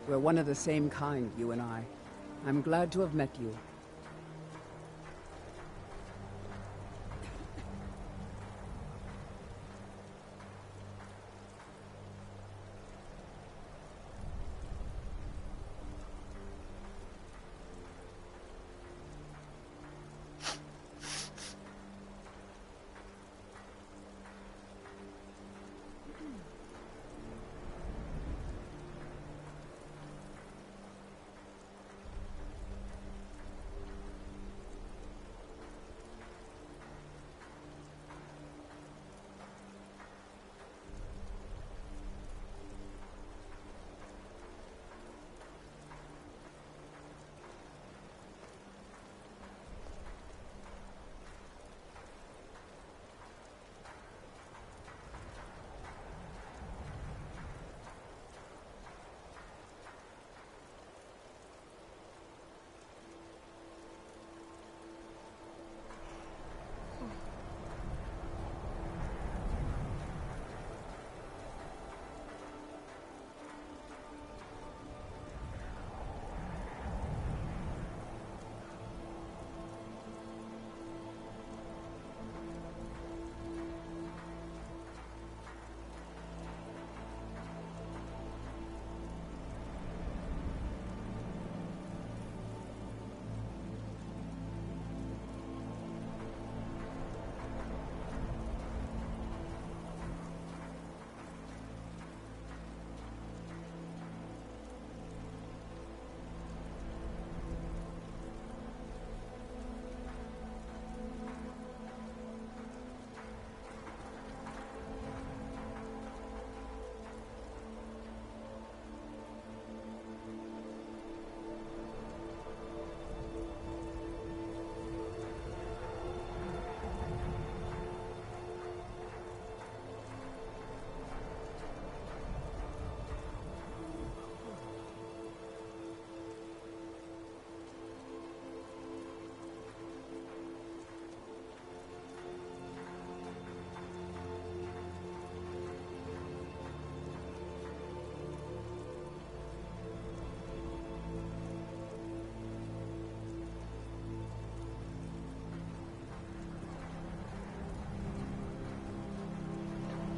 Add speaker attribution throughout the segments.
Speaker 1: We're one of the same kind, you and I. I'm glad to have met you.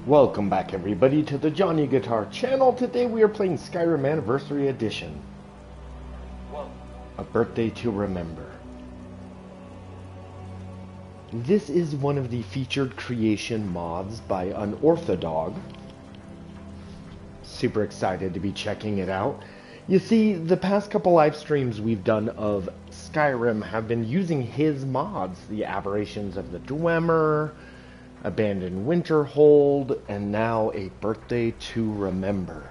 Speaker 2: Welcome back everybody to the Johnny Guitar channel. Today we are playing Skyrim Anniversary Edition. A Birthday to Remember. This is one of the featured creation mods by Unorthodogg. Super excited to be checking it out. You see, the past couple live streams we've done of Skyrim have been using his mods. The Aberrations of the Dwemer, Abandoned Winterhold, and now A Birthday to Remember.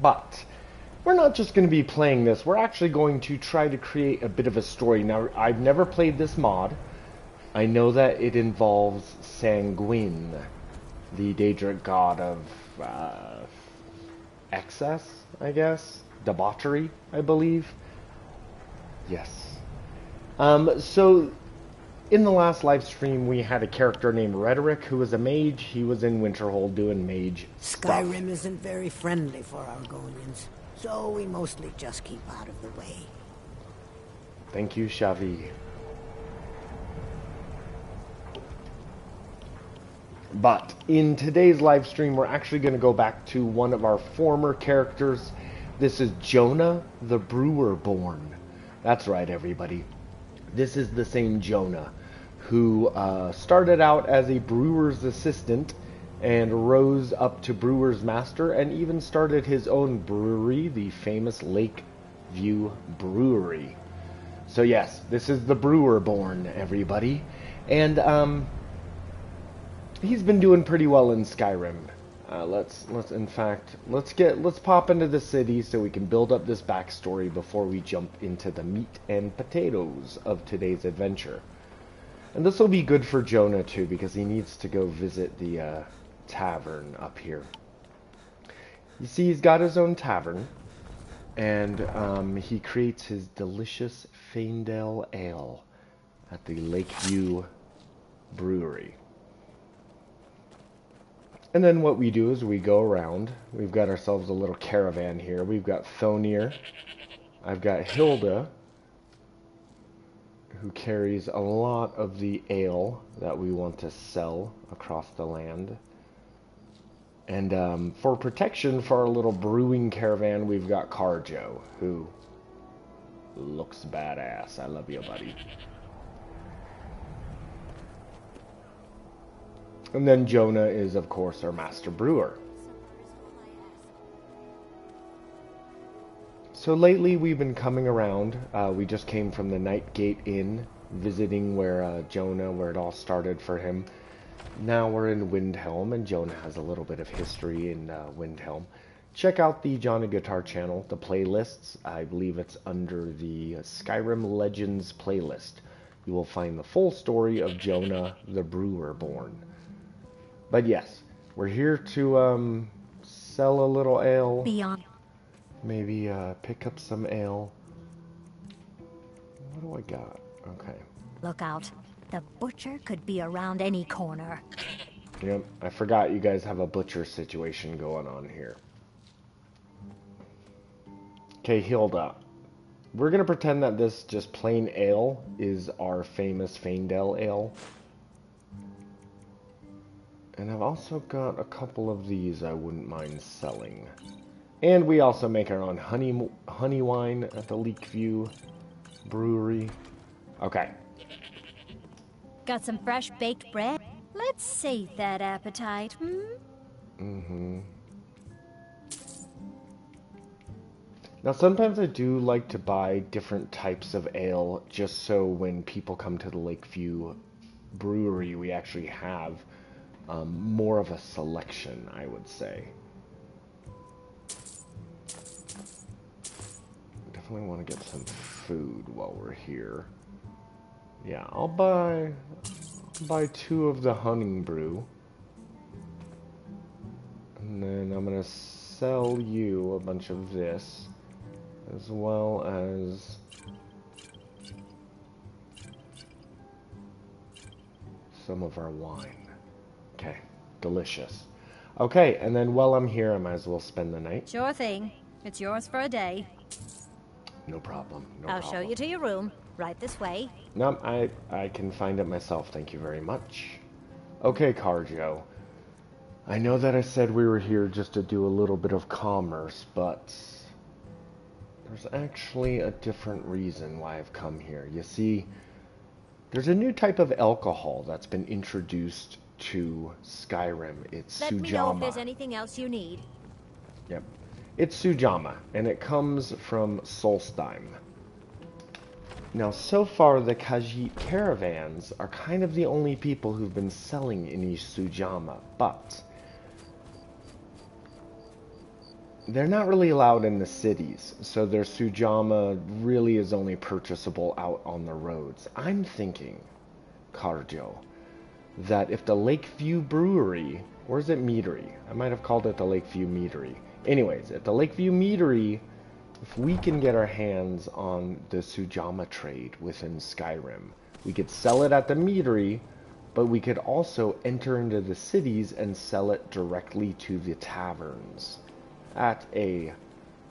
Speaker 2: But we're not just going to be playing this, we're actually going to try to create a bit of a story. Now, I've never played this mod. I know that it involves Sanguine, the Daedric god of excess, I guess? Debauchery, I believe. Yes. So in the last live stream, we had a character named Rhetoric who was a mage. He was in Winterhold doing mage stuff.
Speaker 3: Skyrim isn't very friendly for Argonians, so we mostly just keep out of the way.
Speaker 2: Thank you, Shavi. But in today's live stream, we're actually going to go back to one of our former characters. This is Jonah, the brewer born. That's right, everybody. This is the same Jonah who started out as a brewer's assistant and rose up to brewer's master and even started his own brewery, the famous Lakeview Brewery. So yes, this is the brewer born, everybody. And he's been doing pretty well in Skyrim. Let's pop into the city so we can build up this backstory before we jump into the meat and potatoes of today's adventure. And this will be good for Jonah too, because he needs to go visit the tavern up here. You see, he's got his own tavern, and he creates his delicious Faendale Ale at the Lakeview Brewery. And then what we do is we go around. We've got ourselves a little caravan here. We've got Thonir. I've got Hilda, who carries a lot of the ale that we want to sell across the land. And for protection for our little brewing caravan, we've got Carjo, who looks badass. I love you, buddy. And then Jonah is, of course, our master brewer. So lately we've been coming around. We just came from the Nightgate Inn, visiting where Jonah, where it all started for him. Now we're in Windhelm, and Jonah has a little bit of history in Windhelm. Check out the Jonah Guitar channel, the playlists. I believe it's under the Skyrim Legends playlist. You will find the full story of Jonah the Brewer born. But yes, we're here to sell a little ale.
Speaker 4: Beyond.
Speaker 2: Maybe pick up some ale. What do I got? Okay.
Speaker 4: Look out. The butcher could be around any corner.
Speaker 2: Yep, I forgot you guys have a butcher situation going on here. Okay, Hilda. We're going to pretend that this just plain ale is our famous Faendale ale. And I've also got a couple of these I wouldn't mind selling. And we also make our own honey wine at the Leakview Brewery. Okay.
Speaker 4: Got some fresh baked bread? Let's sate that appetite,
Speaker 2: Now sometimes I do like to buy different types of ale just so when people come to the Lakeview Brewery we actually have more of a selection, I would say. Definitely want to get some food while we're here. Yeah, I'll buy 2 of the Hunting Brew. And then I'm going to sell you a bunch of this, as well as some of our wine. Okay, delicious. Okay, and then while I'm here, I might as well spend the night.
Speaker 4: Sure thing. It's yours for a day.
Speaker 2: No problem.
Speaker 4: I'll show you to your room. Right this way.
Speaker 2: No, I can find it myself. Thank you very much. Okay, Carjo. I know that I said we were here just to do a little bit of commerce, but there's actually a different reason why I've come here. You see, there's a new type of alcohol that's been introduced to Skyrim. It's
Speaker 4: Let
Speaker 2: Sujama.
Speaker 4: me know if there's anything else you need.
Speaker 2: Yep. It's Sujama, and it comes from Solstheim. Now, so far, the Khajiit caravans are kind of the only people who've been selling any Sujama, but they're not really allowed in the cities, so their Sujama really is only purchasable out on the roads. I'm thinking, Carjo, that if the Lakeview Brewery, or is it Meadery? I might have called it the Lakeview Meadery. Anyways, at the Lakeview Meadery, if we can get our hands on the Sujama trade within Skyrim, we could sell it at the Meadery, but we could also enter into the cities and sell it directly to the taverns at a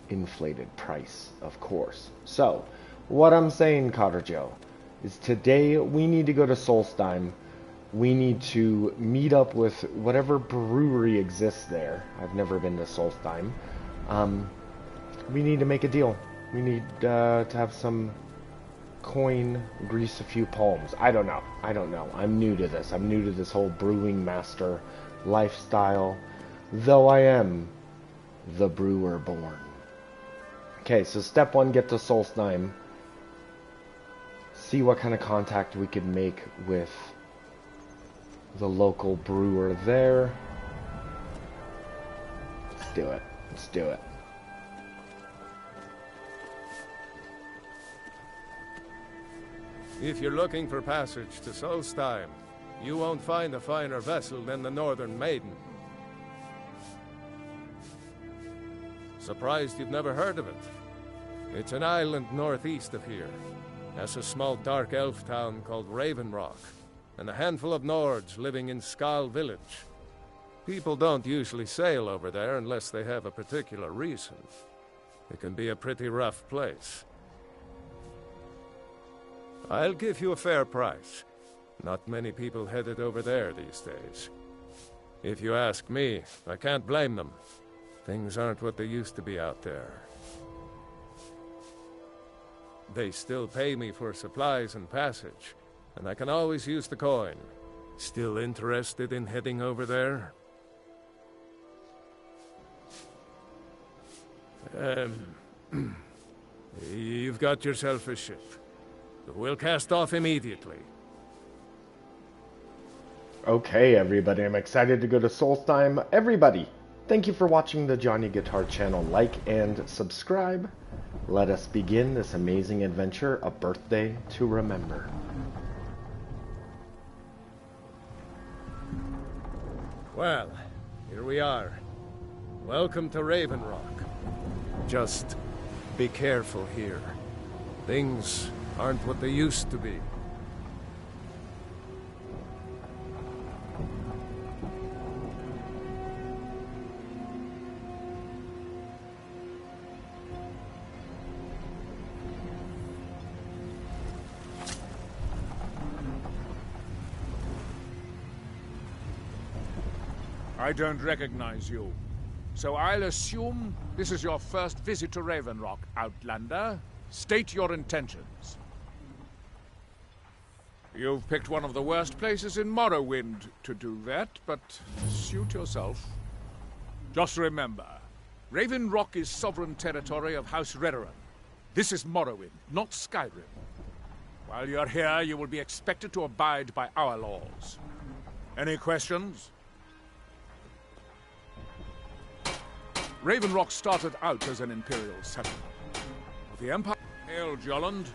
Speaker 2: inflated price, of course. So, what I'm saying, Carjo, is today we need to go to Solstheim. We need to meet up with whatever brewery exists there. I've never been to Solstheim. We need to make a deal. We need to have some coin, grease a few palms. I don't know. I'm new to this. I'm new to this whole brewing master lifestyle, though I am the brewer born. Okay, so step 1, get to Solstheim. See what kind of contact we could make with the local brewer there. Let's do it. Let's do it.
Speaker 5: If you're looking for passage to Solstheim, you won't find a finer vessel than the Northern Maiden. Surprised you've never heard of it? It's an island northeast of here. Has a small dark elf town called Raven Rock, and a handful of Nords living in Skal Village. People don't usually sail over there unless they have a particular reason. It can be a pretty rough place. I'll give you a fair price. Not many people headed over there these days. If you ask me, I can't blame them. Things aren't what they used to be out there. They still pay me for supplies and passage, and I can always use the coin. Still interested in heading over there? You've got yourself a ship. We'll cast off immediately.
Speaker 2: Okay, everybody, I'm excited to go to Solstheim. Everybody, thank you for watching the Johnny Guitar channel. Like and subscribe. Let us begin this amazing adventure, A Birthday to Remember.
Speaker 5: Well, here we are. Welcome to Raven Rock. Just be careful here. Things aren't what they used to be.
Speaker 6: I don't recognize you. So I'll assume this is your first visit to Raven Rock, Outlander. State your intentions. You've picked one of the worst places in Morrowind to do that, but suit yourself. Just remember, Raven Rock is sovereign territory of House Retching. This is Morrowind, not Skyrim. While you're here, you will be expected to abide by our laws. Any questions? Raven Rock started out as an imperial settlement. The Empire... Hail, Jolland.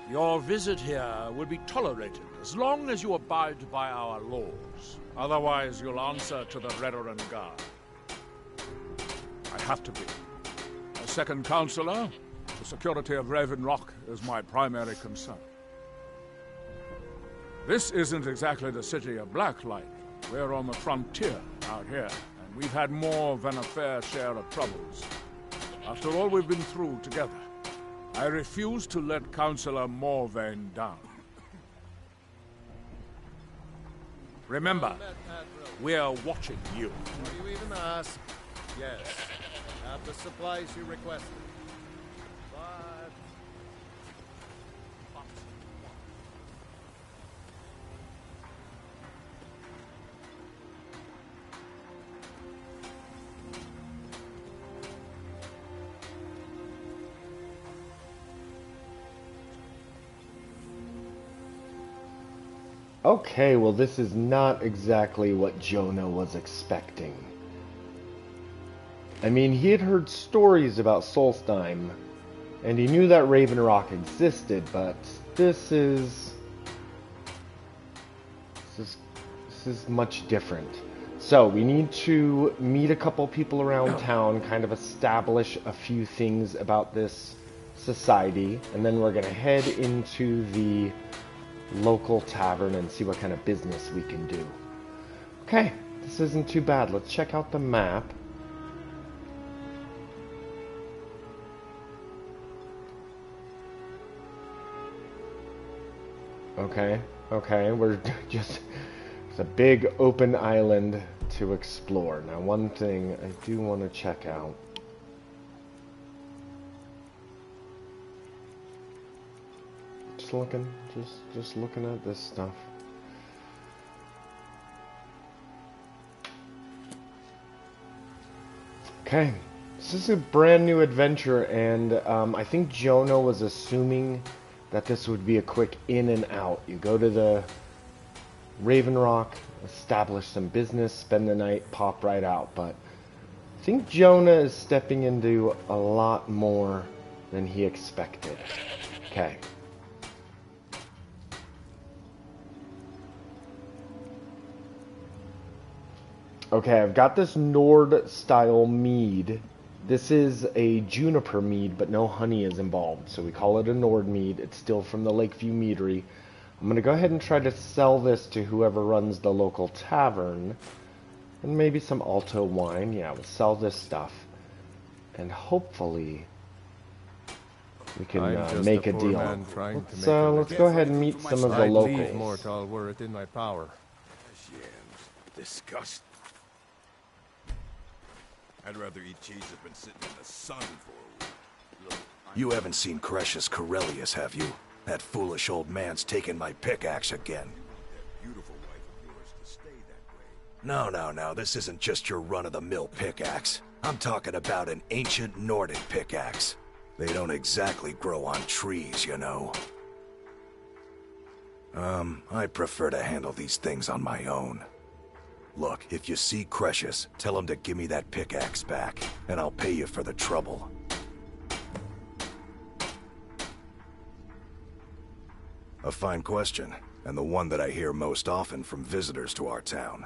Speaker 6: Your visit here will be tolerated as long as you abide by our laws. Otherwise, you'll answer to the Retching Guard. I have to be. As second counselor, the security of Raven Rock is my primary concern. This isn't exactly the city of Blacklight. We're on the frontier out here. We've had more than a fair share of troubles. After all we've been through together, I refuse to let Councillor Morvain down. Remember, we're watching you.
Speaker 5: Before you even ask, yes, I have the supplies you requested. But...
Speaker 2: Okay, well this is not exactly what Jonah was expecting. I mean, he had heard stories about Solstheim, and he knew that Raven Rock existed, but this is much different. So, we need to meet a couple people around town, kind of establish a few things about this society, and then we're going to head into the local tavern and see what kind of business we can do. Okay, this isn't too bad. Let's check out the map. Okay, we're just... It's a big open island to explore. Now, one thing I do want to check out. Just looking at this stuff. Okay, this is a brand new adventure, and I think Jonah was assuming that this would be a quick in and out. You go to the Raven Rock, establish some business, spend the night, pop right out. But I think Jonah is stepping into a lot more than he expected. Okay. Okay, I've got this Nord-style mead. This is a juniper mead, but no honey is involved, so we call it a Nord mead. It's still from the Lakeview Meadery. I'm going to go ahead and try to sell this to whoever runs the local tavern. And maybe some Alto wine. Yeah, we'll sell this stuff. And hopefully we can make a deal. Let's go ahead and meet some of the locals.
Speaker 5: I'd leave Mortal were it in my power.
Speaker 7: Disgust. I'd rather eat cheese that's been sitting in the sun for a week.
Speaker 8: You haven't seen Crescius Corellius, have you? That foolish old man's taken my pickaxe again.
Speaker 7: Beautiful wife of yours to stay that way.
Speaker 8: No. This isn't just your run-of-the-mill pickaxe. I'm talking about an ancient Nordic pickaxe. They don't exactly grow on trees, you know. I prefer to handle these things on my own. Look, if you see Crescius, tell him to give me that pickaxe back, and I'll pay you for the trouble. A fine question, and the one that I hear most often from visitors to our town.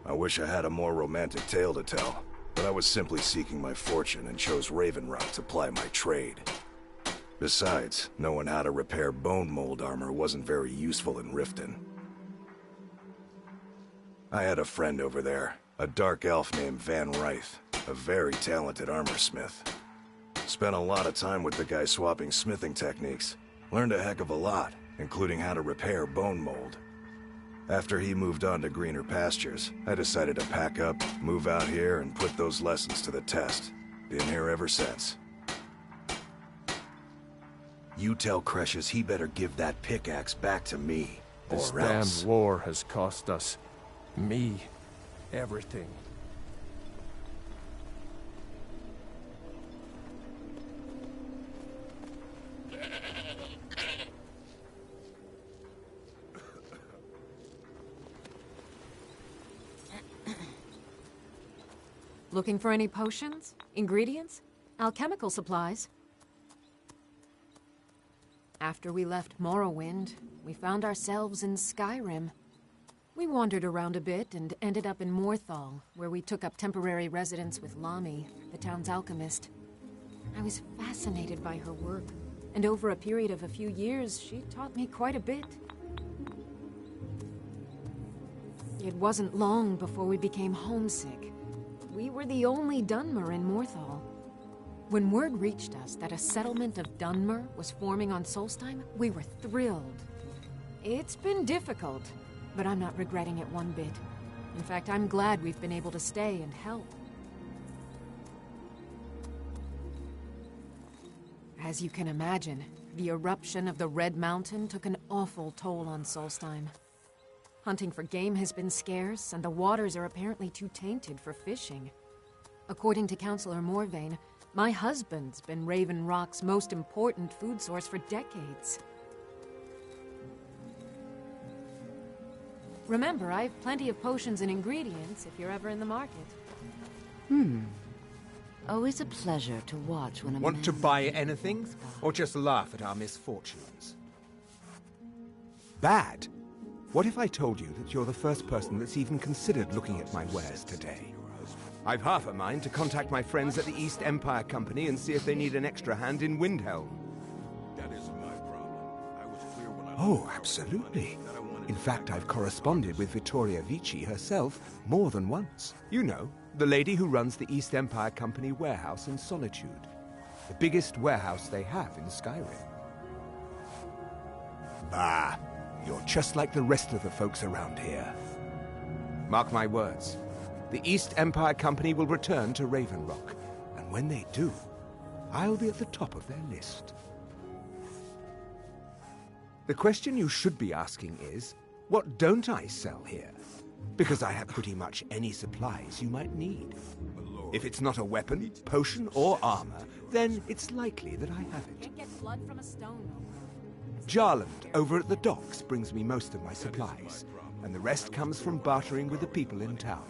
Speaker 8: I wish I had a more romantic tale to tell, but I was simply seeking my fortune and chose Raven Rock to ply my trade. Besides, knowing how to repair bone mold armor wasn't very useful in Riften. I had a friend over there, a dark elf named Van Ryth, a very talented armorsmith. Spent a lot of time with the guy swapping smithing techniques. Learned a heck of a lot, including how to repair bone mold. After he moved on to greener pastures, I decided to pack up, move out here, and put those lessons to the test. Been here ever since. You tell Crescius he better give that pickaxe back to me,
Speaker 5: This
Speaker 8: or else.
Speaker 5: damn war has cost us, me, everything.
Speaker 9: Looking for any potions? Ingredients? Alchemical supplies? After we left Morrowind, we found ourselves in Skyrim. We wandered around a bit and ended up in Morthal, where we took up temporary residence with Lami, the town's alchemist. I was fascinated by her work, and over a period of a few years, she taught me quite a bit. It wasn't long before we became homesick. We were the only Dunmer in Morthal. When word reached us that a settlement of Dunmer was forming on Solstheim, we were thrilled. It's been difficult, but I'm not regretting it one bit. In fact, I'm glad we've been able to stay and help. As you can imagine, the eruption of the Red Mountain took an awful toll on Solstheim. Hunting for game has been scarce, and the waters are apparently too tainted for fishing. According to Councillor Morvain, my husband's been Raven Rock's most important food source for decades. Remember, I have plenty of potions and ingredients if you're ever in the market.
Speaker 10: Always a pleasure to watch when a
Speaker 11: Want to buy anything, or just laugh at our misfortunes? Bad? What if I told you that you're the first person that's even considered looking at my wares today? I've half a mind to contact my friends at the East Empire Company and see if they need an extra hand in Windhelm.
Speaker 7: That isn't my problem. I was clear when I
Speaker 11: Oh, absolutely. In fact, I've corresponded with Vittoria Vici herself more than once. You know, the lady who runs the East Empire Company warehouse in Solitude. The biggest warehouse they have in Skyrim. Bah, you're just like the rest of the folks around here. Mark my words. The East Empire Company will return to Raven Rock, and when they do, I'll be at the top of their list. The question you should be asking is, what don't I sell here? Because I have pretty much any supplies you might need. If it's not a weapon, potion, or armor, then it's likely that I have it.
Speaker 9: Can't get blood from a stone.
Speaker 11: Jarland, over at the docks, brings me most of my supplies, and the rest comes from bartering with the people in town.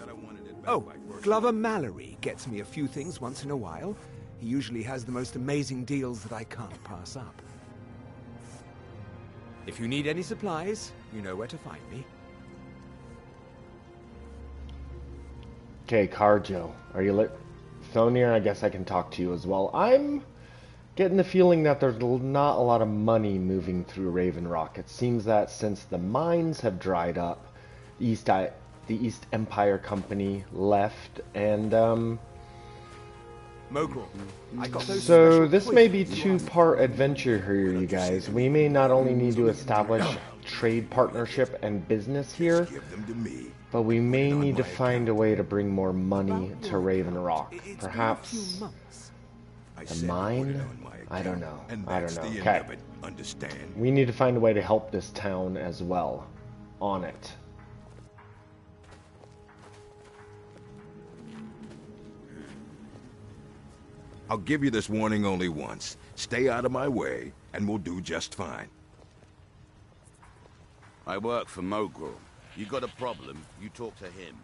Speaker 11: Oh, Glover Mallory gets me a few things once in a while. He usually has the most amazing deals that I can't pass up. If you need any supplies, you know where to find me.
Speaker 2: Okay, Carjo, are you lit? Thonir, I guess I can talk to you as well. I'm getting the feeling that there's not a lot of money moving through Raven Rock. It seems that since the mines have dried up, East the East Empire Company left, and
Speaker 11: Mogul, I got those
Speaker 2: so
Speaker 11: special
Speaker 2: this may be
Speaker 11: poisons.
Speaker 2: two-part adventure here, you guys. We may not only need to establish trade partnership and business here, but we may need to find a way to bring more money to Raven Rock. Perhaps a mine? I don't know. I don't know. Okay. We need to find a way to help this town as well. On it.
Speaker 7: I'll give you this warning only once. Stay out of my way, and we'll do just fine.
Speaker 12: I work for Mogul. You got a problem, you talk to him.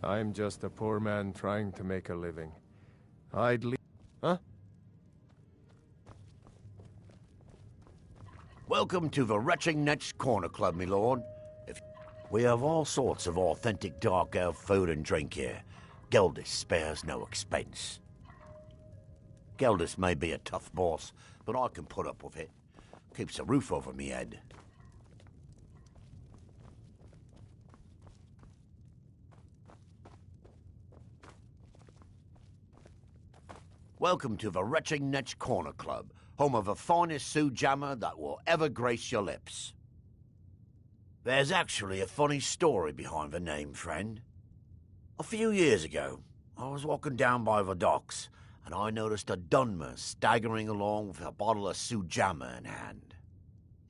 Speaker 5: I'm just a poor man trying to make a living. I'd leave... Huh?
Speaker 13: Welcome to the Retching Netch Corner Club, my lord. We have all sorts of authentic dark elf food and drink here. Geldis spares no expense. Geldis may be a tough boss, but I can put up with it. Keeps a roof over me head. Welcome to the Retching Netch Corner Club, home of the finest Sioux jammer that will ever grace your lips. There's actually a funny story behind the name, friend. A few years ago, I was walking down by the docks, and I noticed a Dunmer staggering along with a bottle of Sioux jammer in hand.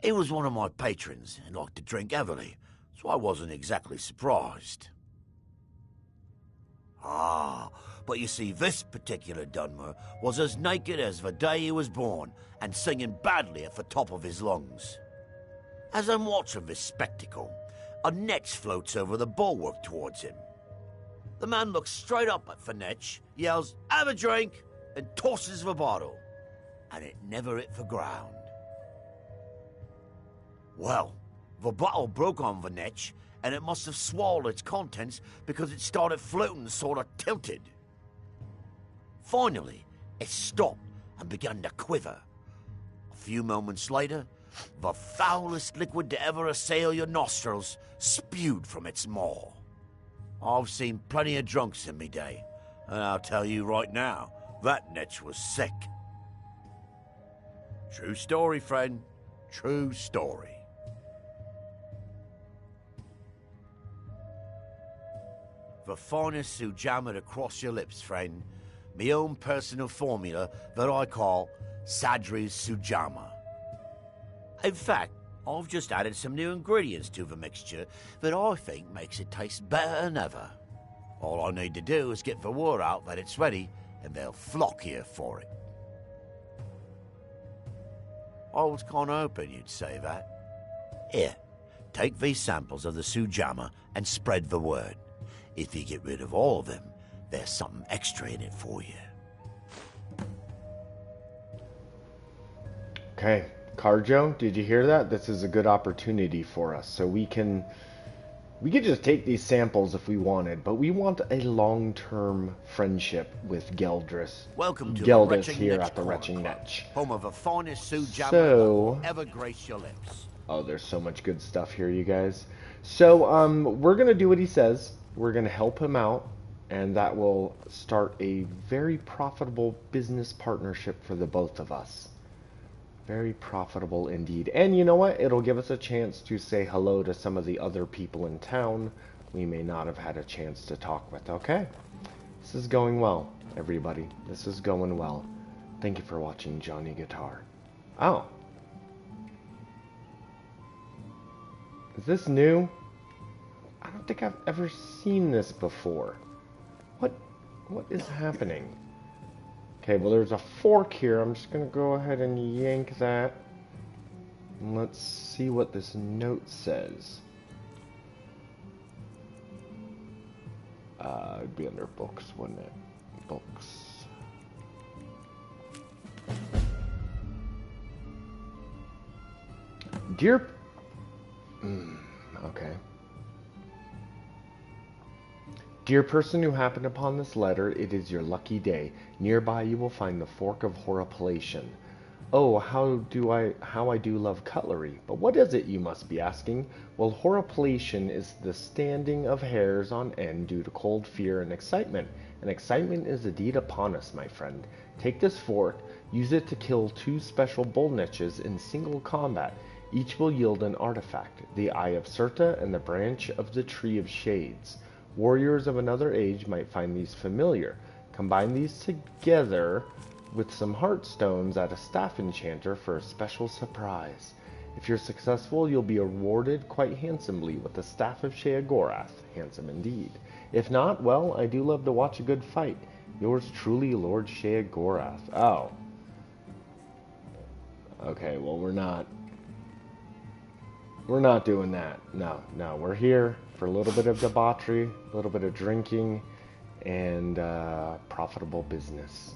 Speaker 13: He was one of my patrons and liked to drink heavily, so I wasn't exactly surprised. But you see, this particular Dunmer was as naked as the day he was born and singing badly at the top of his lungs. As I'm watching this spectacle, a Netch floats over the bulwark towards him. The man looks straight up at the Netch, yells, "Have a drink," and tosses the bottle. And it never hit the ground. Well, the bottle broke on the Netch, and it must have swallowed its contents because it started floating sort of tilted. Finally, it stopped and began to quiver. A few moments later, the foulest liquid to ever assail your nostrils spewed from its maw. I've seen plenty of drunks in me day, and I'll tell you right now, that Netch was sick. True story, friend. True story. The finest Sioux jammer to cross your lips, friend. My own personal formula that I call Sadri's Sujama. In fact, I've just added some new ingredients to the mixture that I think makes it taste better than ever. All I need to do is get the word out that it's ready, and they'll flock here for it. I was kind of hoping you'd say that. Here, take these samples of the Sujama and spread the word. If you get rid of all of them, there's something extra in it for you.
Speaker 2: Okay, Carjo, did you hear that? This is a good opportunity for us. So we could just take these samples if we wanted, but we want a long-term friendship with Geldris.
Speaker 13: Welcome to
Speaker 2: Geldis
Speaker 13: the
Speaker 2: here
Speaker 13: Netch
Speaker 2: at the
Speaker 13: Corner
Speaker 2: Retching
Speaker 13: Club,
Speaker 2: Netch.
Speaker 13: home of the finest Sioux jammer
Speaker 2: So,
Speaker 13: that will ever grace your lips.
Speaker 2: Oh, there's so much good stuff here, you guys. So, we're gonna do what he says. We're gonna help him out, and that will start a very profitable business partnership for the both of us. Very profitable indeed. And you know what? It'll give us a chance to say hello to some of the other people in town we may not have had a chance to talk with. Okay? This is going well, everybody. This is going well. Thank you for watching Johnny Guitar. Oh. Is this new? I don't think I've ever seen this before. What is happening? Okay, well there's a fork here. I'm just gonna go ahead and yank that. And let's see what this note says. It'd be under books, wouldn't it? Books. Dear... okay. Dear person who happened upon this letter, it is your lucky day. Nearby you will find the Fork of Horripilation. Oh, how I do love cutlery. But what is it, you must be asking? Well, horripilation is the standing of hairs on end due to cold, fear, and excitement. And excitement is indeed upon us, my friend. Take this fork, use it to kill 2 special bull netches in single combat. Each will yield an artifact, the Eye of Serta and the Branch of the Tree of Shades. Warriors of another age might find these familiar. Combine these together with some heartstones at a staff enchanter for a special surprise. If you're successful, you'll be rewarded quite handsomely with the Staff of Sheogorath. Handsome indeed. If not, well, I do love to watch a good fight. Yours truly, Lord Sheogorath. Oh. Okay, well, we're not doing that. No, we're here for a little bit of debauchery, a little bit of drinking, and profitable business.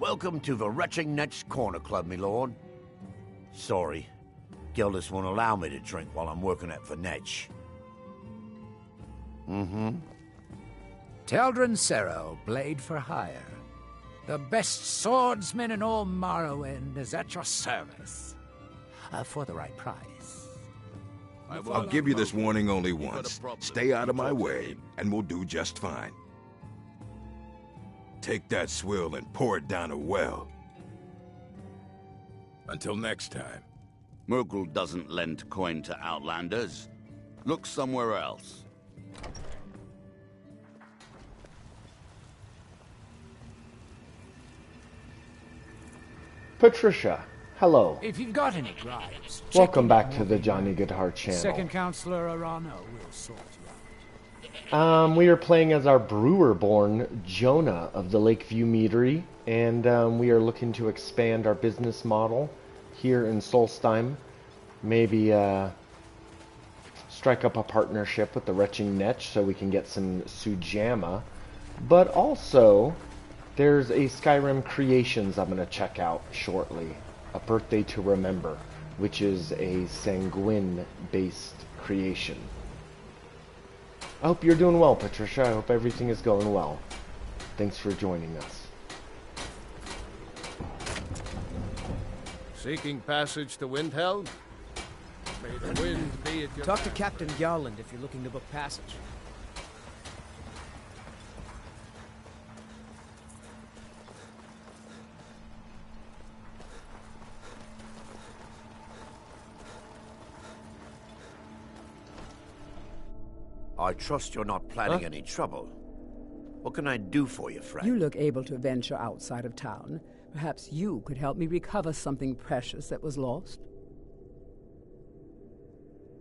Speaker 13: Welcome to the Retching Netch Corner Club, my lord. Sorry, Gildas won't allow me to drink while I'm working at the Netch.
Speaker 14: Teldrin Serro, blade for hire. The best swordsman in all Morrowind is at your service. For the right price.
Speaker 7: I'll give you this warning only once. Stay out of my way, and we'll do just fine. Take that swill and pour it down a well. Until next time.
Speaker 12: Murgle doesn't lend coin to outlanders. Look somewhere else.
Speaker 2: Patricia, hello.
Speaker 14: If you've got any gripes,
Speaker 2: Welcome back to the Johnny Goodheart channel.
Speaker 14: Second Counselor Arano will sort you
Speaker 2: we are playing as our brewer-born Jonah of the Lakeview Meadery, and we are looking to expand our business model here in Solstheim. Maybe strike up a partnership with the Retching Netch so we can get some Sujamma. But also, there's a Skyrim Creations I'm going to check out shortly. A Birthday to Remember, which is a Sanguine-based creation. I hope you're doing well, Patricia. I hope everything is going well. Thanks for joining us.
Speaker 5: Seeking passage to Windhelm? May the wind be at your
Speaker 1: Talk to Captain Garland if you're looking to book passage.
Speaker 13: I trust you're not planning any trouble. What can I do for you, friend?
Speaker 15: You look able to venture outside of town. Perhaps you could help me recover something precious that was lost.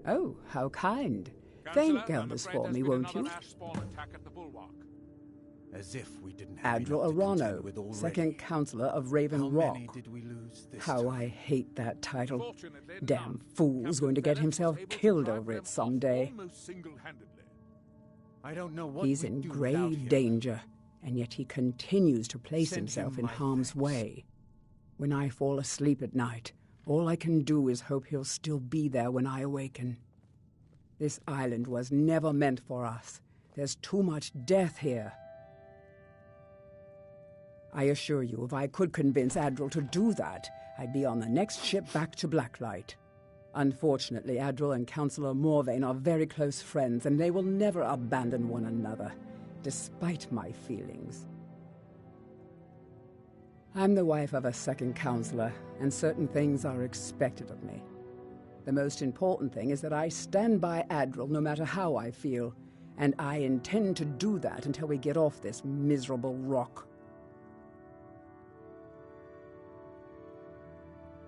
Speaker 15: Oh, how kind. Thank Gildas for me, won't you?
Speaker 11: As if we didn't have
Speaker 15: Admiral
Speaker 11: enough to contend with
Speaker 15: Arano,
Speaker 11: already.
Speaker 15: second counselor of Raven Rock.
Speaker 11: How many did we lose this
Speaker 15: How
Speaker 11: time?
Speaker 15: I hate that title. Damn fool's going to get himself killed over it someday.
Speaker 11: I don't know what
Speaker 15: He's
Speaker 11: we'd
Speaker 15: in
Speaker 11: do without
Speaker 15: grave
Speaker 11: him.
Speaker 15: danger, and yet he continues to place
Speaker 11: Send
Speaker 15: himself
Speaker 11: him
Speaker 15: in
Speaker 11: my
Speaker 15: harm's
Speaker 11: thanks.
Speaker 15: way. When I fall asleep at night, all I can do is hope he'll still be there when I awaken. This island was never meant for us. There's too much death here. I assure you, if I could convince Adril to do that, I'd be on the next ship back to Blacklight. Unfortunately, Adril and Councillor Morvain are very close friends, and they will never abandon one another, despite my feelings. I'm the wife of a second councillor, and certain things are expected of me. The most important thing is that I stand by Adril no matter how I feel, and I intend to do that until we get off this miserable rock.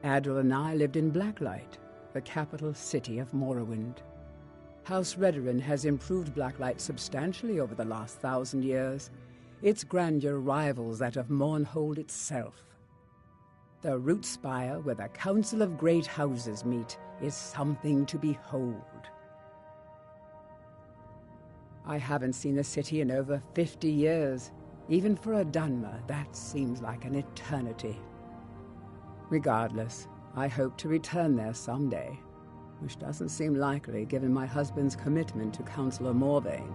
Speaker 15: Adril and I lived in Blacklight, the capital city of Morrowind. House Redoran has improved Blacklight substantially over the last 1,000 years. Its grandeur rivals that of Mournhold itself. The root spire where the Council of Great Houses meet is something to behold. I haven't seen the city in over 50 years. Even for a Dunmer, that seems like an eternity. Regardless, I hope to return there someday, which doesn't seem likely given my husband's commitment to Councillor Morvain.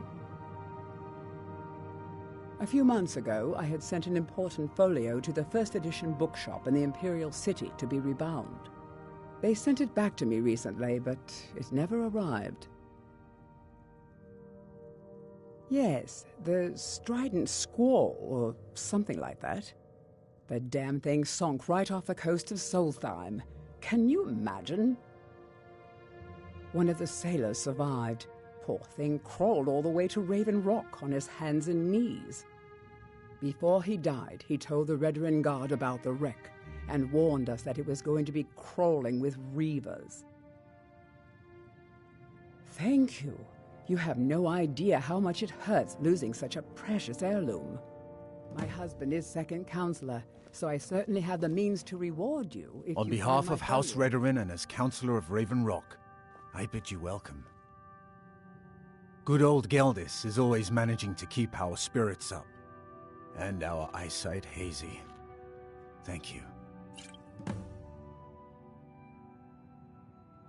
Speaker 15: A few months ago, I had sent an important folio to the first edition bookshop in the Imperial City to be rebound. They sent it back to me recently, but it never arrived. Yes, the Strident Squall, or something like that. The damn thing sunk right off the coast of Solstheim. Can you imagine? One of the sailors survived. Poor thing crawled all the way to Raven Rock on his hands and knees. Before he died, he told the Redoran Guard about the wreck and warned us that it was going to be crawling with reavers. Thank you. You have no idea how much it hurts losing such a precious heirloom. My husband is second counselor, so I certainly have the means to reward you.
Speaker 16: On behalf of House Redoran and as Counselor of Raven Rock, I bid you welcome. Good old Geldis is always managing to keep our spirits up, and our eyesight hazy. Thank you.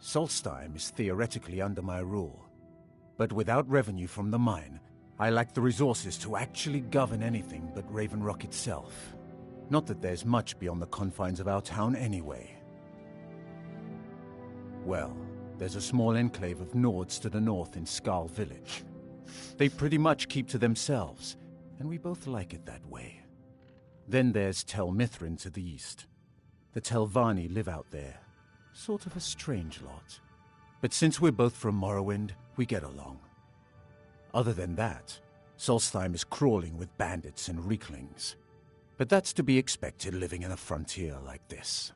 Speaker 16: Solstheim is theoretically under my rule, but without revenue from the mine, I lack the resources to actually govern anything but Raven Rock itself. Not that there's much beyond the confines of our town anyway. Well, there's a small enclave of Nords to the north in Skarl Village. They pretty much keep to themselves, and we both like it that way. Then there's Tel Mithrin to the east. The Telvanni live out there. Sort of a strange lot. But since we're both from Morrowind, we get along. Other than that, Solstheim is crawling with bandits and reeklings. But that's to be expected living in a frontier like this.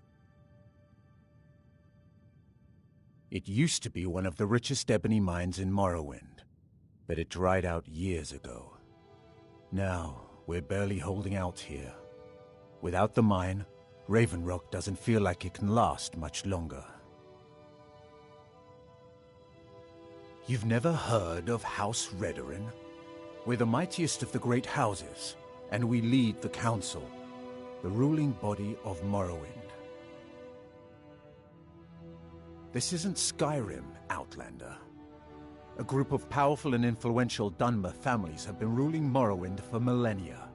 Speaker 16: It used to be one of the richest ebony mines in Morrowind, but it dried out years ago. Now, we're barely holding out here. Without the mine, Raven Rock doesn't feel like it can last much longer. You've never heard of House Redoran? We're the mightiest of the great houses, and we lead the Council, the ruling body of Morrowind. This isn't Skyrim, Outlander. A group of powerful and influential Dunmer families have been ruling Morrowind for millennia.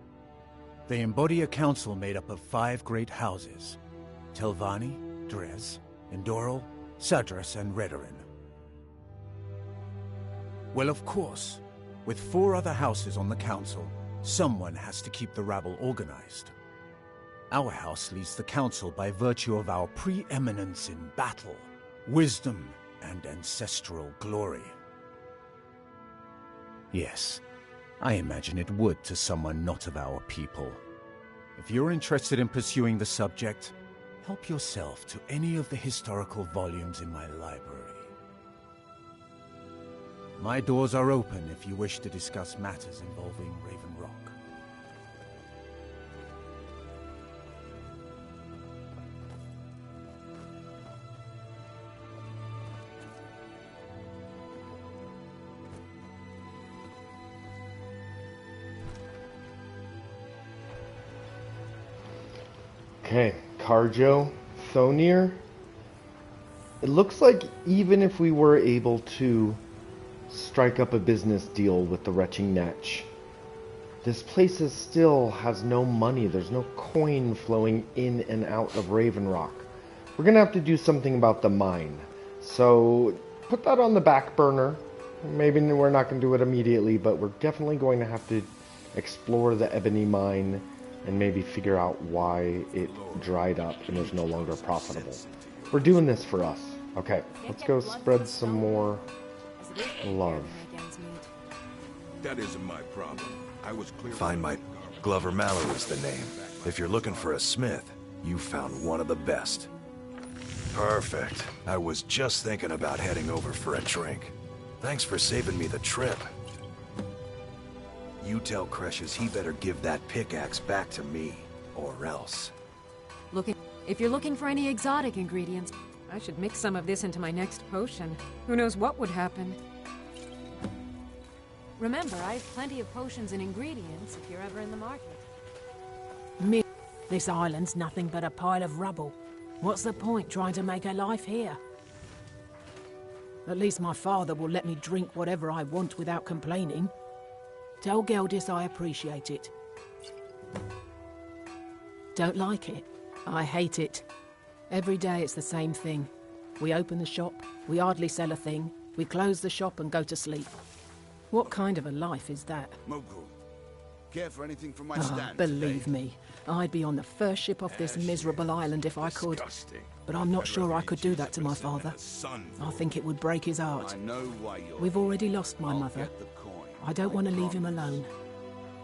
Speaker 16: They embody a council made up of 5 great houses: Telvanni, Dres, Endoral, Sadras, and Redoran. Well, of course, with 4 other houses on the council, someone has to keep the rabble organized. Our house leads the council by virtue of our preeminence in battle, wisdom, and ancestral glory. Yes, I imagine it would to someone not of our people. If you're interested in pursuing the subject, help yourself to any of the historical volumes in my library. My doors are open if you wish to discuss matters involving Raven Rock.
Speaker 2: Okay, Carjo, Thonir. It looks like even if we were able to strike up a business deal with the Retching Netch, this place still has no money. There's no coin flowing in and out of Raven Rock. We're going to have to do something about the mine. So put that on the back burner. Maybe we're not going to do it immediately, but we're definitely going to have to explore the ebony mine and maybe figure out why it dried up and is no longer profitable. We're doing this for us. Okay, let's go spread some more love.
Speaker 7: That isn't my problem. I was clear.
Speaker 8: Find my... Glover Mallory's the name. If you're looking for a smith, you found one of the best. Perfect. I was just thinking about heading over for a drink. Thanks for saving me the trip. You tell Cresius he better give that pickaxe back to me, or else.
Speaker 9: If you're looking for any exotic ingredients, I should mix some of this into my next potion. Who knows what would happen? Remember, I have plenty of potions and ingredients if you're ever in the market.
Speaker 17: This island's nothing but a pile of rubble. What's the point trying to make a life here? At least my father will let me drink whatever I want without complaining. Tell Geldis I appreciate it. Don't like it? I hate it. Every day it's the same thing. We open the shop, we hardly sell a thing, we close the shop and go to sleep. What kind of a life is that?
Speaker 12: Mogul, care for anything from my stand
Speaker 17: Believe
Speaker 12: today?
Speaker 17: me, I'd be on the first ship off this miserable island if I could. But I'm not sure I could do that to my father. I think it would break his heart.
Speaker 12: I know why you're
Speaker 17: We've already lost my mother. I don't want to leave him alone.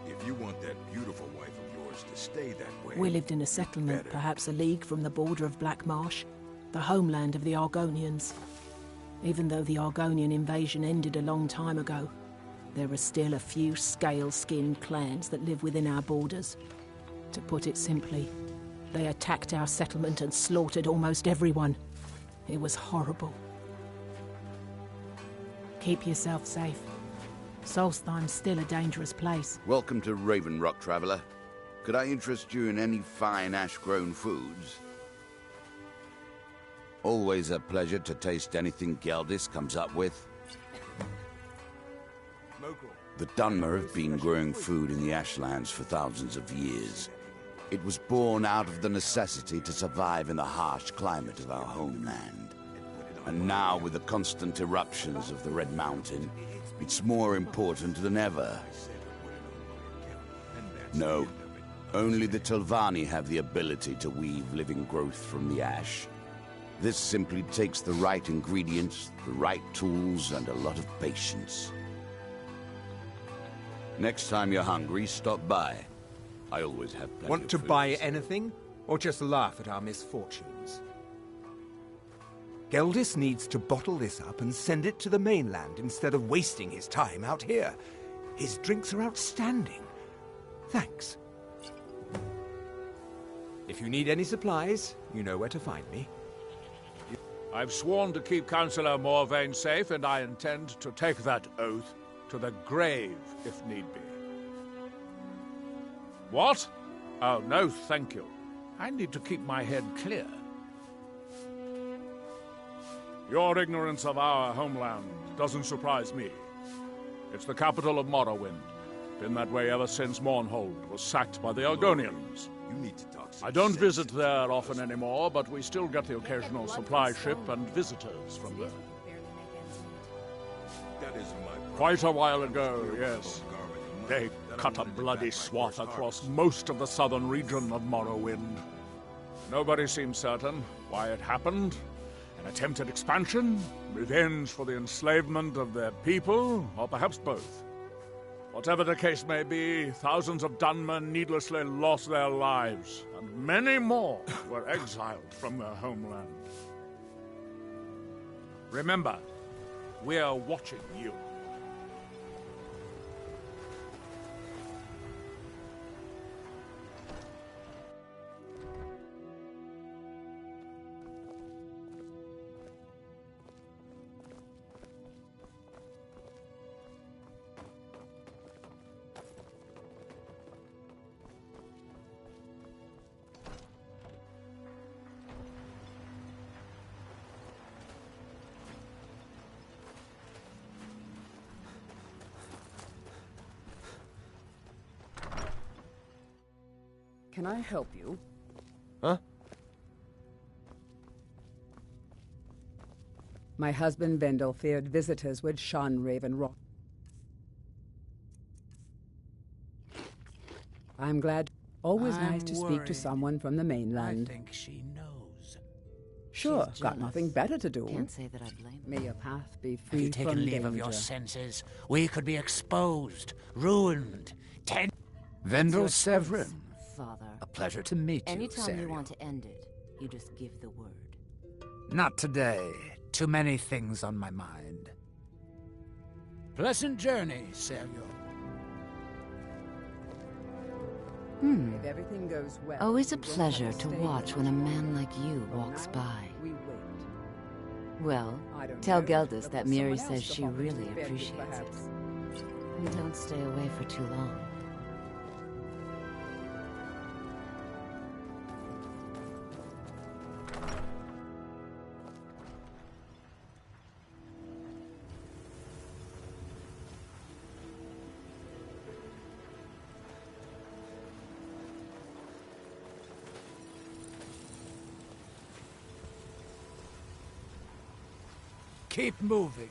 Speaker 7: If you want that beautiful wife of yours to stay that way...
Speaker 17: We lived in a settlement, perhaps a league from the border of Black Marsh, the homeland of the Argonians. Even though the Argonian invasion ended a long time ago, there are still a few scale-skinned clans that live within our borders. To put it simply, they attacked our settlement and slaughtered almost everyone. It was horrible. Keep yourself safe. Solstheim's still a dangerous place.
Speaker 12: Welcome to Raven Rock, traveler. Could I interest you in any fine ash-grown foods? Always a pleasure to taste anything Geldis comes up with. The Dunmer have been growing food in the Ashlands for thousands of years. It was born out of the necessity to survive in the harsh climate of our homeland. And now, with the constant eruptions of the Red Mountain, it's more important than ever. No, only the Telvanni have the ability to weave living growth from the ash. This simply takes the right ingredients, the right tools, and a lot of patience. Next time you're hungry, stop by. I always have plenty
Speaker 11: Want
Speaker 12: of
Speaker 11: to
Speaker 12: food.
Speaker 11: buy anything, or just laugh at our misfortunes? Geldis needs to bottle this up and send it to the mainland instead of wasting his time out here. His drinks are outstanding. Thanks. If you need any supplies, you know where to find me.
Speaker 6: I've sworn to keep Councillor Morvain safe, and I intend to take that oath to the grave, if need be. What? Oh, no, thank you. I need to keep my head clear. Your ignorance of our homeland doesn't surprise me. It's the capital of Morrowind. Been that way ever since Mournhold was sacked by the Argonians.
Speaker 7: You need to talk
Speaker 6: I don't visit there often anymore, but we still get the occasional supply ship and visitors from there.
Speaker 7: That isn't my problem.
Speaker 6: Quite a while ago, yes. They cut a bloody swath across most of the southern region of Morrowind. Nobody seems certain why it happened. An attempted expansion, revenge for the enslavement of their people, or perhaps both. Whatever the case may be, thousands of Dunmer needlessly lost their lives, and many more were exiled from their homeland. Remember, we're watching you.
Speaker 15: Can I help you?
Speaker 2: Huh?
Speaker 15: My husband Vendel feared visitors would shun Raven Rock. I'm glad. Always nice to speak to someone from the mainland.
Speaker 14: I think she knows.
Speaker 15: Sure,
Speaker 14: She's
Speaker 15: got
Speaker 14: jealous.
Speaker 15: nothing better to do.
Speaker 10: Can't say that I blame her.
Speaker 15: May your path be
Speaker 14: Have
Speaker 15: free
Speaker 14: you taken
Speaker 15: from
Speaker 14: leave
Speaker 15: danger.
Speaker 14: of your senses? We could be exposed, ruined, Vendel Severin.
Speaker 10: Father.
Speaker 14: A pleasure to meet you,
Speaker 10: Anytime
Speaker 14: Serial.
Speaker 10: you want to end it, you just give the word.
Speaker 14: Not today. Too many things on my mind. Pleasant journey, Serial.
Speaker 15: If everything goes well,
Speaker 10: Always a
Speaker 15: we won't
Speaker 10: pleasure
Speaker 15: have
Speaker 10: to
Speaker 15: stay
Speaker 10: watch when a man like you walks by.
Speaker 15: We wait.
Speaker 10: Well,
Speaker 15: I don't
Speaker 10: tell
Speaker 15: know.
Speaker 10: Geldis
Speaker 15: Look
Speaker 10: that
Speaker 15: for
Speaker 10: Miri
Speaker 15: someone else
Speaker 10: says
Speaker 15: to
Speaker 10: she
Speaker 15: hop into
Speaker 10: really
Speaker 15: bed with,
Speaker 10: appreciates it.
Speaker 15: perhaps.
Speaker 10: And don't stay away for too long.
Speaker 14: keep moving.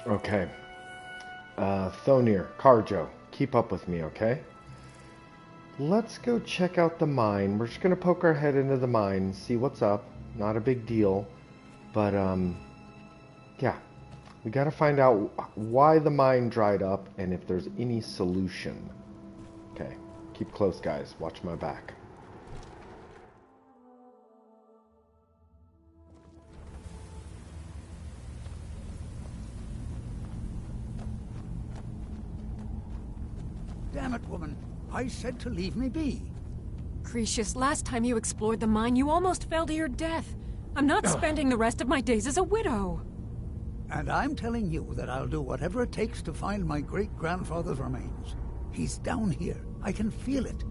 Speaker 2: Okay. Thonir, Carjo, keep up with me, okay? Let's go check out the mine. We're just gonna poke our head into the mine, see what's up. Not a big deal. But, yeah. We gotta find out why the mine dried up and if there's any solution. Okay. Keep close, guys. Watch my back.
Speaker 14: Damn it, woman. I said to leave me be.
Speaker 9: Cretius, last time you explored the mine, you almost fell to your death. I'm not spending the rest of my days as a widow.
Speaker 14: And I'm telling you that I'll do whatever it takes to find my great-grandfather's remains. He's down here. I can feel it.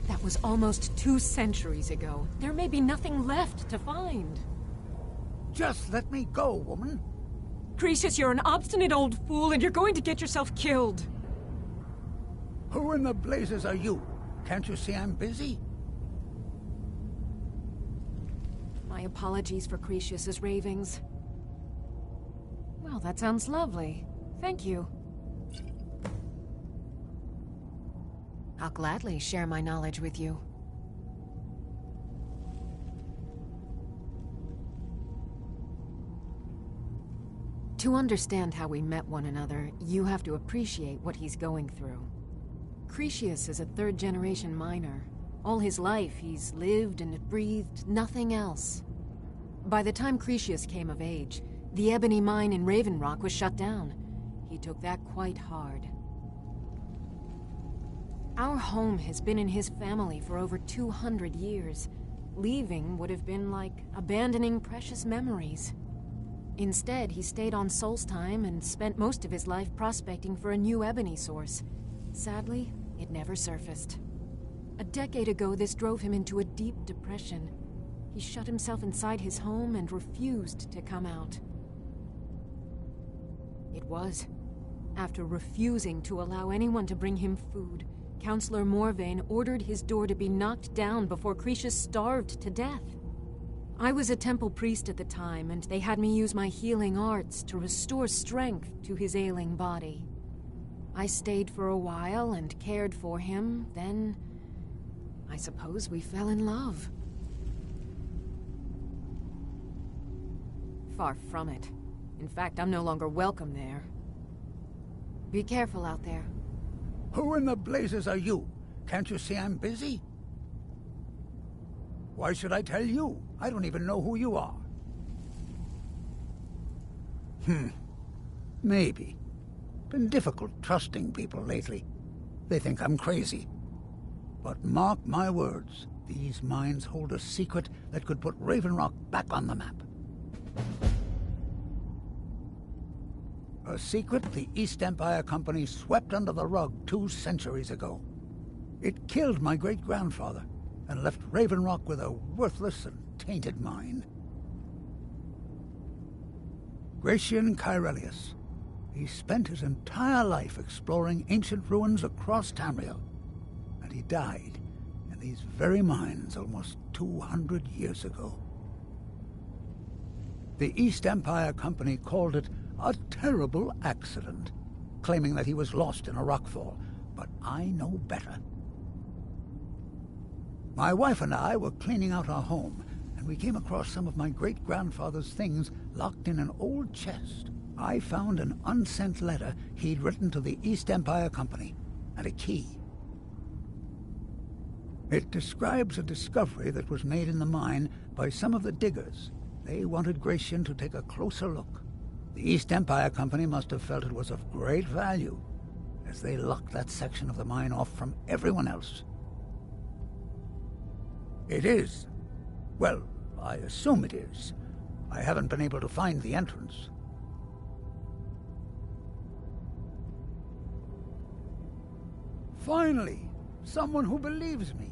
Speaker 9: That was almost 2 centuries ago. There may be nothing left to find.
Speaker 14: Just let me go, woman.
Speaker 9: Cretius, you're an obstinate old fool, and you're going to get yourself killed.
Speaker 14: Who in the blazes are you? Can't you see I'm busy?
Speaker 9: My apologies for Cretius's ravings. Well, that sounds lovely. Thank you. I'll gladly share my knowledge with you. To understand how we met one another, you have to appreciate what he's going through. Cretius is a 3rd-generation miner. All his life, he's lived and breathed nothing else. By the time Cretius came of age, the ebony mine in Raven Rock was shut down. He took that quite hard. Our home has been in his family for over 200 years. Leaving would have been like abandoning precious memories. Instead, he stayed on Solstheim and spent most of his life prospecting for a new ebony source. Sadly, it never surfaced. A decade ago, this drove him into a deep depression. He shut himself inside his home and refused to come out. It was after refusing to allow anyone to bring him food, Counselor Morvain ordered his door to be knocked down before Cretius starved to death. I was a temple priest at the time, and they had me use my healing arts to restore strength to his ailing body. I stayed for a while and cared for him, then I suppose we fell in love. Far from it. In fact, I'm no longer welcome there. Be careful out there.
Speaker 14: Who in the blazes are you? Can't you see I'm busy? Why should I tell you? I don't even know who you are. Maybe. Been difficult trusting people lately. They think I'm crazy. But mark my words, these mines hold a secret that could put Raven Rock back on the map. A secret the East Empire Company swept under the rug 2 centuries ago. It killed my great-grandfather and left Raven Rock with a worthless and tainted mine. Gratian Kyrelius. He spent his entire life exploring ancient ruins across Tamriel, and he died in these very mines almost 200 years ago. The East Empire Company called it a terrible accident, claiming that he was lost in a rockfall, but I know better. My wife and I were cleaning out our home, and we came across some of my great-grandfather's things locked in an old chest. I found an unsent letter he'd written to the East Empire Company, and a key. It describes a discovery that was made in the mine by some of the diggers. They wanted Gratian to take a closer look. The East Empire Company must have felt it was of great value, as they locked that section of the mine off from everyone else. It is. Well, I assume it is. I haven't been able to find the entrance. Finally, someone who believes me.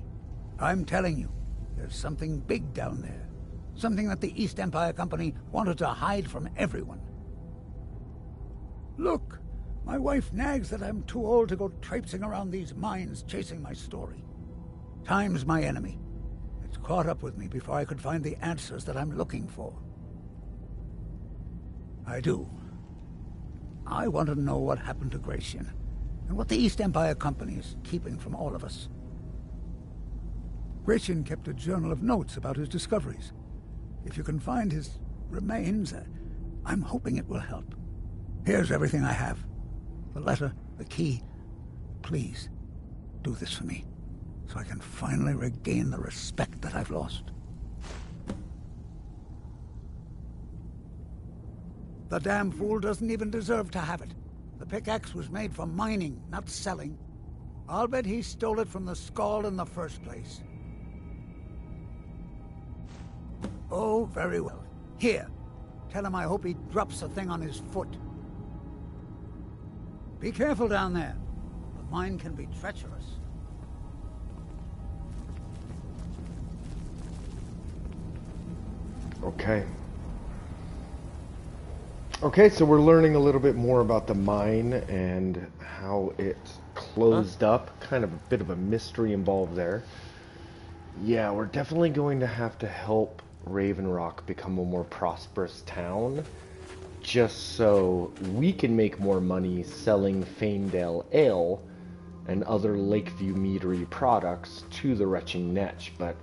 Speaker 14: I'm telling you, there's something big down there. Something that the East Empire Company wanted to hide from everyone. Look, my wife nags that I'm too old to go traipsing around these mines chasing my story. Time's my enemy. It's caught up with me before I could find the answers that I'm looking for. I do. I want to know what happened to Gratian, and what the East Empire Company is keeping from all of us. Gratian kept a journal of notes about his discoveries. If you can find his remains, I'm hoping it will help. Here's everything I have. The letter, the key. Please, do this for me, so I can finally regain the respect that I've lost. The damn fool doesn't even deserve to have it. The pickaxe was made for mining, not selling. I'll bet he stole it from the Skald in the first place. Oh, very well. Here, tell him I hope he drops the thing on his foot. Be careful down there. The mine can be treacherous.
Speaker 2: Okay. Okay, so we're learning a little bit more about the mine and how it closed up. Kind of a bit of a mystery involved there. Yeah, we're definitely going to have to help Raven Rock become a more prosperous town, just so we can make more money selling Faendale Ale and other Lakeview meadery products to the Retching Netch, but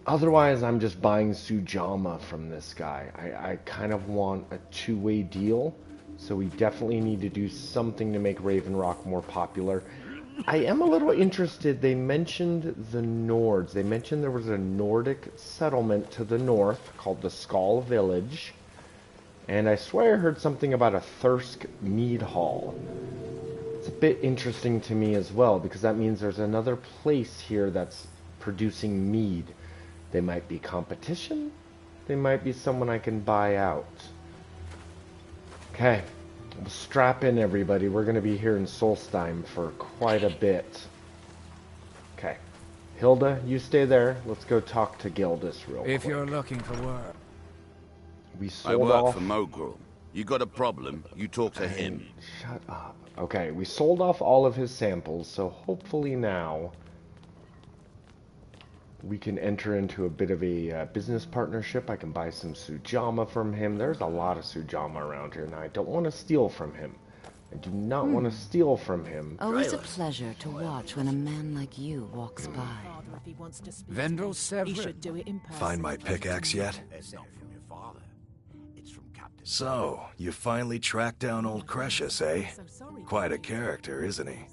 Speaker 2: otherwise I'm just buying Sujamma from this guy. I kind of want a two-way deal, so we definitely need to do something to make Raven Rock more popular. I am a little interested. They mentioned the Nords. They mentioned there was a Nordic settlement to the north called the Skull Village. And I swear I heard something about a Thirsk Mead Hall. It's a bit interesting to me as well, because that means there's another place here that's producing mead. They might be competition. They might be someone I can buy out. Okay. Strap in, everybody. We're going to be here in Solstheim for quite a bit. Okay. Hilda, you stay there. Let's go talk to Gildas real quick.
Speaker 18: If you're looking for work.
Speaker 2: We
Speaker 12: I
Speaker 2: sold
Speaker 12: work
Speaker 2: off...
Speaker 12: for Mogrel. You got a problem, you talk to him.
Speaker 2: Shut up. Okay, we sold off all of his samples, so hopefully now we can enter into a bit of a business partnership. I can buy some Sujamma from him. There's a lot of Sujamma around here, and I don't want to steal from him. I do not want to steal from him.
Speaker 10: Always a pleasure to watch when a man like you walks by.
Speaker 18: Vendel
Speaker 17: He should do it in person.
Speaker 8: Find my pickaxe yet?
Speaker 13: It's not from your father. It's from Captain...
Speaker 8: So, you finally tracked down old Cretius, eh? Quite a character, isn't he?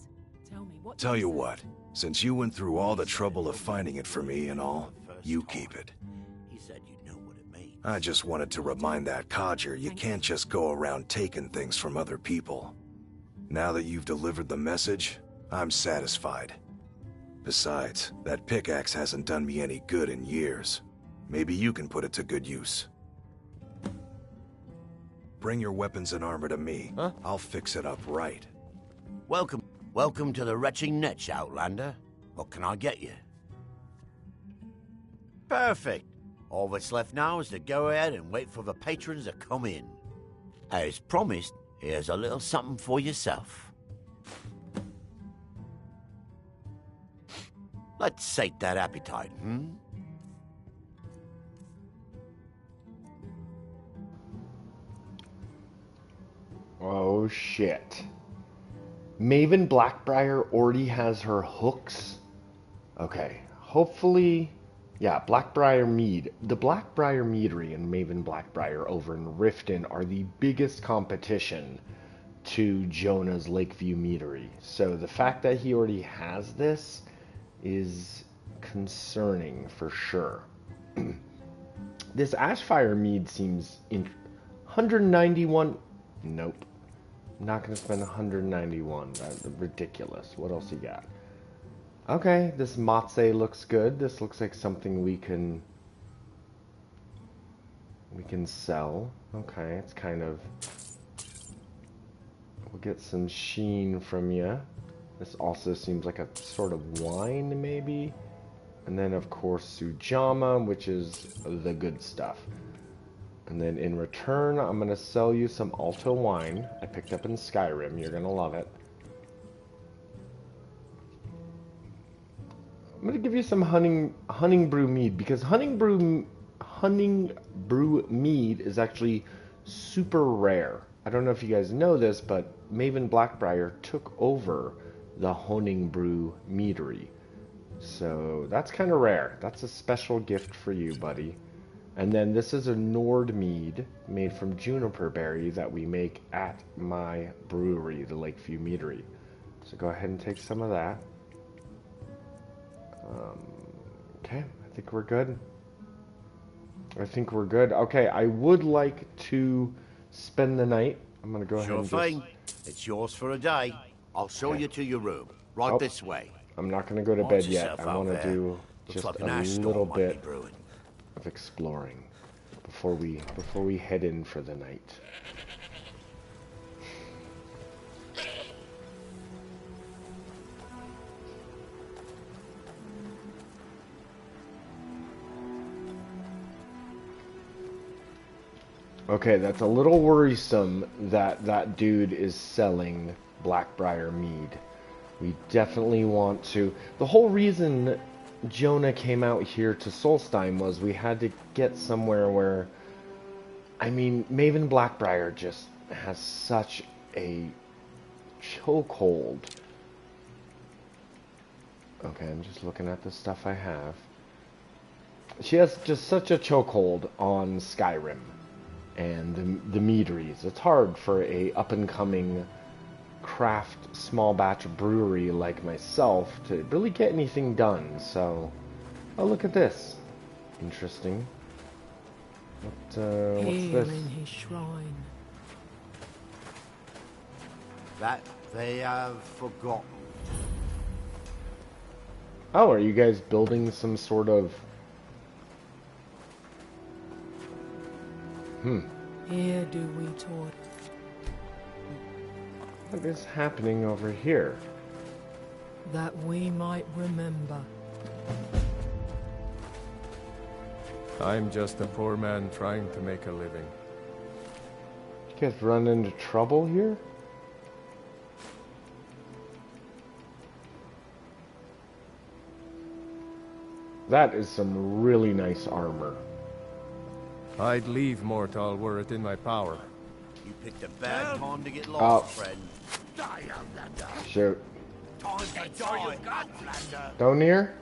Speaker 8: Tell you what, since you went through all the trouble of finding it for me and all, you keep it.
Speaker 13: He said you knew what it means.
Speaker 8: I just wanted to remind that codger you can't just go around taking things from other people. Now that you've delivered the message, I'm satisfied. Besides, that pickaxe hasn't done me any good in years. Maybe you can put it to good use. Bring your weapons and armor to me. I'll fix it up right.
Speaker 13: Welcome to the Retching Netch, Outlander. What can I get you? Perfect. All that's left now is to go ahead and wait for the patrons to come in. As promised, here's a little something for yourself. Let's sate that appetite,
Speaker 2: Oh, shit. Maven Blackbriar already has her hooks. Okay, hopefully... Yeah, Blackbriar Mead. The Blackbriar Meadery and Maven Blackbriar over in Riften are the biggest competition to Jonah's Lakeview Meadery. So the fact that he already has this is concerning for sure. This Ashfire Mead seems... 191... Nope. I'm not going to spend 191. That's ridiculous. What else you got? Okay, this matze looks good. This looks like something we can sell. Okay, it's kind of... We'll get some sheen from you. This also seems like a sort of wine, maybe. And then, of course, Sujamma, which is the good stuff. And then in return, I'm going to sell you some Alto wine I picked up in Skyrim. You're going to love it. I'm gonna give you some honey brew mead, because honey brew mead is actually super rare. I don't know if you guys know this, but Maven Blackbriar took over the honey brew meadery. So that's kind of rare. That's a special gift for you, buddy. And then this is a Nord mead made from juniper berry that we make at my brewery, the Lakeview Meadery. So go ahead and take some of that. Okay, I think we're good. Okay, I would like to spend the night. I'm gonna go ahead and
Speaker 13: Sure thing. It's yours for a day. I'll show you to your room. Right this way.
Speaker 2: I'm not gonna go to bed yet. I want to do just a little bit of exploring before we head in for the night. Okay, that's a little worrisome that that dude is selling Blackbriar mead. We definitely want to... The whole reason Jonah came out here to Solstheim was we had to get somewhere where... I mean, Maven Blackbriar just has such a chokehold. Okay, I'm just looking at the stuff I have. She has just such a chokehold on Skyrim and the meaderies. It's hard for a up-and-coming craft small batch brewery like myself to really get anything done. So, oh, look at this. Interesting. What's this?
Speaker 17: In his shrine.
Speaker 13: That they have forgotten.
Speaker 2: Oh, are you guys building some sort of...
Speaker 17: Here do we taught.
Speaker 2: What is happening over here?
Speaker 17: That we might remember.
Speaker 5: I'm just a poor man trying to make a living.
Speaker 2: You guys run into trouble here? That is some really nice armor.
Speaker 5: I'd leave Mortal were it in my power.
Speaker 13: You picked a bad time to get lost, friend.
Speaker 2: Shoot.
Speaker 13: Time to die.
Speaker 2: Donir?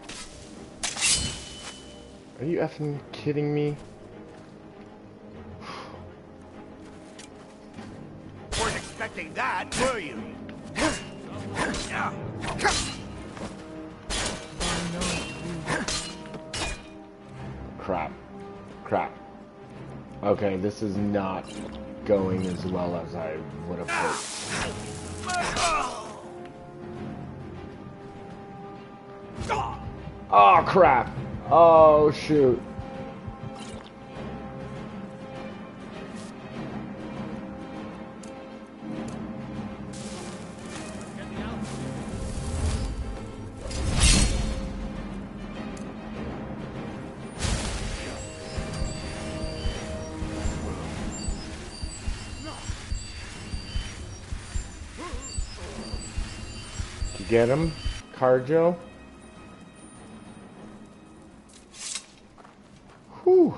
Speaker 2: Are you effing kidding me?
Speaker 13: Weren't expecting that, were you?
Speaker 2: Crap. Crap. Okay, this is not going as well as I would have hoped. Oh, crap. Oh, shoot. Get him, Carjo. Whew.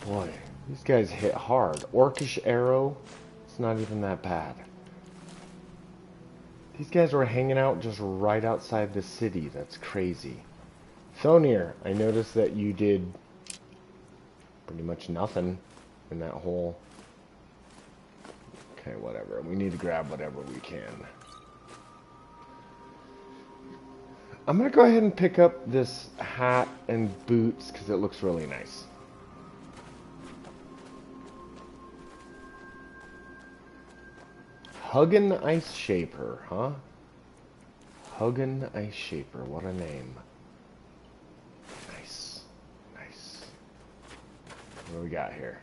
Speaker 2: Boy, these guys hit hard. Orcish arrow, it's not even that bad. These guys were hanging out just right outside the city. That's crazy. Thonir, I noticed that you did pretty much nothing in that hole. Okay, whatever. We need to grab whatever we can. I'm going to go ahead and pick up this hat and boots because it looks really nice. Huggin Ice Shaper, huh? Huggin Ice Shaper, what a name. Nice. Nice. What do we got here?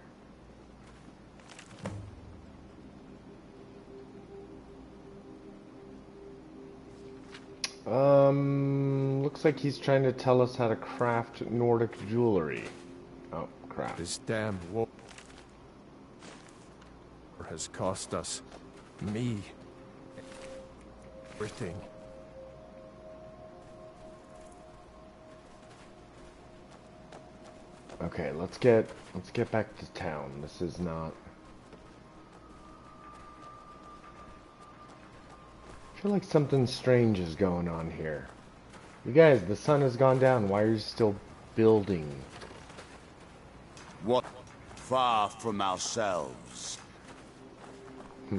Speaker 2: Looks like he's trying to tell us how to craft Nordic jewelry. Oh, crap.
Speaker 5: This damn war has cost us, me, everything.
Speaker 2: Okay, let's get back to town. This is not. I feel like something strange is going on here. You guys, the sun has gone down. Why are you still building?
Speaker 12: What? Far from ourselves.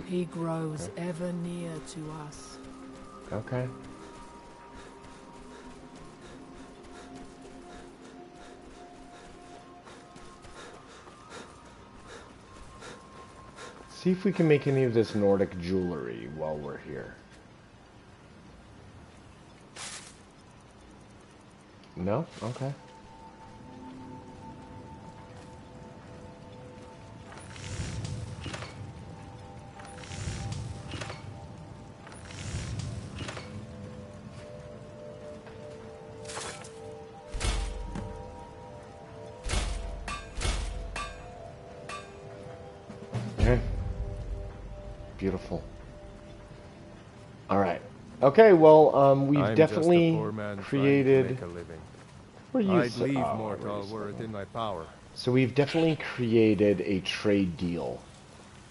Speaker 17: He grows ever near to us.
Speaker 2: Okay. See if we can make any of this Nordic jewelry while we're here. No? Okay. Okay. Beautiful. All right. Okay, well, we've
Speaker 5: I'm
Speaker 2: definitely
Speaker 5: just a poor man
Speaker 2: created.
Speaker 5: trying to make a living.
Speaker 2: Where
Speaker 5: I'd leave Mortal were it in my power.
Speaker 2: So we've definitely created a trade deal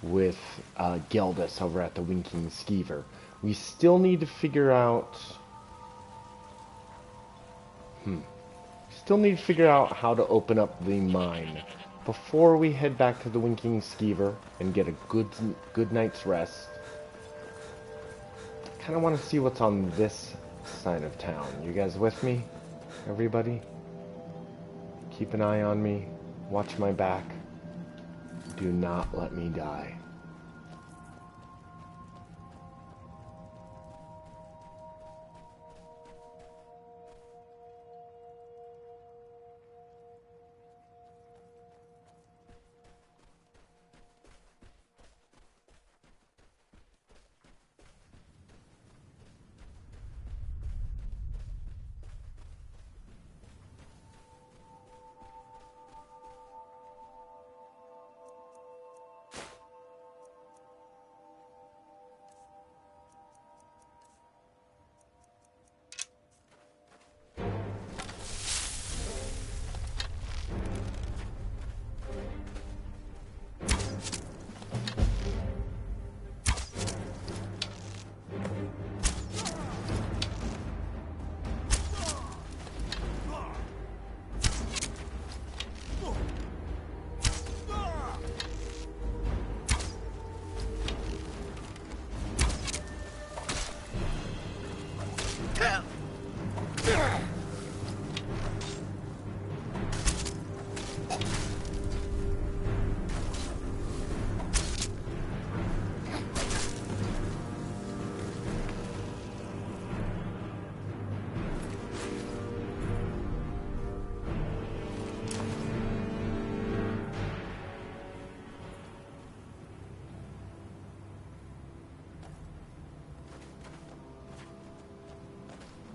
Speaker 2: with Geldus over at the Winking Skeever. We still need to figure out. Still need to figure out how to open up the mine before we head back to the Winking Skeever and get a good night's rest. I kind of want to see what's on this side of town. You guys with me? Everybody? Keep an eye on me. Watch my back. Do not let me die.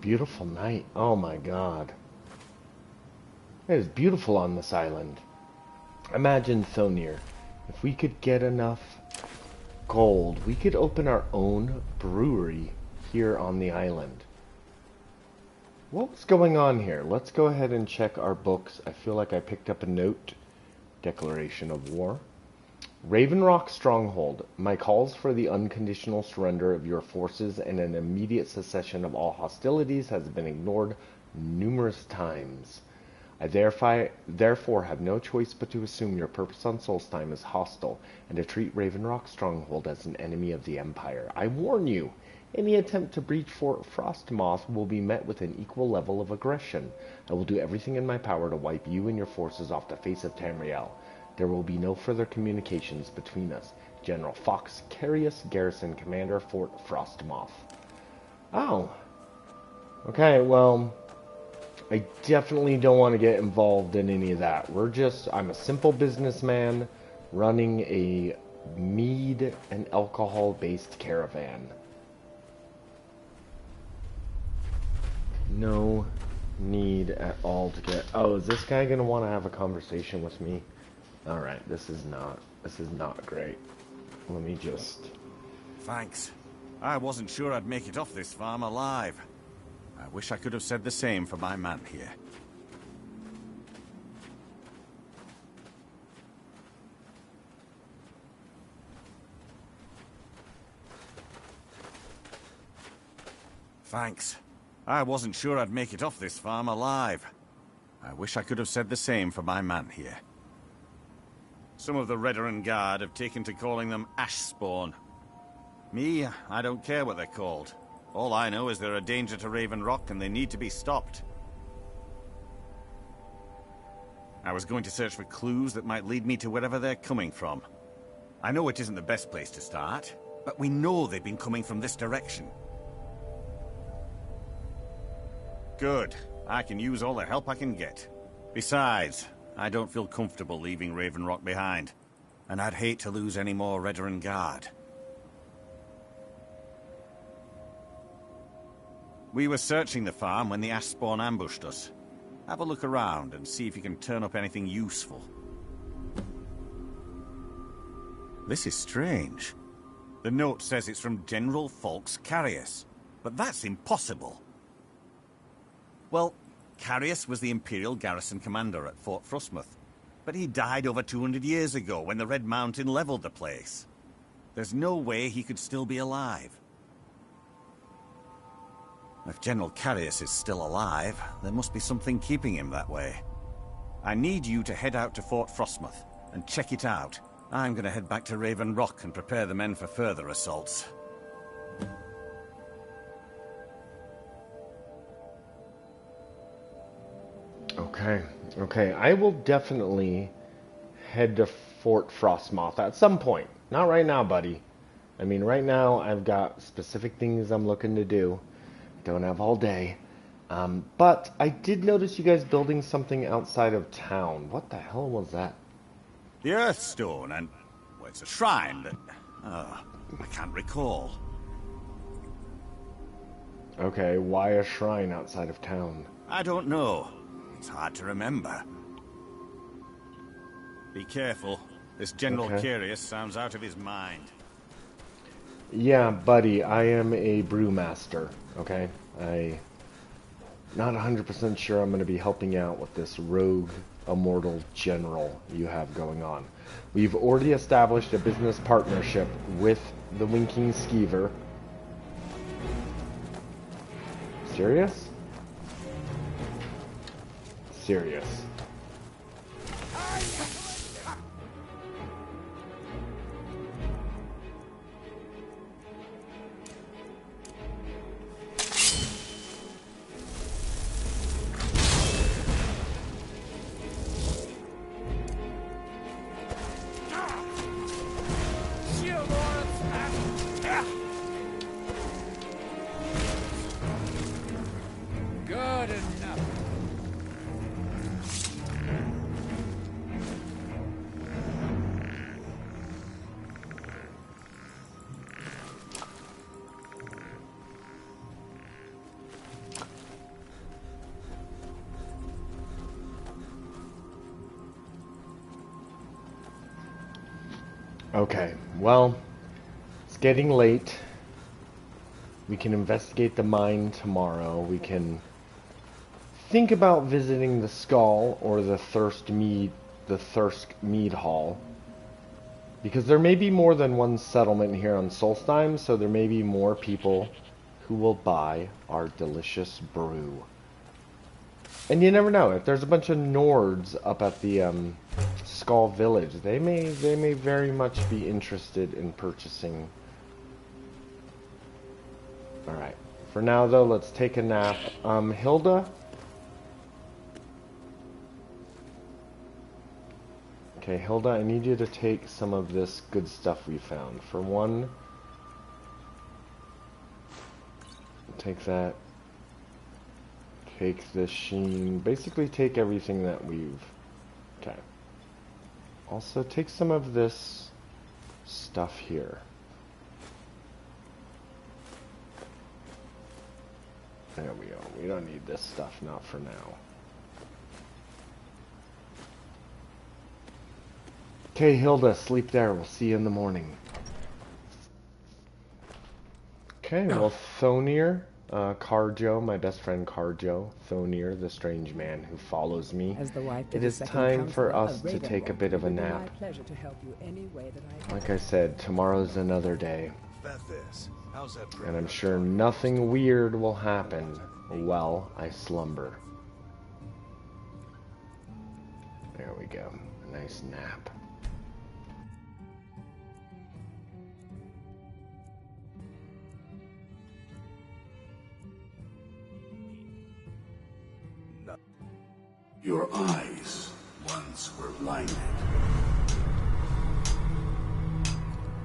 Speaker 2: Beautiful night. Oh my god. It is beautiful on this island. Imagine Thonir. If we could get enough gold, we could open our own brewery here on the island. What's going on here? Let's go ahead and check our books. I feel like I picked up a note. Declaration of war. Raven Rock Stronghold. My calls for the unconditional surrender of your forces and an immediate cessation of all hostilities has been ignored numerous times. I therefore have no choice but to assume your purpose on Solstheim is hostile and to treat Raven Rock Stronghold as an enemy of the Empire. I warn you, any attempt to breach Fort Frostmoth will be met with an equal level of aggression. I will do everything in my power to wipe you and your forces off the face of Tamriel. There will be no further communications between us. General Fox Carius, Garrison Commander, Fort Frostmoth. Oh. Okay, well, I definitely don't want to get involved in any of that. I'm a simple businessman running a mead and alcohol-based caravan. No need at all to get... Oh, is this guy going to want to have a conversation with me? Alright, this is not great. Let me just...
Speaker 19: Thanks. I wasn't sure I'd make it off this farm alive. I wish I could have said the same for my man here. Thanks. I wasn't sure I'd make it off this farm alive. I wish I could have said the same for my man here. Some of the Redoran Guard have taken to calling them ash spawn. Me, I don't care what they're called. All I know is they're a danger to Raven Rock and they need to be stopped. I was going to search for clues that might lead me to wherever they're coming from. I know it isn't the best place to start, but we know they've been coming from this direction. Good. I can use all the help I can get. Besides, I don't feel comfortable leaving Raven Rock behind, and I'd hate to lose any more Redoran Guard. We were searching the farm when the ash spawn ambushed us. Have a look around and see if you can turn up anything useful. This is strange. The note says it's from General Falk's Carius, but that's impossible. Well, Carius was the Imperial garrison commander at Fort Frostmoth, but he died over 200 years ago when the Red Mountain leveled the place. There's no way he could still be alive. If General Carius is still alive, there must be something keeping him that way. I need you to head out to Fort Frostmoth and check it out. I'm going to head back to Raven Rock and prepare the men for further assaults.
Speaker 2: Okay. I will definitely head to Fort Frostmoth at some point. Not right now, buddy. I mean, right now I've got specific things I'm looking to do. Don't have all day. But I did notice you guys building something outside of town. What the hell was that?
Speaker 19: The Earthstone, and well, it's a shrine that I can't recall.
Speaker 2: Okay, why a shrine outside of town?
Speaker 19: I don't know. It's hard to remember. Be careful. This General Carius sounds out of his mind.
Speaker 2: Yeah, buddy, I am a brewmaster, okay? I'm not 100% sure I'm going to be helping out with this rogue immortal general you have going on. We've already established a business partnership with the Winking Skeever. Serious? Serious.
Speaker 18: Good enough.
Speaker 2: Okay, well, it's getting late. We can investigate the mine tomorrow. We can think about visiting the Skull or the Thirsk Mead Hall. Because there may be more than one settlement here on Solstheim, so there may be more people who will buy our delicious brew. And you never know, if there's a bunch of Nords up at the Skull Village, they may very much be interested in purchasing. Alright, for now though, let's take a nap. Hilda? Okay, Hilda, I need you to take some of this good stuff we found. For one, take that. Take this sheen. Basically take everything that we've... Okay. Also, take some of this stuff here. There we go. We don't need this stuff, not for now. Okay, Hilda, sleep there. We'll see you in the morning. Okay, well, Thonir, Carjo, my best friend Carjo, Thonir, the strange man who follows me.
Speaker 15: As the wife
Speaker 2: It is time for us to take a bit of a nap.
Speaker 15: My pleasure to help you any way that I can.
Speaker 2: Like I said, tomorrow's another day.
Speaker 8: Bet this.
Speaker 2: And I'm sure nothing weird will happen while I slumber. There we go. A nice nap.
Speaker 20: Your eyes once were blinded.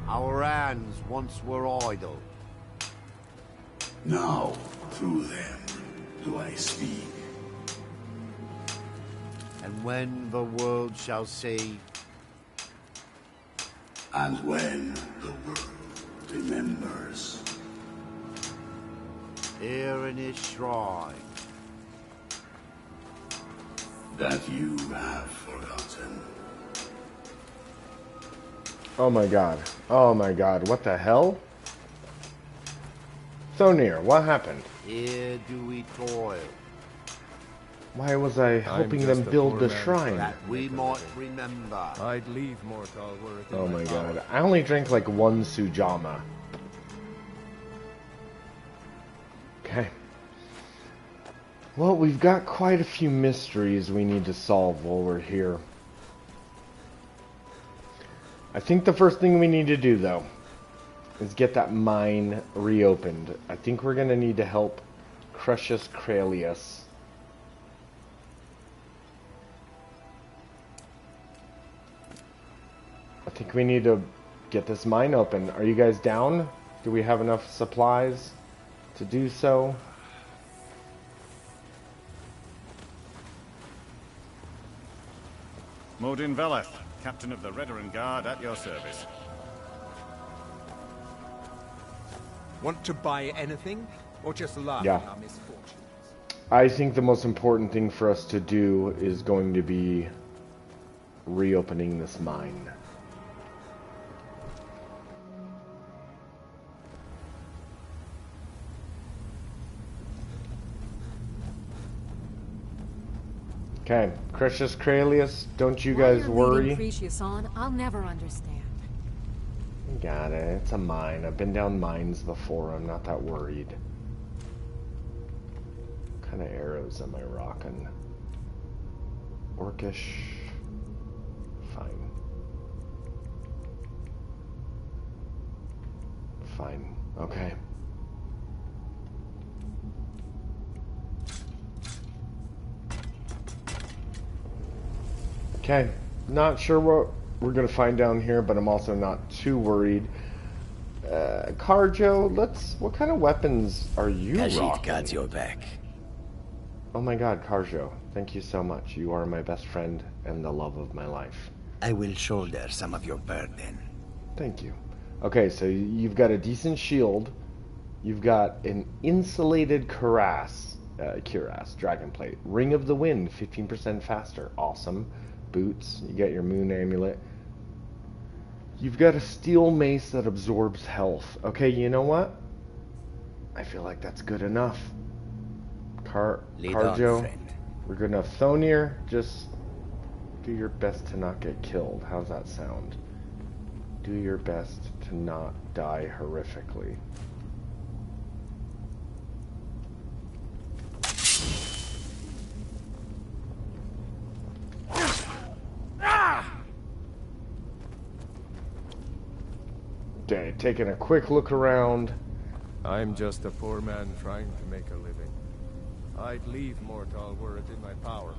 Speaker 13: Our hands once were idle.
Speaker 20: Now, through them, do I speak.
Speaker 13: And when the world shall see.
Speaker 20: And when the world remembers.
Speaker 13: Here in his shrine.
Speaker 20: That you have forgotten.
Speaker 2: Oh my god. Oh my god. What the hell? Thonir, what happened?
Speaker 13: Here do we toil.
Speaker 2: Why was I helping them build the shrine?
Speaker 13: That we might remember.
Speaker 5: I'd leave Mortal were it in
Speaker 2: Oh my
Speaker 5: power.
Speaker 2: god. I only drank like one Sujama. Okay. Well, we've got quite a few mysteries we need to solve while we're here. I think the first thing we need to do, though, is get that mine reopened. I think we're going to need to help Crucius Cralius. I think we need to get this mine open. Are you guys down? Do we have enough supplies to do so?
Speaker 19: Modin Veleth, captain of the Redoran Guard, at your service.
Speaker 11: Want to buy anything? Or just laugh
Speaker 2: Yeah.
Speaker 11: at our misfortunes?
Speaker 2: I think the most important thing for us to do is going to be reopening this mine. Okay, Crucius Cralius, don't you guys worry.
Speaker 9: I'll never understand.
Speaker 2: Got it, it's a mine. I've been down mines before, I'm not that worried. What kind of arrows am I rocking? Orcish. Fine. Fine, okay. Okay, not sure what we're gonna find down here, but I'm also not too worried. Carjo, what kind of weapons are you
Speaker 21: Khajiit
Speaker 2: rocking?
Speaker 21: got your back.
Speaker 2: Oh my god, Carjo, thank you so much. You are my best friend and the love of my life.
Speaker 21: I will shoulder some of your burden.
Speaker 2: Thank you. Okay, so you've got a decent shield. You've got an insulated cuirass, dragon plate. Ring of the Wind, 15% faster. Awesome. Boots, you got your moon amulet. You've got a steel mace that absorbs health. Okay, you know what? I feel like that's good enough.
Speaker 21: Lead on,
Speaker 2: Carjo,
Speaker 21: friend.
Speaker 2: we're good enough. Thonir, just do your best to not get killed. How's that sound? Do your best to not die horrifically. Okay, taking a quick look around.
Speaker 5: I'm just a poor man trying to make a living. I'd leave Mortal were it in my power.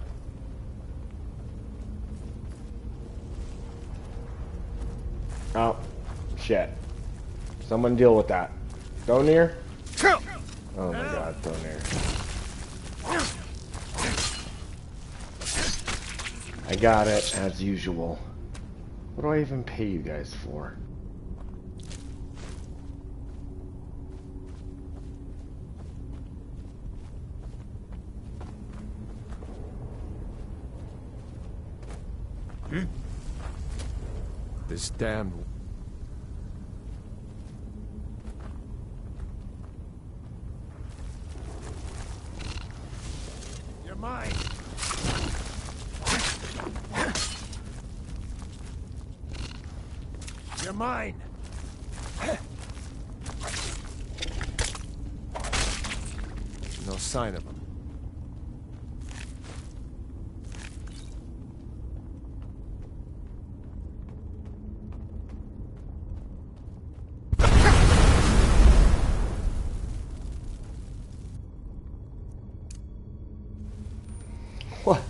Speaker 2: Oh, shit. Someone deal with that. Thonir? Oh my god, Thonir. I got it, as usual. What do I even pay you guys for?
Speaker 5: This damned...
Speaker 11: You're mine. You're mine.
Speaker 5: sign of him.
Speaker 2: What?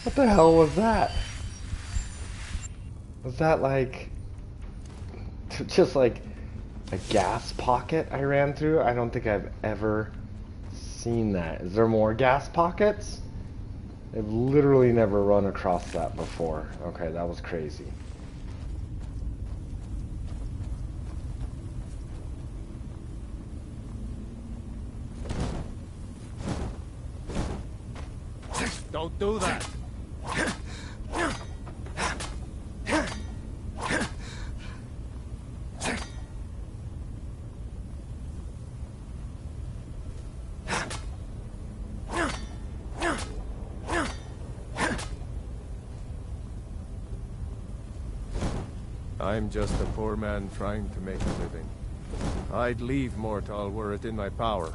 Speaker 2: What the hell was that? Was that like just like a gas pocket I ran through? I don't think I've ever seen that. Is there more gas pockets? I've literally never run across that before. Okay, that was crazy.
Speaker 5: Don't do that. I'm just a poor man trying to make a living. I'd leave Mortal were it in my power.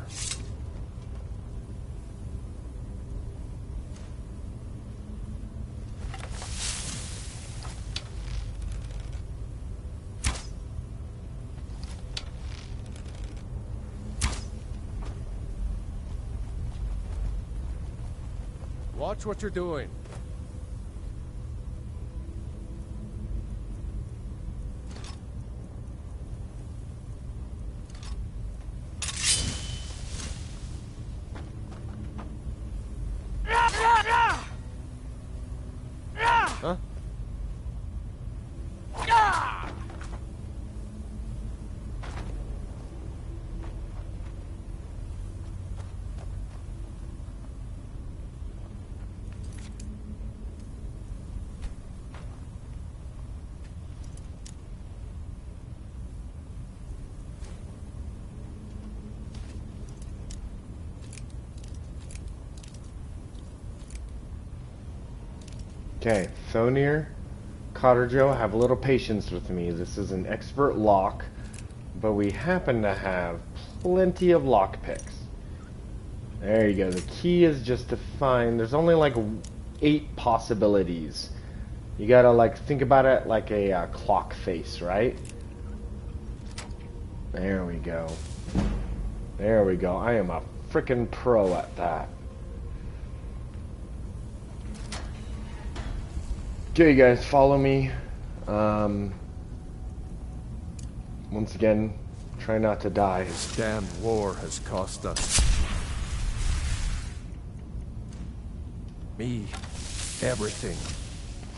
Speaker 5: Watch what you're doing. Huh?
Speaker 2: Okay, Thonir, Cotterjo, have a little patience with me. This is an expert lock, but we happen to have plenty of lock picks. There you go. The key is just to find, there's only like 8 possibilities. You gotta like think about it like a clock face, right? There we go. There we go. I am a frickin' pro at that. Okay, you guys, follow me. Once again, try not to die.
Speaker 5: This damn war has cost us. Me. Everything.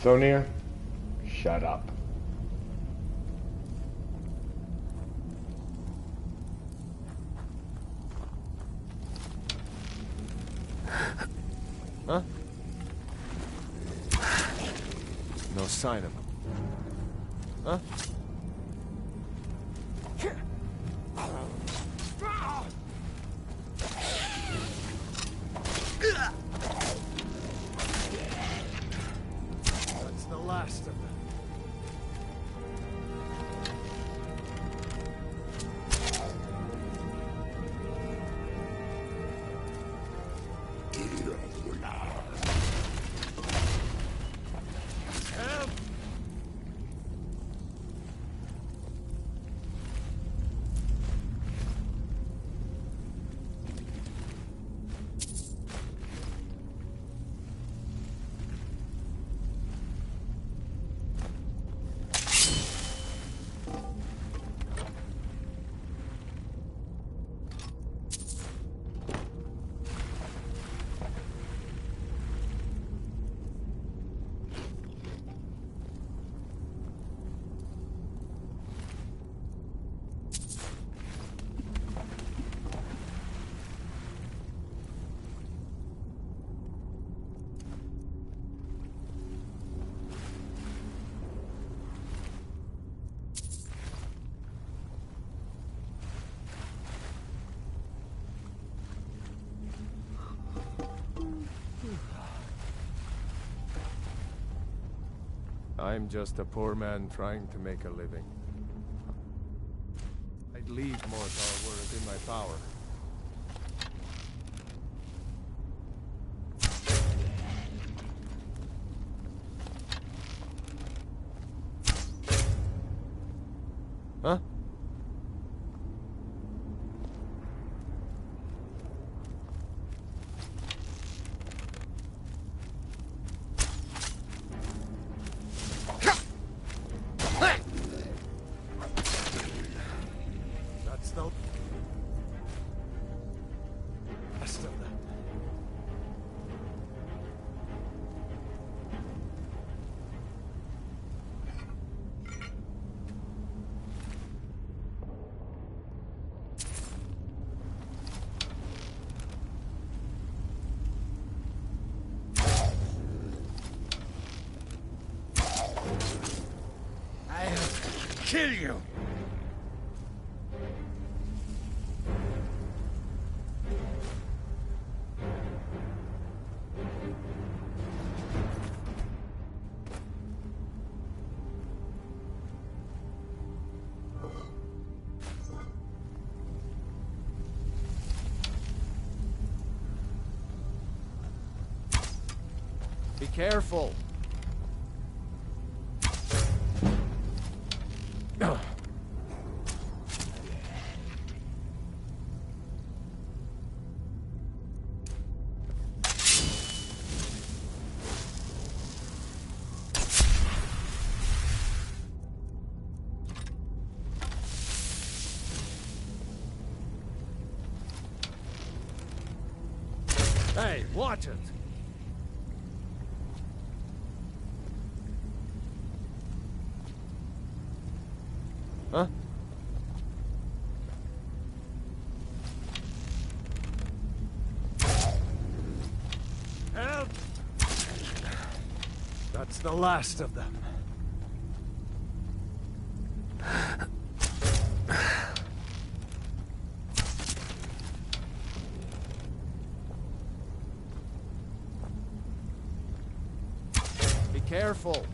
Speaker 2: Thonir, shut up.
Speaker 5: Huh? No sign of him. Huh? That's the last of them. I'm just a poor man trying to make a living. I'd leave Mortal were it in my power.
Speaker 2: Huh?
Speaker 5: That's the last of them. I'll kill you. Be careful. Hey, watch it.
Speaker 2: Huh?
Speaker 5: Help! That's the last of them. Be careful.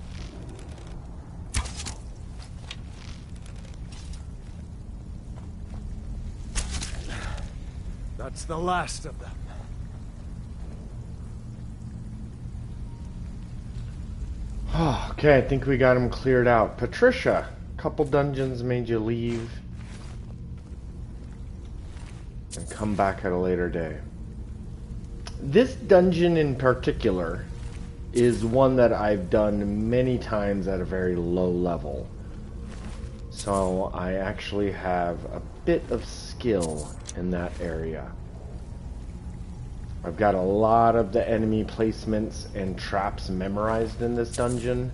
Speaker 5: That's the last of them.
Speaker 2: Okay, I think we got him cleared out. Patricia, a couple dungeons made you leave and come back at a later day. This dungeon in particular is one that I've done many times at a very low level. So I actually have a bit of skill in that area. I've got a lot of the enemy placements and traps memorized in this dungeon.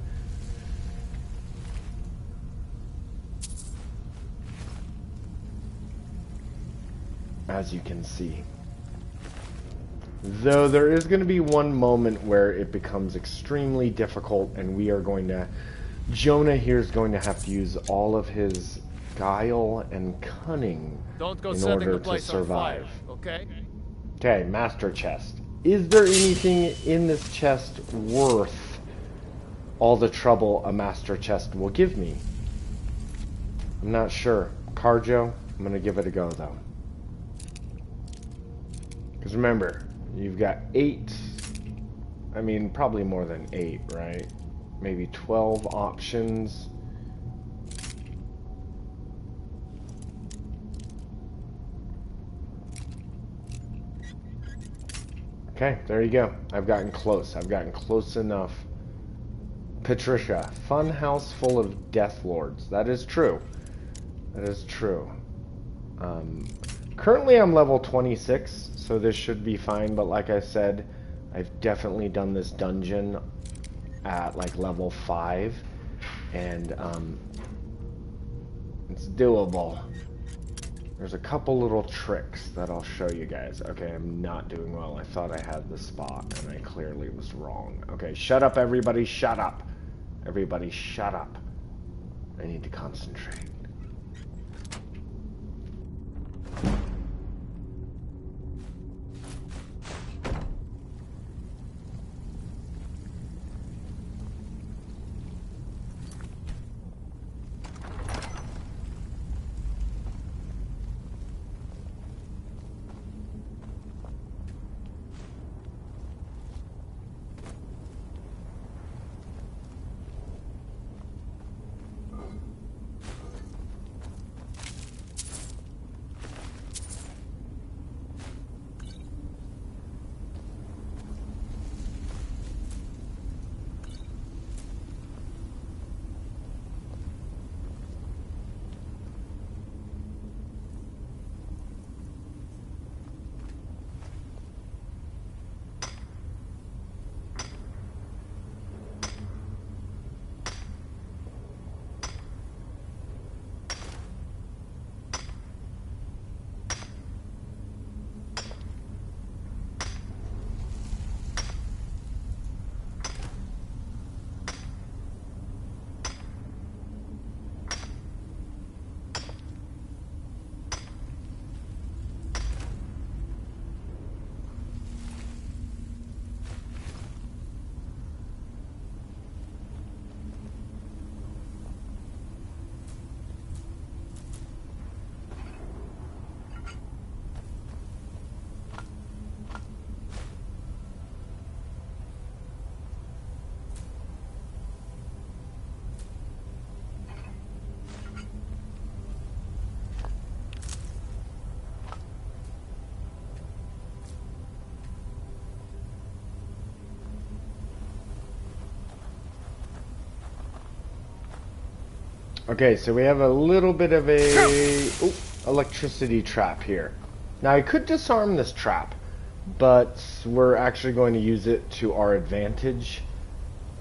Speaker 2: As you can see. Though there is going to be one moment where it becomes extremely difficult and we are going to... Jonah here is going to have to use all of his guile and cunning in order to survive.
Speaker 5: Okay?
Speaker 2: Okay, master chest. Is there anything in this chest worth all the trouble a master chest will give me? I'm not sure. Carjo, I'm going to give it a go though. Because remember, you've got 8, I mean probably more than 8, right? Maybe 12 options. Okay, there you go. I've gotten close. I've gotten close enough. Patricia, fun house full of death lords. That is true. That is true. Currently I'm level 26, so this should be fine, but like I said, I've definitely done this dungeon at like level 5, and it's doable. There's a couple little tricks that I'll show you guys. Okay, I'm not doing well. I thought I had the spot, and I clearly was wrong. Okay, shut up, everybody. Shut up. Everybody, shut up. I need to concentrate. Okay, so we have a little bit of a electricity trap here. Now I could disarm this trap, but we're actually going to use it to our advantage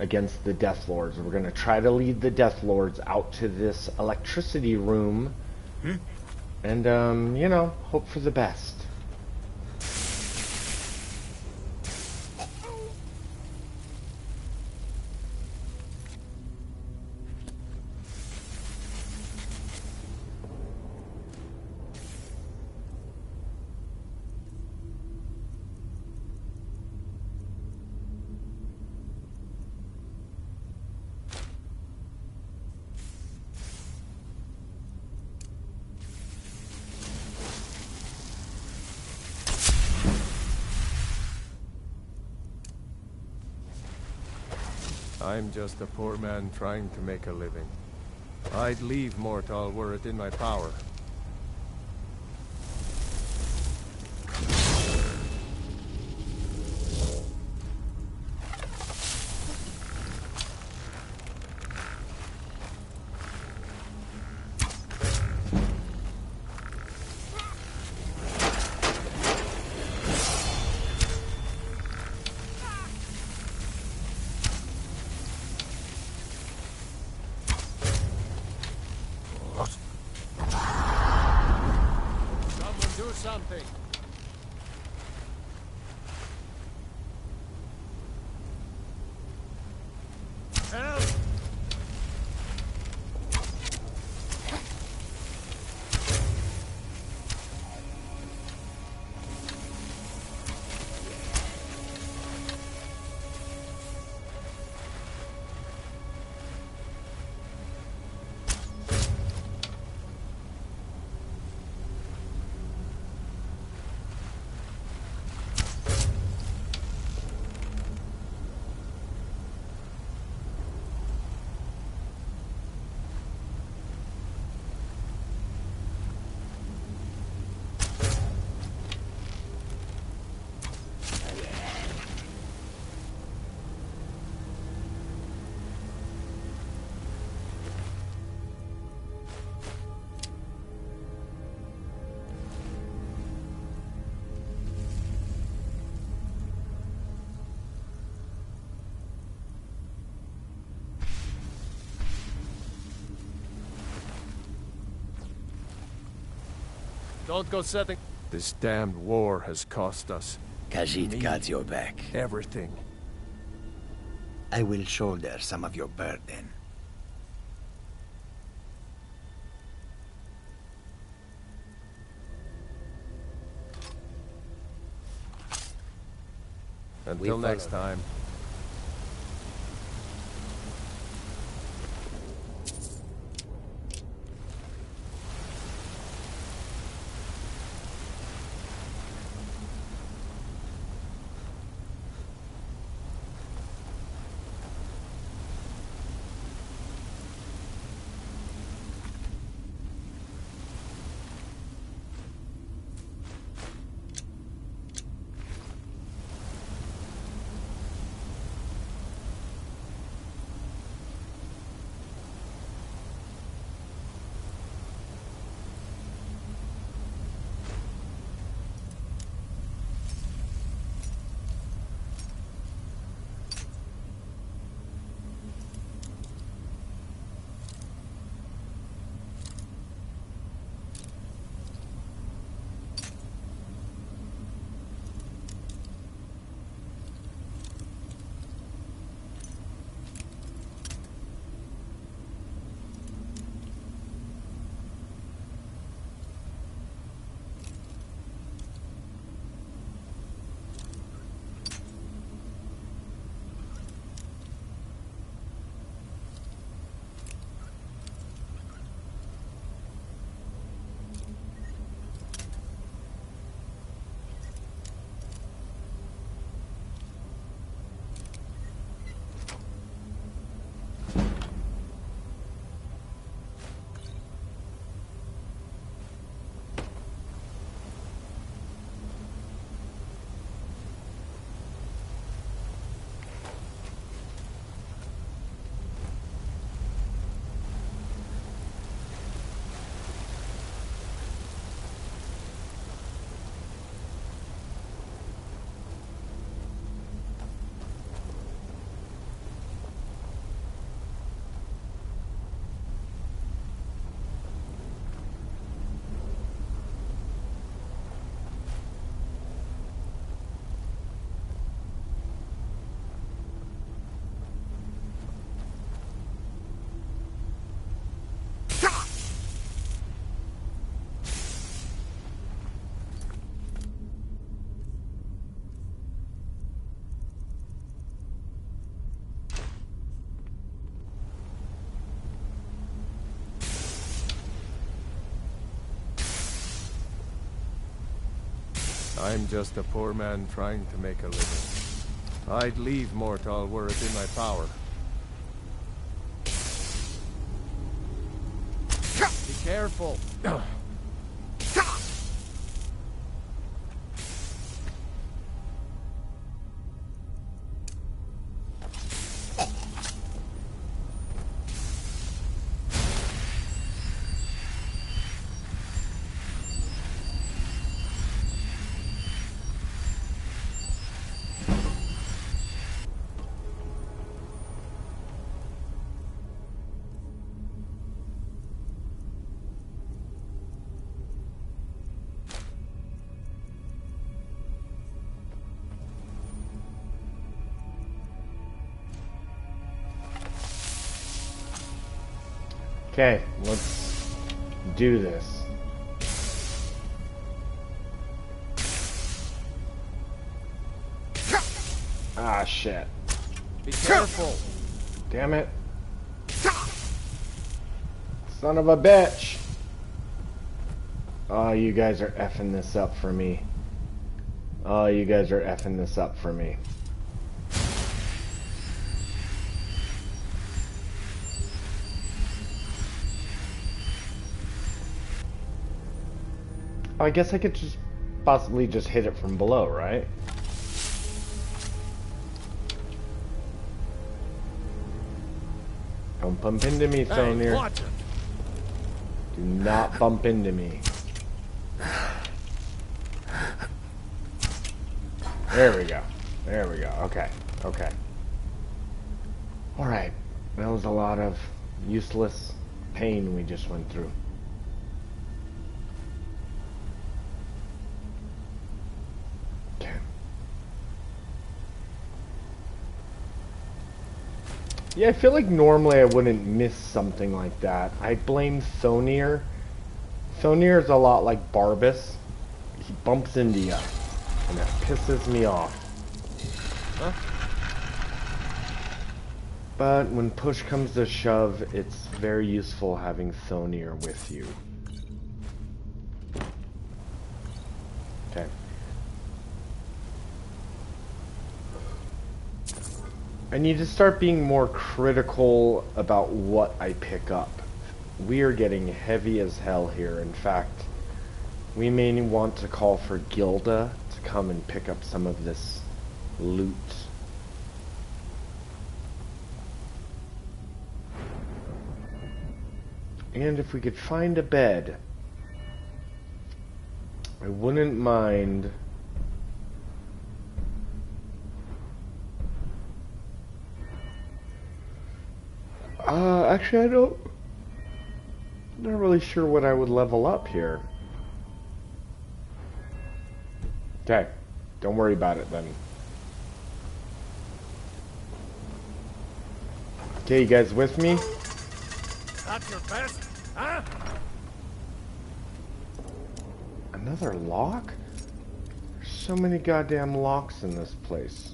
Speaker 2: against the Death Lords. We're going to try to lead the Death Lords out to this electricity room and, you know, hope for the best.
Speaker 5: I'm just a poor man trying to make a living. I'd leave Mortal were it in my power. Something. Help! Don't go setting. This damned war has cost us.
Speaker 3: Khajiit got your back.
Speaker 5: Everything.
Speaker 3: I will shoulder some of your burden.
Speaker 5: Until next time. I'm just a poor man trying to make a living. I'd leave Mortal were it in my power. Be careful.
Speaker 2: Okay, let's do this. Ah, shit.
Speaker 5: Be careful.
Speaker 2: Damn it. Son of a bitch. Oh, you guys are effing this up for me. Oh, you guys are effing this up for me. I guess I could just possibly just hit it from below, right? Don't bump into me, Thonir.
Speaker 5: Hey,
Speaker 2: do not bump into me. There we go. There we go. Okay. Okay. Alright. That was a lot of useless pain we just went through. Yeah, I feel like normally I wouldn't miss something like that. I blame Thonir. Thonir is a lot like Barbas. He bumps into you, and that pisses me off. Huh? But when push comes to shove, it's very useful having Thonir with you. Okay. I need to start being more critical about what I pick up. We are getting heavy as hell here. In fact, we may want to call for Gilda to come and pick up some of this loot. And if we could find a bed, I wouldn't mind. Actually, I'm not really sure what I would level up here. Okay, don't worry about it then. Okay, you guys with me?
Speaker 6: Not your best, huh?
Speaker 2: Another lock? There's so many goddamn locks in this place.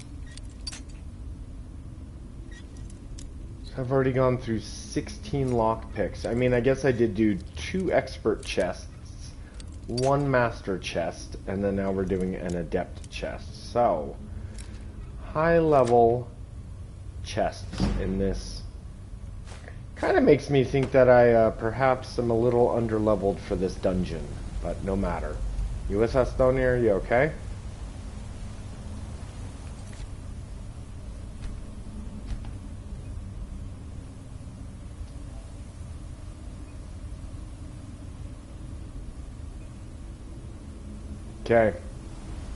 Speaker 2: I've already gone through 16 lockpicks. I mean, I guess I did do 2 expert chests, 1 master chest, and then now we're doing an adept chest. So, high level chests in this kind of makes me think that I perhaps am a little underleveled for this dungeon, but no matter. You with us, Thonir? You okay? Okay,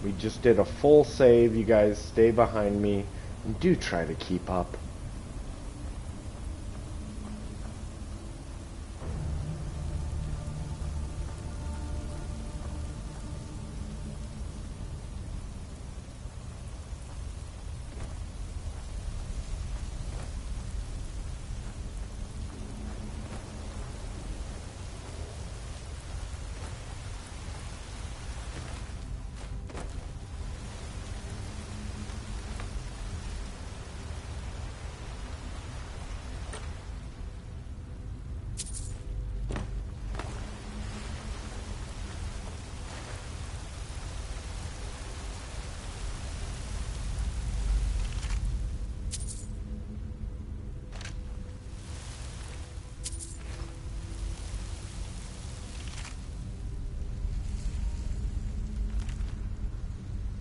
Speaker 2: we just did a full save. You guys stay behind me and do try to keep up.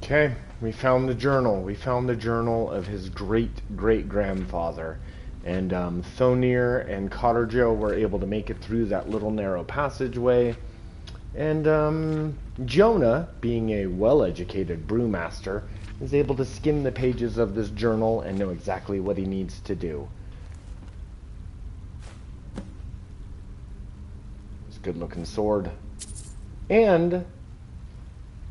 Speaker 2: Okay, we found the journal. We found the journal of his great-great-grandfather. And Thonir and Cotterjo were able to make it through that little narrow passageway. And Jonah, being a well-educated brewmaster, is able to skim the pages of this journal and know exactly what he needs to do. It's a good-looking sword. And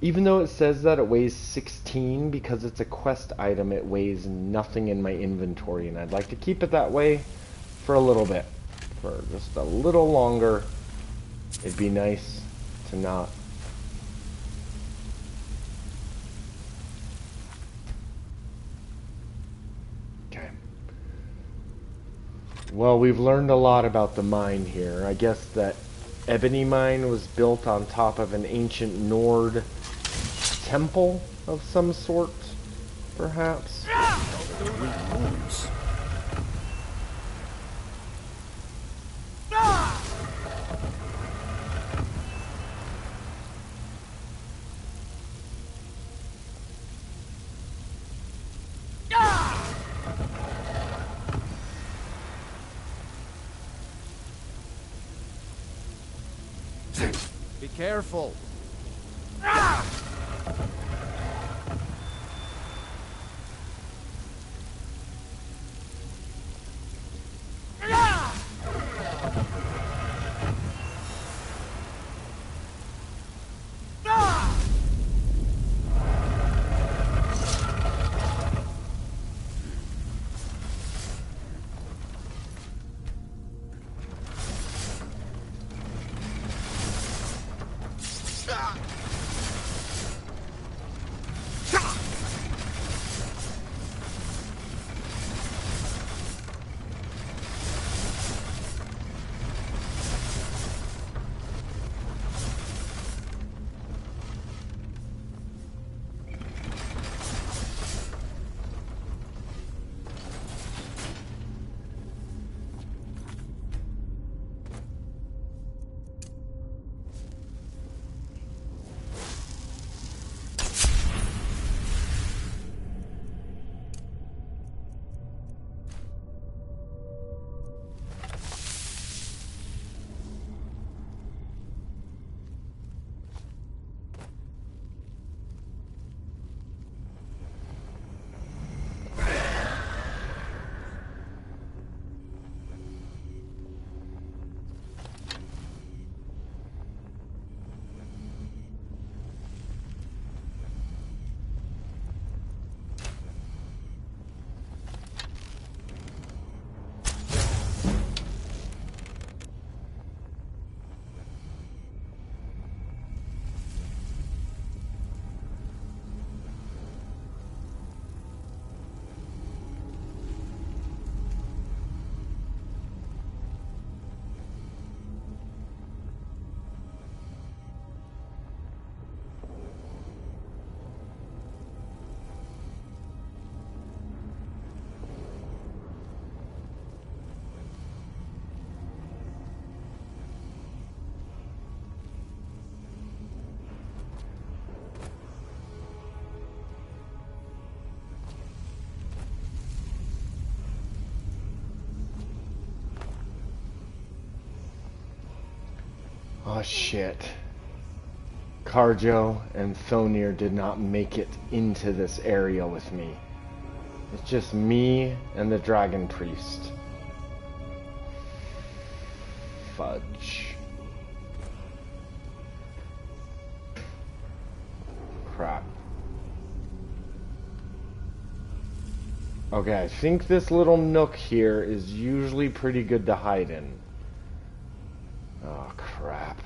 Speaker 2: even though it says that it weighs 16, because it's a quest item, it weighs nothing in my inventory, and I'd like to keep it that way for a little bit. For just a little longer. It'd be nice to not. Okay. Well, we've learned a lot about the mine here. I guess that Ebony Mine was built on top of an ancient Nord temple of some sort, perhaps.
Speaker 5: Be careful.
Speaker 2: Oh shit. Carjo and Thonir did not make it into this area with me. It's just me and the Dragon Priest. Fudge. Crap. Okay, I think this little nook here is usually pretty good to hide in. Oh, crap.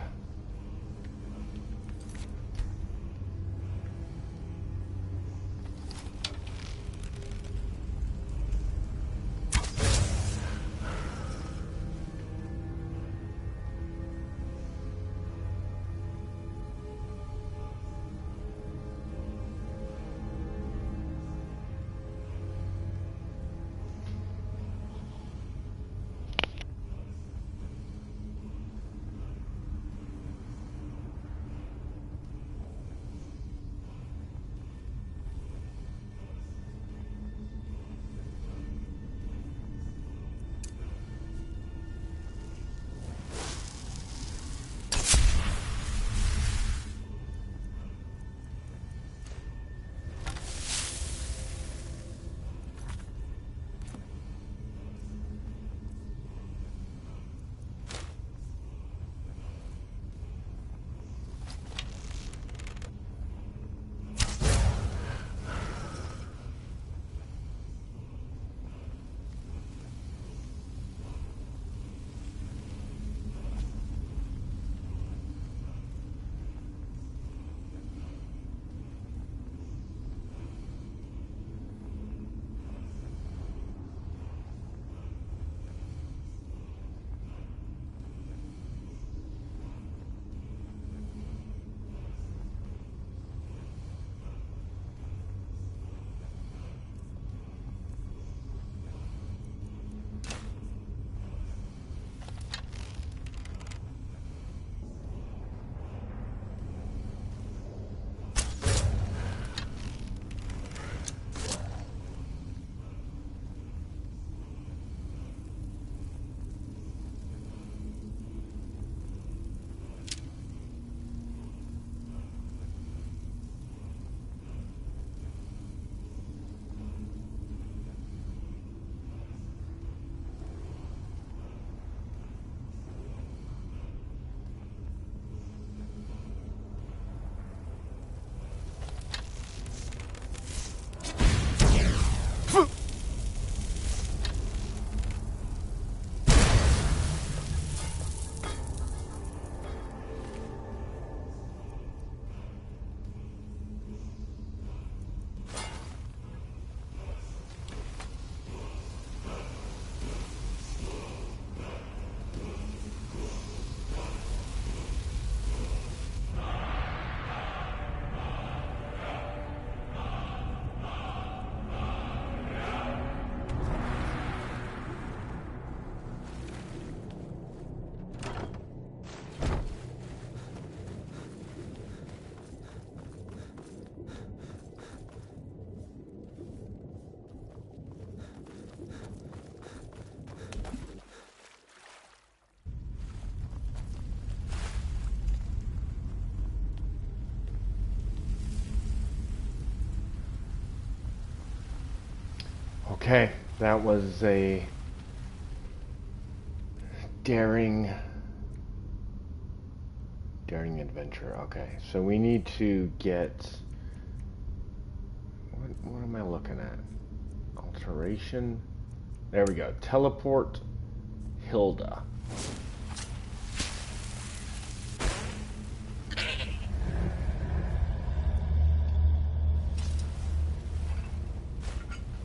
Speaker 2: Okay, that was a daring adventure. Okay, so we need to get... What am I looking at? Alteration. There we go. Teleport Hilda.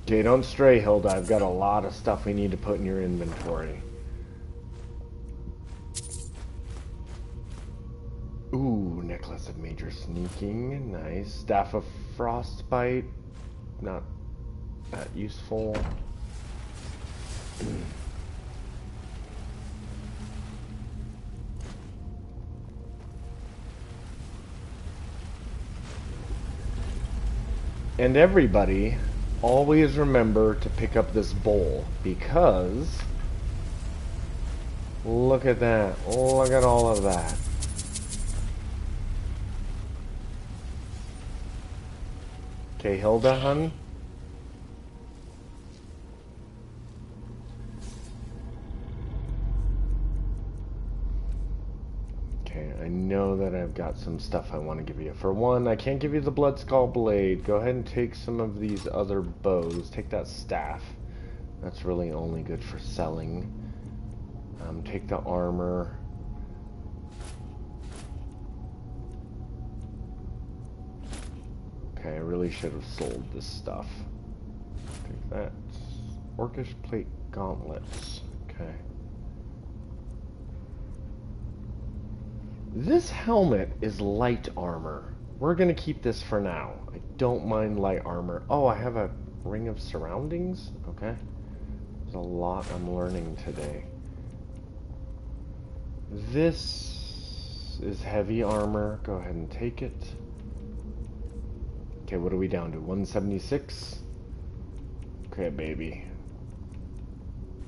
Speaker 2: Okay, don't stray, Hilda. I've got a lot of stuff we need to put in your inventory. Ooh, Necklace of Major Sneaking. Nice. Staff of Frostbite. Not that useful. And everybody, always remember to pick up this bowl, because look at that. Look at all of that. Okay, Hilda, hun. Okay, I know that I've got some stuff I want to give you. For one, I can't give you the Blood Skull Blade. Go ahead and take some of these other bows. Take that staff. That's really only good for selling. Take the armor. Okay, I really should have sold this stuff. Take that. Orcish plate gauntlets. Okay. This helmet is light armor. We're gonna keep this for now. I don't mind light armor. Oh, I have a ring of surroundings? Okay. There's a lot I'm learning today. This is heavy armor. Go ahead and take it. Okay, what are we down to? 176? Okay, baby.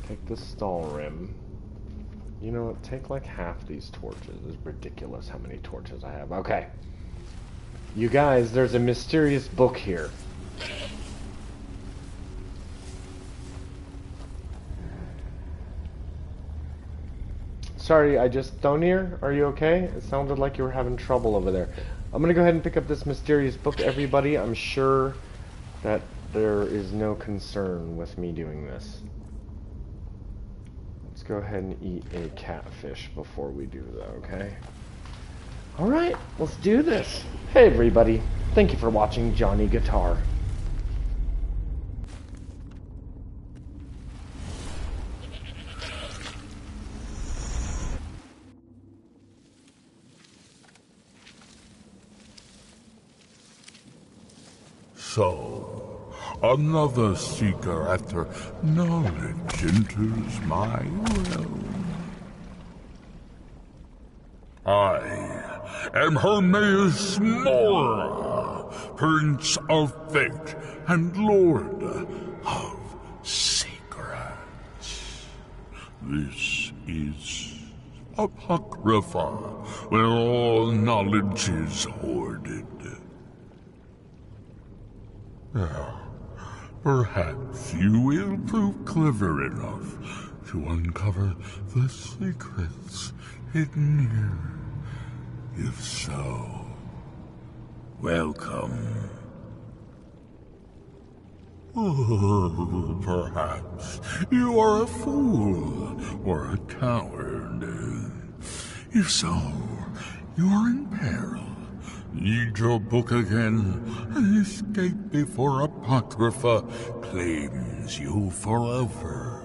Speaker 2: Take the stall rim. You know what? Take like half these torches. It's ridiculous how many torches I have. Okay. You guys, there's a mysterious book here. Sorry, I just... Thonir, are you okay? It sounded like you were having trouble over there. I'm gonna go ahead and pick up this mysterious book, everybody. I'm sure that there is no concern with me doing this. Let's go ahead and eat a catfish before we do that, okay? Alright, let's do this. Hey everybody, thank you for watching Johnny Guitar.
Speaker 4: So, another seeker after knowledge enters my realm. I am Hermaeus Mora, Prince of Fate and Lord of Secrets. This is Apocrypha, where all knowledge is hoarded. Perhaps you will prove clever enough to uncover the secrets hidden here. If so, welcome. Oh, perhaps you are a fool or a coward. If so, you are in peril. Read your book again and escape before Apocrypha claims you forever.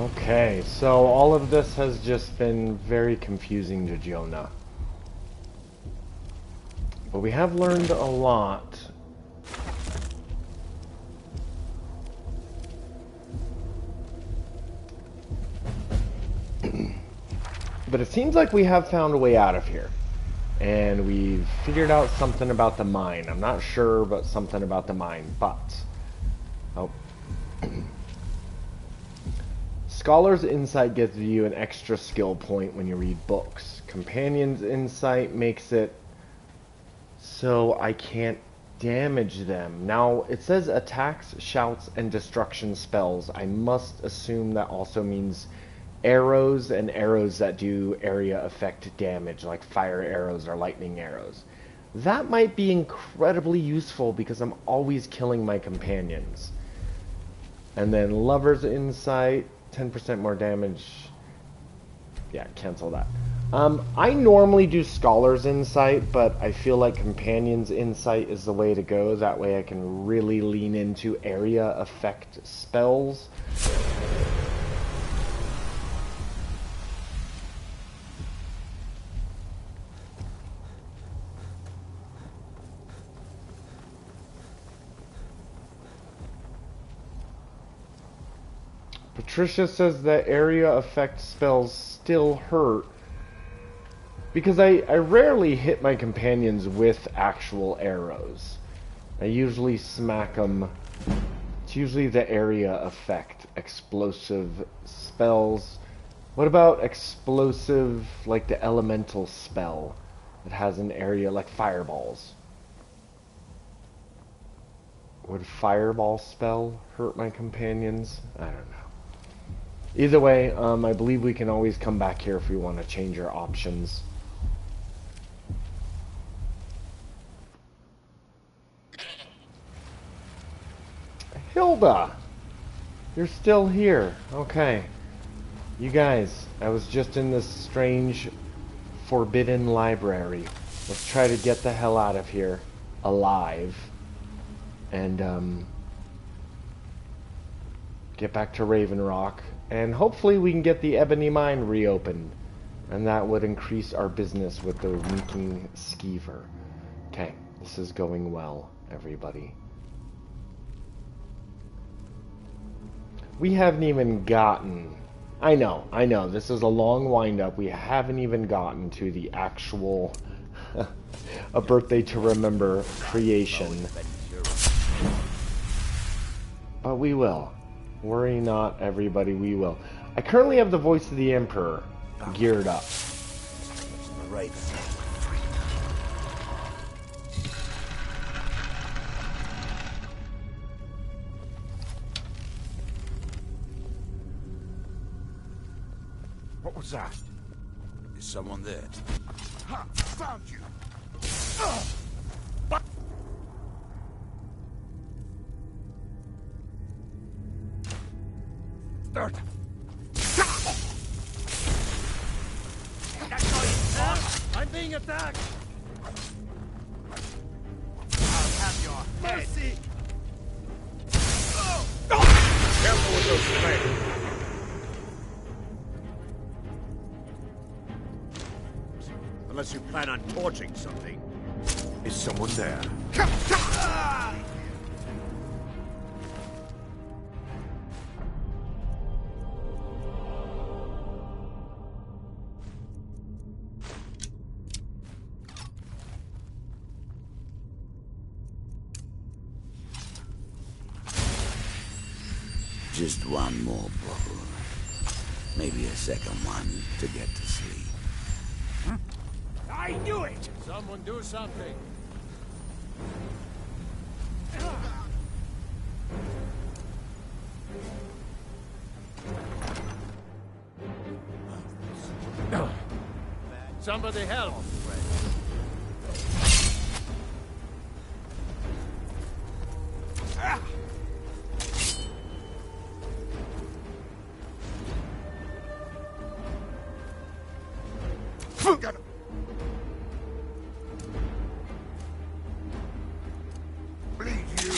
Speaker 2: Okay, so all of this has just been very confusing to Jonah. But we have learned a lot. But it seems like we have found a way out of here. And we've figured out something about the mine. I'm not sure, but something about the mine. But... oh. Scholar's Insight gives you an extra skill point when you read books. Companion's Insight makes it so I can't damage them. Now, it says attacks, shouts, and destruction spells. I must assume that also means arrows and arrows that do area effect damage, like fire arrows or lightning arrows. That might be incredibly useful because I'm always killing my companions. And then Lover's Insight, 10% more damage. Yeah, cancel that. I normally do Scholar's Insight, but I feel like Companion's Insight is the way to go. That way I can really lean into area effect spells. Patricia says that area effect spells still hurt because I rarely hit my companions with actual arrows. I usually smack them. It's usually the area effect. Explosive spells. What about explosive, like the elemental spell that has an area like fireballs? Would fireball spell hurt my companions? I don't know. Either way, I believe we can always come back here if we want to change our options. Hilda! You're still here. Okay. You guys, I was just in this strange, forbidden library. Let's try to get the hell out of here alive. And, get back to Raven Rock. And hopefully we can get the Ebony Mine reopened. And that would increase our business with the winking skeever. Okay, this is going well, everybody. We haven't even gotten... I know, this is a long wind-up. We haven't even gotten to the actual A Birthday to Remember creation. But we will. Worry not, everybody, we will. I currently have the Voice of the Emperor geared up.
Speaker 13: Right.
Speaker 19: What was that?
Speaker 12: Is someone there?
Speaker 19: Ha! Found you! Dirt!
Speaker 5: I'm being attacked!
Speaker 19: I'll have your head.
Speaker 5: Mercy!
Speaker 19: Careful with those flames.
Speaker 13: Unless you plan on torching something.
Speaker 19: Is someone there?
Speaker 12: Just one more bottle. Maybe a second one to get to sleep.
Speaker 19: I knew it!
Speaker 5: Someone do something! Somebody help!
Speaker 19: Got him. Bleed you.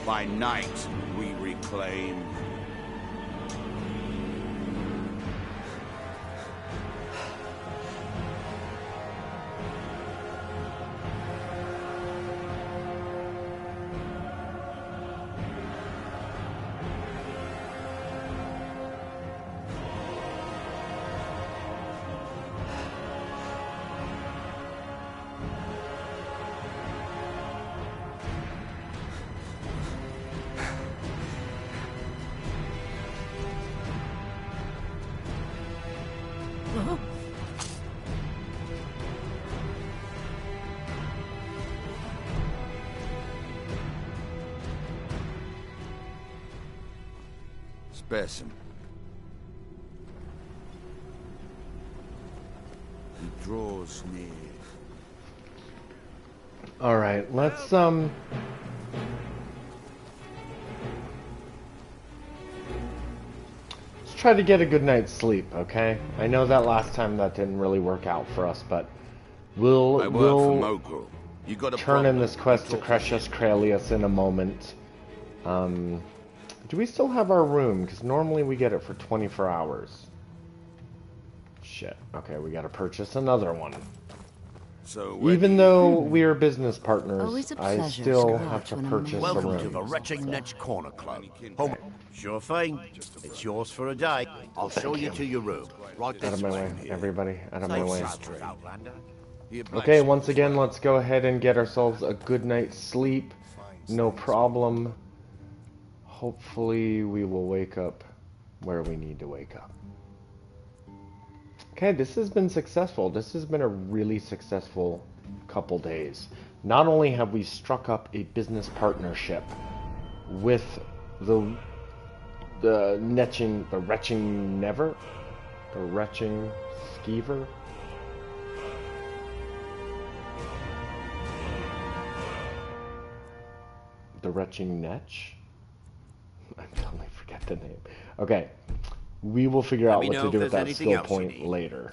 Speaker 12: By night, we reclaim. Specimen. He draws near.
Speaker 2: All right, let's try to get a good night's sleep, okay? I know that last time that didn't really work out for us, but we'll turn in this quest to Crucius Cralius in a moment. Do we still have our room? Because normally we get it for 24 hours. Shit. Okay, we gotta purchase another one.
Speaker 13: So
Speaker 2: even though we are business partners,
Speaker 10: Always a
Speaker 2: I
Speaker 10: pleasure
Speaker 2: still
Speaker 10: to
Speaker 2: have to
Speaker 10: watch when
Speaker 2: purchase a
Speaker 13: Welcome
Speaker 2: room.
Speaker 13: to the Retching Netch Corner Club. Home. Sure thing. It's yours for a day. I'll show you to your room. Right
Speaker 2: Out of my way, everybody. Out of my way.
Speaker 13: Safe Outlander.
Speaker 2: Okay, once again, let's go ahead and get ourselves a good night's sleep. No problem. Hopefully we will wake up where we need to wake up. Okay, this has been successful. This has been a really successful couple days. Not only have we struck up a business partnership with the Retching Skeever. The Retching Netch? I totally forget the name. Okay. We will figure out what to do with that skill point later.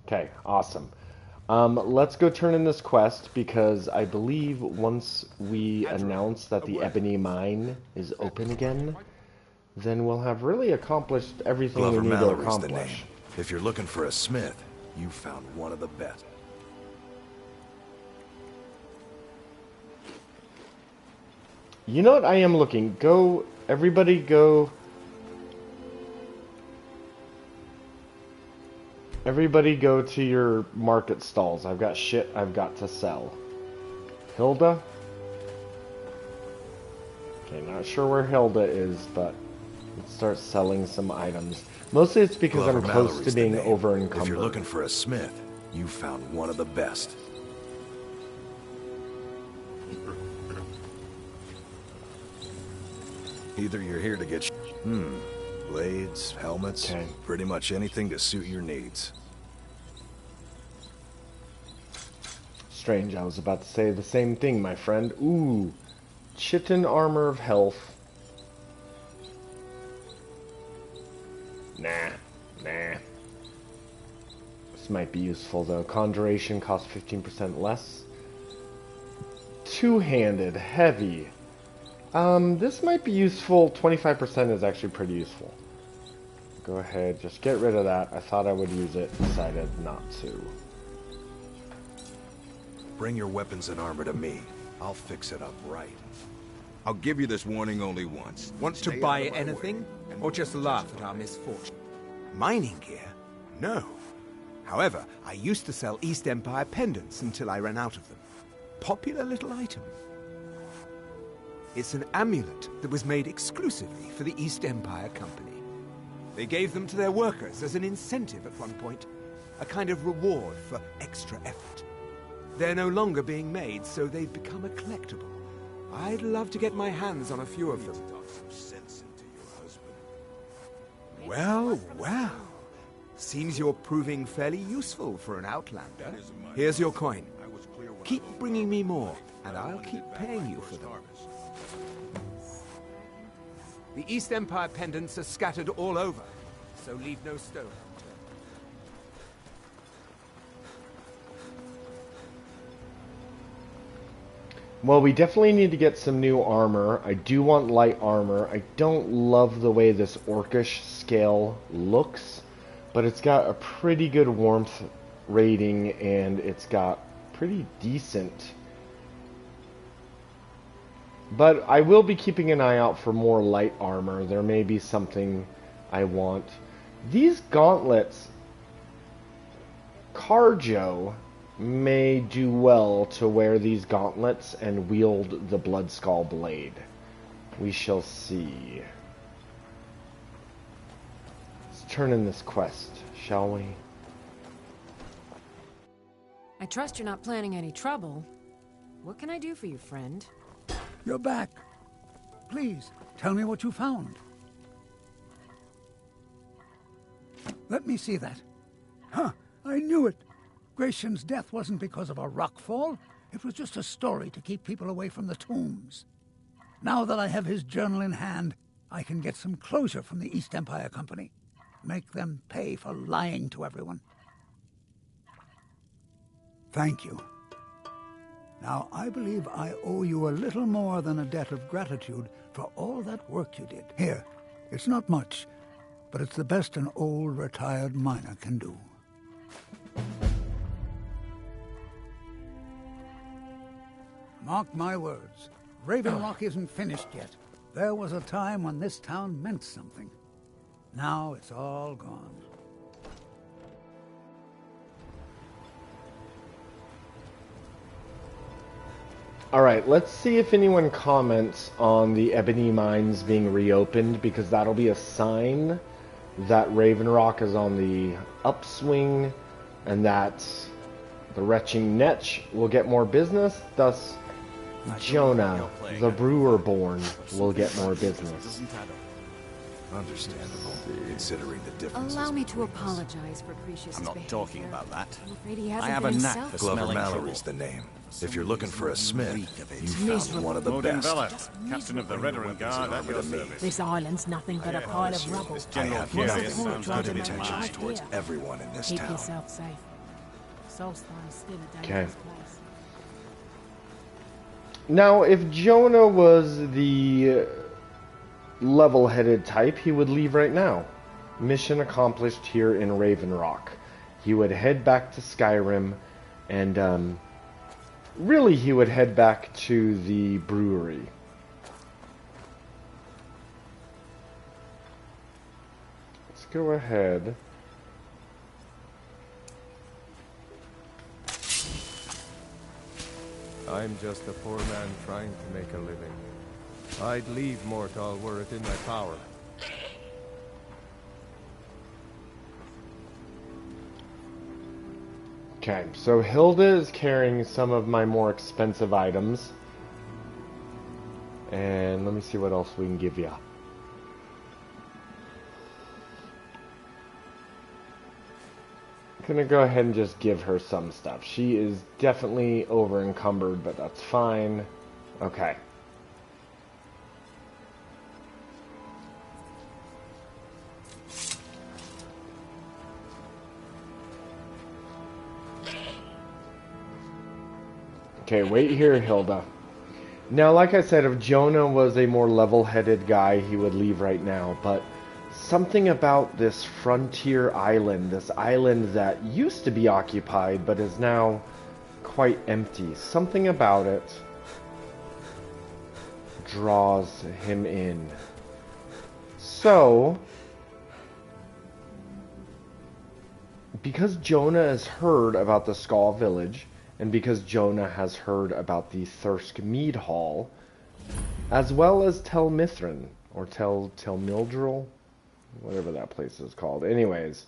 Speaker 2: Okay, awesome. Let's go turn in this quest because I believe once we announce that the Ebony Mine is open again, then we'll have really accomplished everything we need to accomplish.
Speaker 8: If you're looking for a smith, you found one of the best.
Speaker 2: You know what? I am looking. Go, everybody go. Everybody go to your market stalls. I've got shit I've got to sell. Hilda? Okay, not sure where Hilda is, but let's start selling some items. Mostly it's because I'm close to being over-encumbered.
Speaker 8: If you're looking for a smith, you found one of the best. Either you're here to get blades, helmets, pretty much anything to suit your needs.
Speaker 2: Strange, I was about to say the same thing, my friend. Ooh, chitin armor of health. Nah. This might be useful though. Conjuration costs 15% less. Two-handed, heavy. This might be useful. 25% is actually pretty useful. Go ahead, just get rid of that. I thought I would use it, decided not to.
Speaker 8: Bring your weapons and armor to me. I'll fix it up right.
Speaker 7: I'll give you this warning only once.
Speaker 11: Want to buy anything? Or just laugh at our misfortune? Mining gear? No. However, I used to sell East Empire pendants until I ran out of them. Popular little item. It's an amulet that was made exclusively for the East Empire Company. They gave them to their workers as an incentive at one point, a kind of reward for extra effort. They're no longer being made, so they've become a collectible. I'd love to get my hands on a few of them. Well, well. Seems you're proving fairly useful for an Outlander. Here's your coin. Keep bringing me more, and I'll keep paying you for them. The East Empire pendants are scattered all over, so leave no stone unturned.
Speaker 2: Well, we definitely need to get some new armor. I do want light armor. I don't love the way this orcish scale looks, but it's got a pretty good warmth rating, and it's got pretty decent. But I will be keeping an eye out for more light armor. There may be something I want. These gauntlets, Carjo may do well to wear these gauntlets and wield the Bloodskull blade. We shall see. Let's turn in this quest, shall we?
Speaker 9: I trust you're not planning any trouble. What can I do for you, friend?
Speaker 14: You're back. Please, tell me what you found. Let me see that. Huh, I knew it. Gratian's death wasn't because of a rockfall. It was just a story to keep people away from the tombs. Now that I have his journal in hand, I can get some closure from the East Empire Company. Make them pay for lying to everyone. Thank you. Now, I believe I owe you a little more than a debt of gratitude for all that work you did. Here, it's not much, but it's the best an old retired miner can do. Mark my words, Raven Rock isn't finished yet. There was a time when this town meant something. Now it's all gone.
Speaker 2: Alright, let's see if anyone comments on the Ebony Mines being reopened, because that'll be a sign that Raven Rock is on the upswing, and that the Retching Netch will get more business, thus Jonah, the brewer born, will get more business.
Speaker 8: Understandable, considering the differences.
Speaker 9: Allow me to apologize for Cretius'
Speaker 19: I'm not
Speaker 9: behavior.
Speaker 19: talking about that.
Speaker 9: I'm afraid he
Speaker 19: I
Speaker 9: hasn't
Speaker 19: have
Speaker 9: been
Speaker 19: a knack
Speaker 9: himself.
Speaker 19: for
Speaker 8: Glover
Speaker 19: smelling
Speaker 8: Mallory's
Speaker 19: trouble.
Speaker 8: the name. If you're looking for a smith, you found one of the
Speaker 19: Lord
Speaker 8: best.
Speaker 19: Enveller, captain of the Redoran Guard at your service.
Speaker 17: This island's nothing but a pile of rubble.
Speaker 8: I have
Speaker 17: What's
Speaker 8: nothing
Speaker 17: the point
Speaker 8: but
Speaker 17: trying
Speaker 8: good
Speaker 17: to make
Speaker 8: intentions
Speaker 17: life
Speaker 8: towards
Speaker 17: here?
Speaker 8: everyone in this
Speaker 17: Keep
Speaker 8: town.
Speaker 17: yourself safe. Solstheim's still a
Speaker 2: Okay.
Speaker 17: dangerous place.
Speaker 2: Now, if Jonah was the level-headed type, he would leave right now. Mission accomplished here in Raven Rock. He would head back to Skyrim, and really he would head back to the brewery. Let's go ahead.
Speaker 5: I'm just a poor man trying to make a living. I'd leave Mortal were it in my power.
Speaker 2: Okay, so Hilda is carrying some of my more expensive items. And let me see what else we can give you. I'm gonna go ahead and just give her some stuff. She is definitely over encumbered, but that's fine. Okay. Okay, wait here, Hilda. Now, like I said, if Jonah was a more level-headed guy, he would leave right now, but something about this frontier island, this island that used to be occupied, but is now quite empty, something about it draws him in. So, because Jonah has heard about the Skull Village, and because Jonah has heard about the Thirsk Mead Hall, as well as Tel Mithrin, or Tel Mildril, whatever that place is called. Anyways,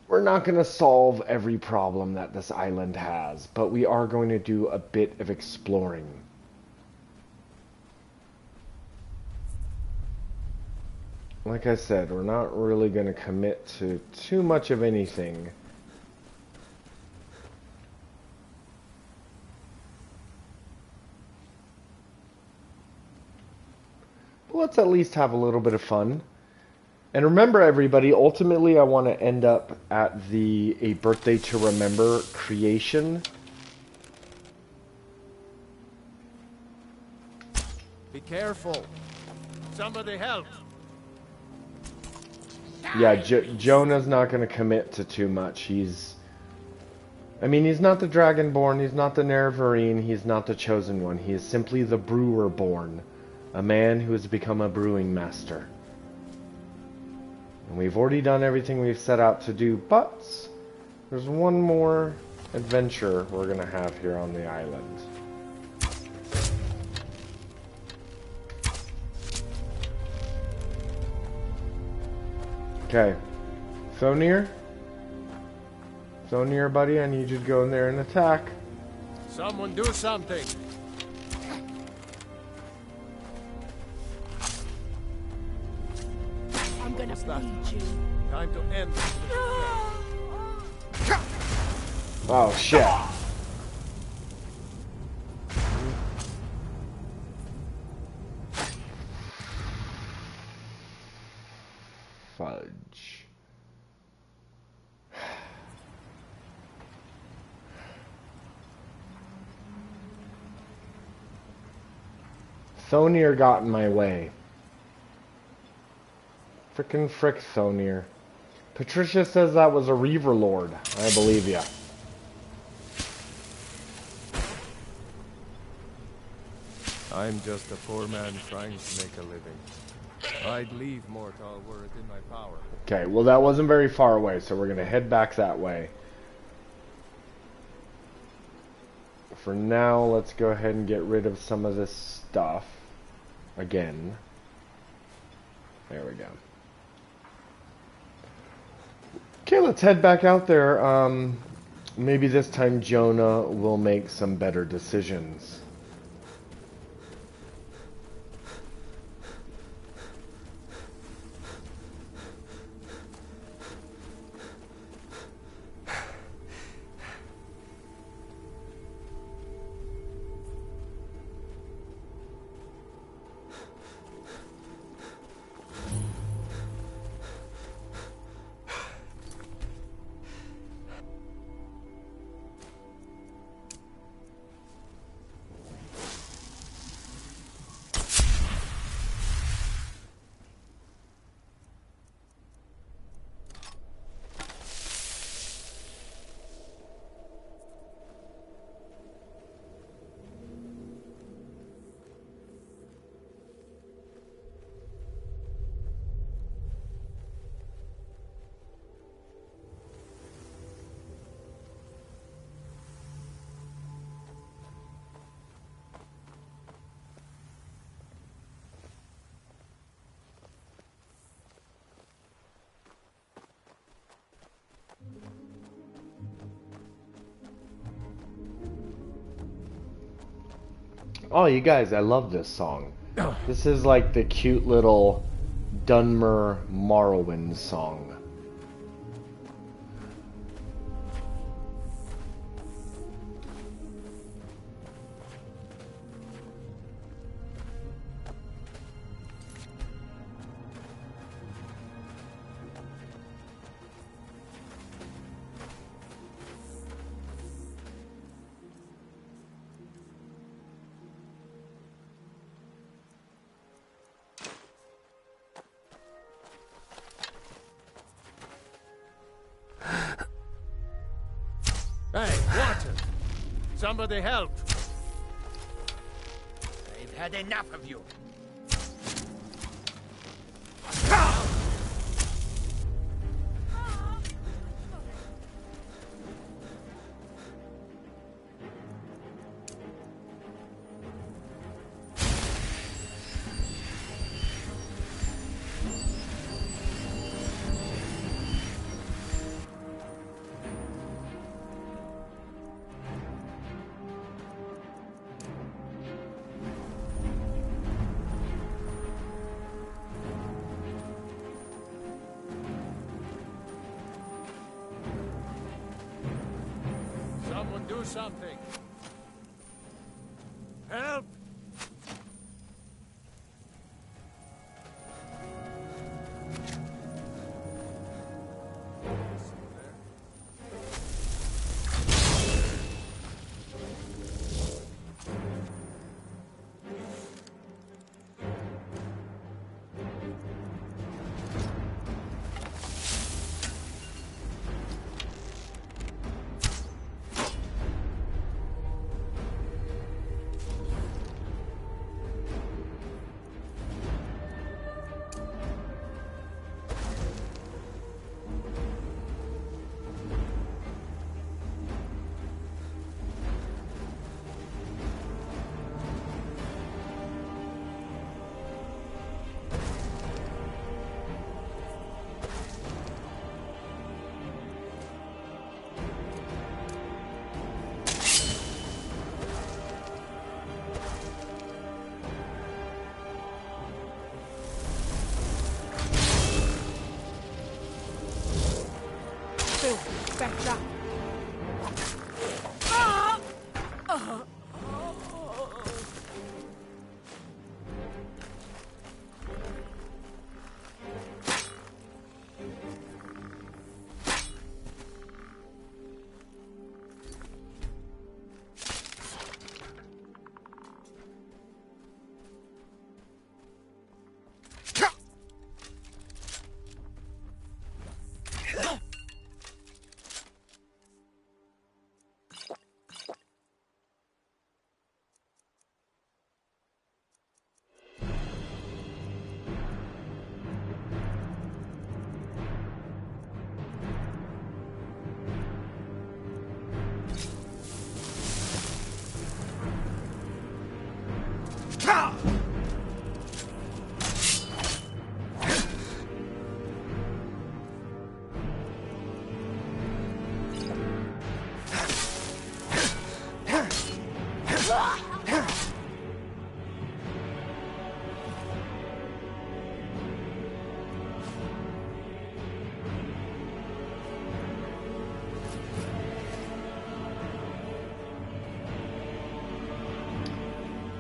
Speaker 2: we're not going to solve every problem that this island has, but we are going to do a bit of exploring. Like I said, we're not really going to commit to too much of anything. Let's at least have a little bit of fun. And remember, everybody, ultimately I want to end up at the A Birthday to Remember creation.
Speaker 5: Be careful. Somebody help.
Speaker 2: Yeah, Jonah's not going to commit to too much. I mean, he's not the Dragonborn, he's not the Nerevarine, he's not the Chosen One. He is simply the Brewer-born, a man who has become a brewing master. And we've already done everything we've set out to do, but there's one more adventure we're going to have here on the island. Okay, Thonir, buddy, I need you to go in there and attack.
Speaker 5: Someone do something.
Speaker 17: I'm gonna feed you.
Speaker 5: Time to end this.
Speaker 2: Oh shit. Fudge. Thonir got in my way. Frickin' frick, Thonir. Patricia says that was a Reaver Lord. I believe ya.
Speaker 5: I'm just a poor man trying to make a living. I'd leave Mortal were it in my power.
Speaker 2: Okay, well that wasn't very far away, so we're gonna head back that way. For now, let's go ahead and get rid of some of this stuff. Again. There we go. Okay, let's head back out there. Maybe this time Jonah will make some better decisions. Oh, you guys, I love this song. This is like the cute little Dunmer Morrowind song.
Speaker 5: Hey, water! Somebody help!
Speaker 18: I've had enough of you. Someone do something! Help!
Speaker 17: Fetcher.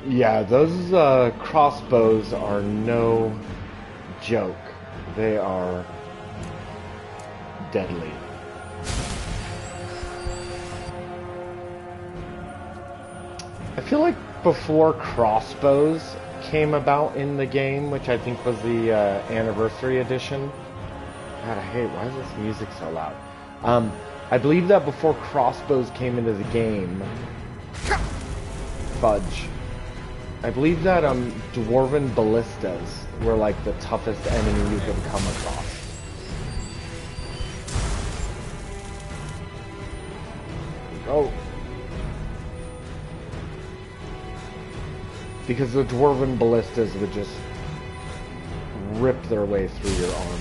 Speaker 2: Yeah, those crossbows are no joke. They are deadly. I feel like before crossbows came about in the game, which I think was the anniversary edition. God, I hate, why is this music so loud? I believe that before crossbows came into the game, fudge. I believe that dwarven ballistas were like the toughest enemy you could come across. Oh. Because the dwarven ballistas would just rip their way through your armor.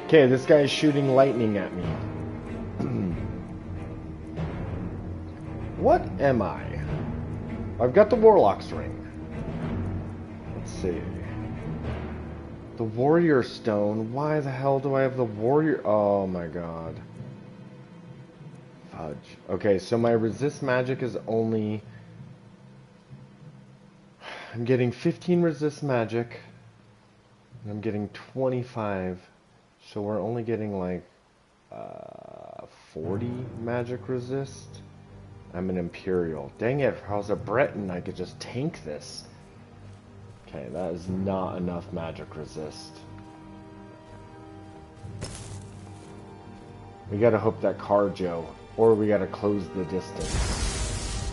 Speaker 2: Okay, this guy's shooting lightning at me. What am I? I've got the Warlock's ring. Let's see. The Warrior Stone. Why the hell do I have the Warrior? Oh my god. Fudge. Okay, so my resist magic is only... I'm getting 15 resist magic. And I'm getting 25. So we're only getting like 40 magic resist. I'm an Imperial. Dang it, if I was a Breton, I could just tank this. Okay, that is not enough magic resist. We gotta hope that Carjo, or we gotta close the distance.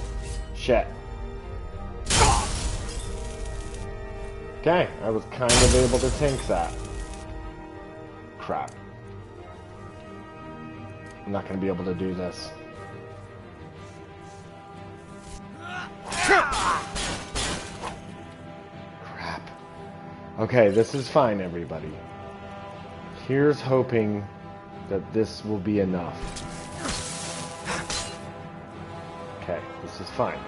Speaker 2: Shit. Okay, I was kind of able to tank that. Crap. I'm not going to be able to do this. Crap. Okay, this is fine, everybody. Here's hoping that this will be enough. Okay, this is fine.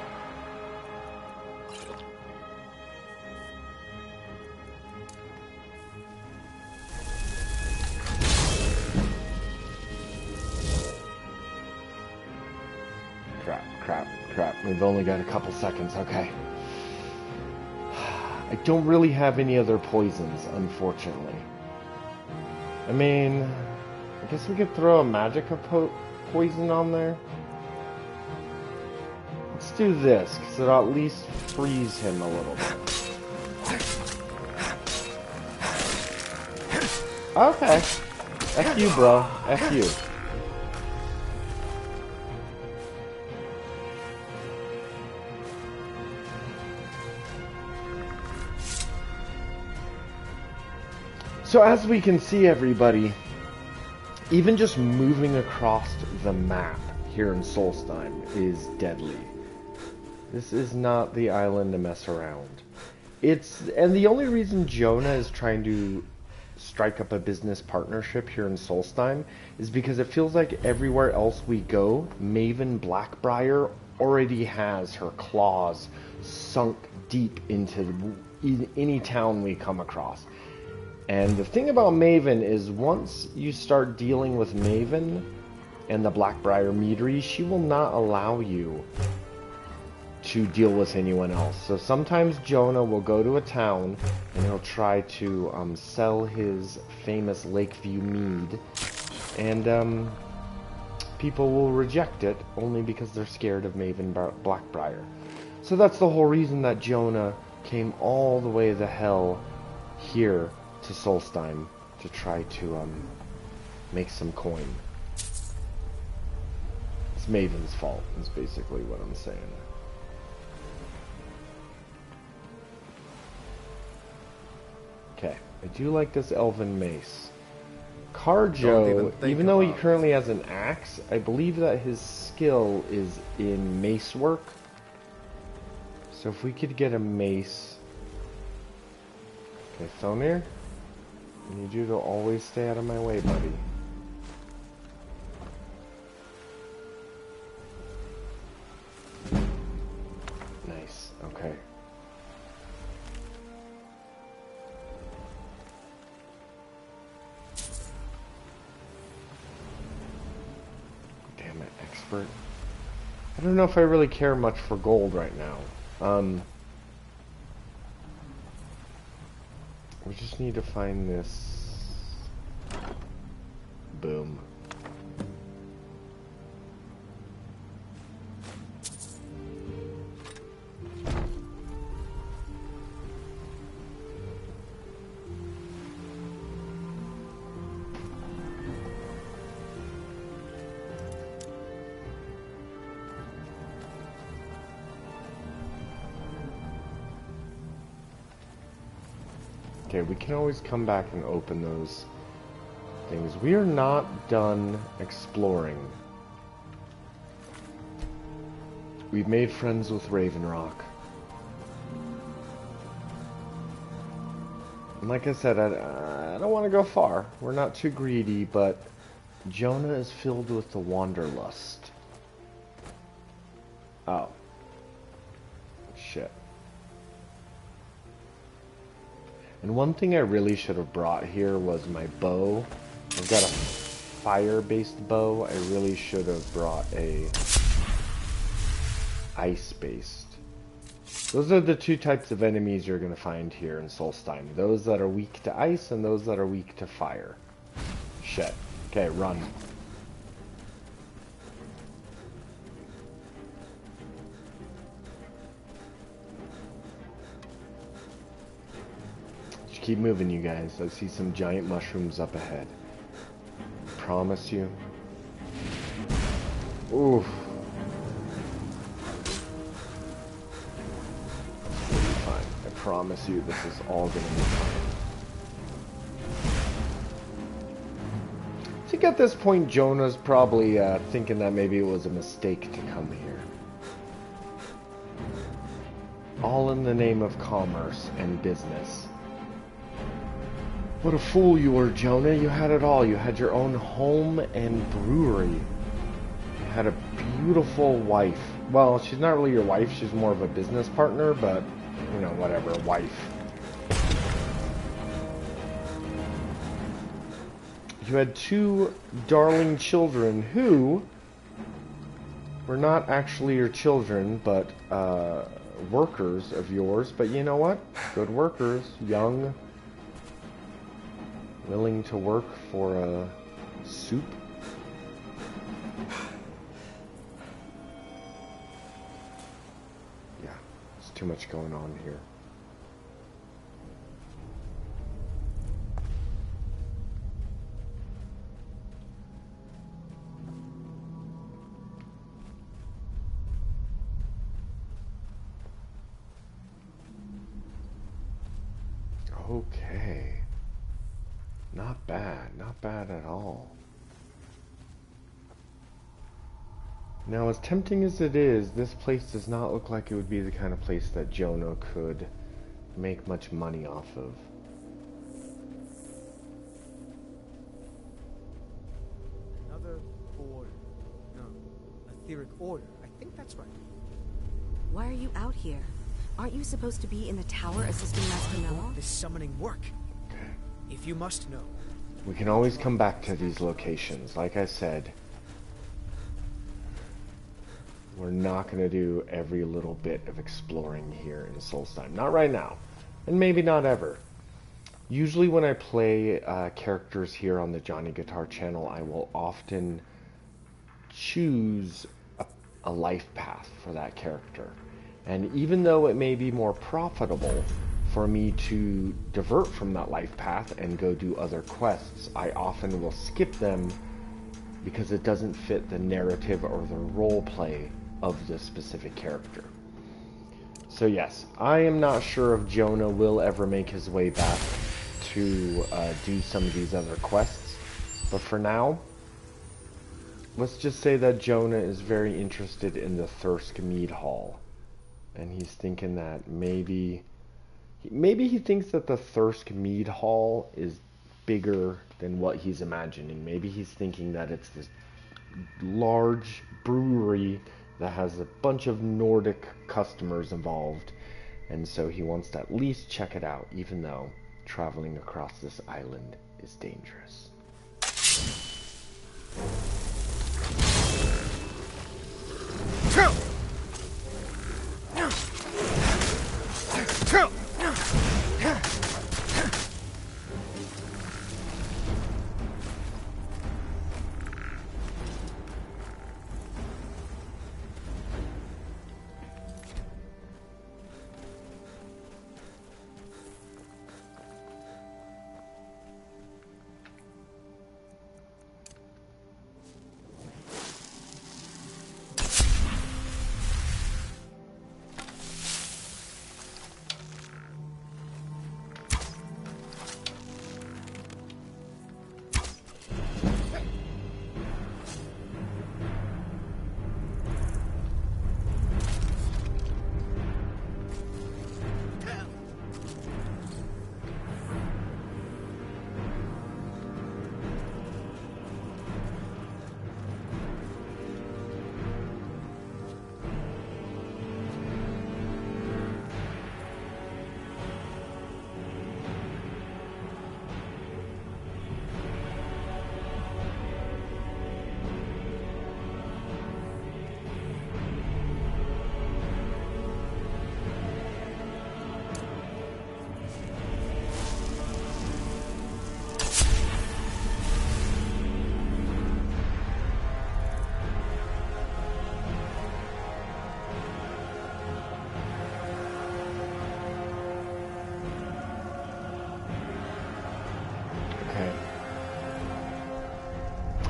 Speaker 2: Crap, we've only got a couple seconds, okay. I don't really have any other poisons, unfortunately. I mean, I guess we could throw a magic poison on there. Let's do this, because it'll at least freeze him a little bit. Okay. F you, bro. F you. So as we can see, everybody, even just moving across the map here in Solstheim is deadly. This is not the island to mess around. And the only reason Jonah is trying to strike up a business partnership here in Solstheim is because it feels like everywhere else we go, Maven Blackbriar already has her claws sunk deep into any town we come across. And the thing about Maven is once you start dealing with Maven and the Blackbriar meadery, she will not allow you to deal with anyone else. So sometimes Jonah will go to a town and he'll try to sell his famous Lakeview mead, and people will reject it only because they're scared of Maven Blackbriar. So that's the whole reason that Jonah came all the way the hell here to Solstheim to try to make some coin. It's Maven's fault, is basically what I'm saying. Okay, I do like this elven mace. Carjo, even though he currently has an axe, I believe that his skill is in mace work. So if we could get a mace... Okay, Thonir, I need you to always stay out of my way, buddy. Nice, okay. Damn it, expert. I don't know if I really care much for gold right now. We just need to find this. Boom. Okay, we can always come back and open those things. We are not done exploring. We've made friends with Raven Rock. And like I said, I don't want to go far. We're not too greedy, but Jonah is filled with the wanderlust. Oh. Shit. And one thing I really should have brought here was my bow. I've got a fire-based bow. I really should have brought a ice-based. Those are the two types of enemies you're going to find here in Solstheim. Those that are weak to ice and those that are weak to fire. Shit. Okay, run. Keep moving, you guys. I see some giant mushrooms up ahead. Promise you. Oof. Fine. I promise you this is all gonna be fine. I think at this point Jonah's probably thinking that maybe it was a mistake to come here. All in the name of commerce and business. What a fool you were, Jonah. You had it all. You had your own home and brewery. You had a beautiful wife. Well, she's not really your wife. She's more of a business partner, but, you know, whatever, wife. You had two darling children who were not actually your children, but workers of yours. But you know what? Good workers. Young, willing to work for a soup. Yeah, there's too much going on here. Okay. Not bad at all. Now, as tempting as it is, this place does not look like it would be the kind of place that Jonah could make much money off of.
Speaker 11: Another order. No, etheric order. I think that's right.
Speaker 1: Why are you out here? Aren't you supposed to be in the tower assisting Master Mello?
Speaker 22: This summoning work. If you must know.
Speaker 2: We can always come back to these locations. Like I said, we're not going to do every little bit of exploring here in Solstheim. Not right now. And maybe not ever. Usually when I play characters here on the Johnny Guitar channel, I will often choose a life path for that character. And even though it may be more profitable for me to divert from that life path and go do other quests, I often will skip them because it doesn't fit the narrative or the role play of the specific character. So yes, I am not sure if Jonah will ever make his way back to do some of these other quests, but for now, let's just say that Jonah is very interested in the Thirsk Mead Hall. And he's thinking that maybe he thinks that the Thirsk Mead Hall is bigger than what he's imagining. Maybe he's thinking that it's this large brewery that has a bunch of Nordic customers involved. And so he wants to at least check it out, even though traveling across this island is dangerous.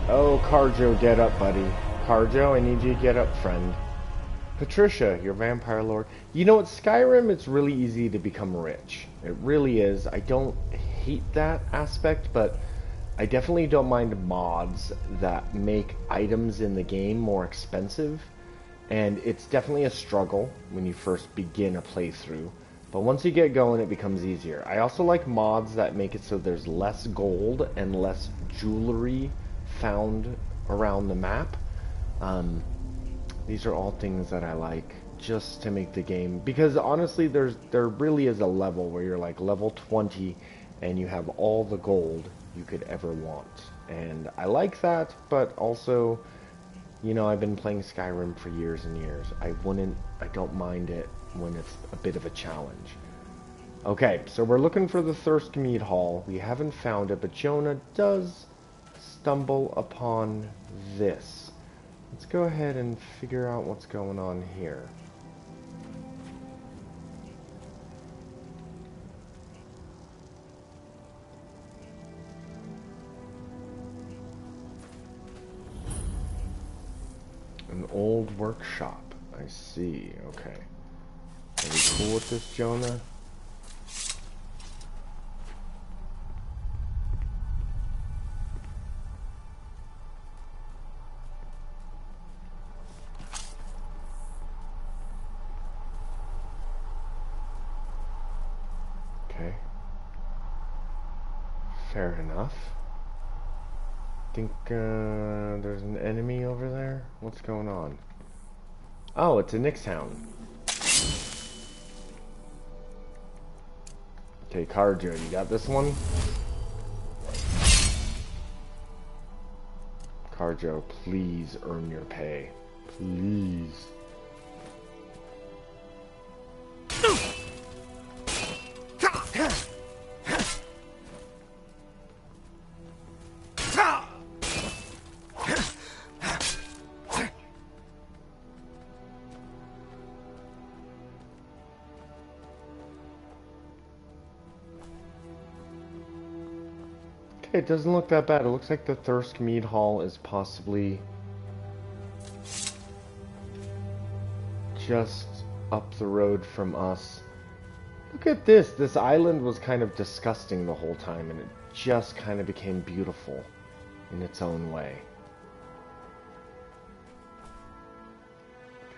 Speaker 2: Oh, Carjo, get up, buddy. Carjo, I need you to get up, friend. Patricia, your vampire lord. You know what, Skyrim, it's really easy to become rich. It really is. I don't hate that aspect, but I definitely don't mind mods that make items in the game more expensive. And it's definitely a struggle when you first begin a playthrough. But once you get going, it becomes easier. I also like mods that make it so there's less gold and less jewelry found around the map. These are all things that I like just to make the game, because honestly there really is a level where you're like level 20 and you have all the gold you could ever want, and I like that. But also, you know, I've been playing Skyrim for years and years. I don't mind it when it's a bit of a challenge. Okay, so we're looking for the Thirsk Mead Hall. We haven't found it, but Jonah does stumble upon this. Let's go ahead and figure out what's going on here. An old workshop. I see. Okay. Are we cool with this, Jonah? Fair enough. Think there's an enemy over there? What's going on? Oh, it's a Nixhound. Okay, Carjo, you got this one? Carjo, please earn your pay. Please. Okay, it doesn't look that bad. It looks like the Thirsk Mead Hall is possibly just up the road from us. Look at this. This island was kind of disgusting the whole time, and it just kind of became beautiful in its own way.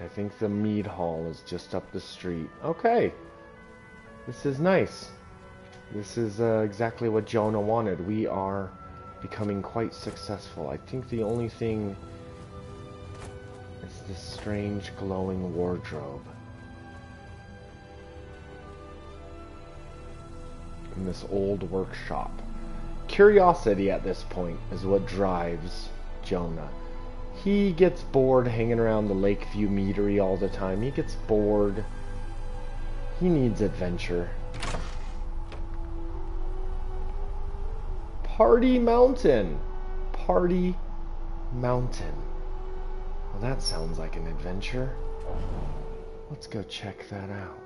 Speaker 2: I think the Mead Hall is just up the street. Okay. This is nice. This is exactly what Jonah wanted. We are becoming quite successful. I think the only thing is this strange glowing wardrobe. In this old workshop. Curiosity at this point is what drives Jonah. He gets bored hanging around the Lakeview Meadery all the time. He gets bored. He needs adventure. Party Mountain. Party Mountain. Well, that sounds like an adventure. Let's go check that out.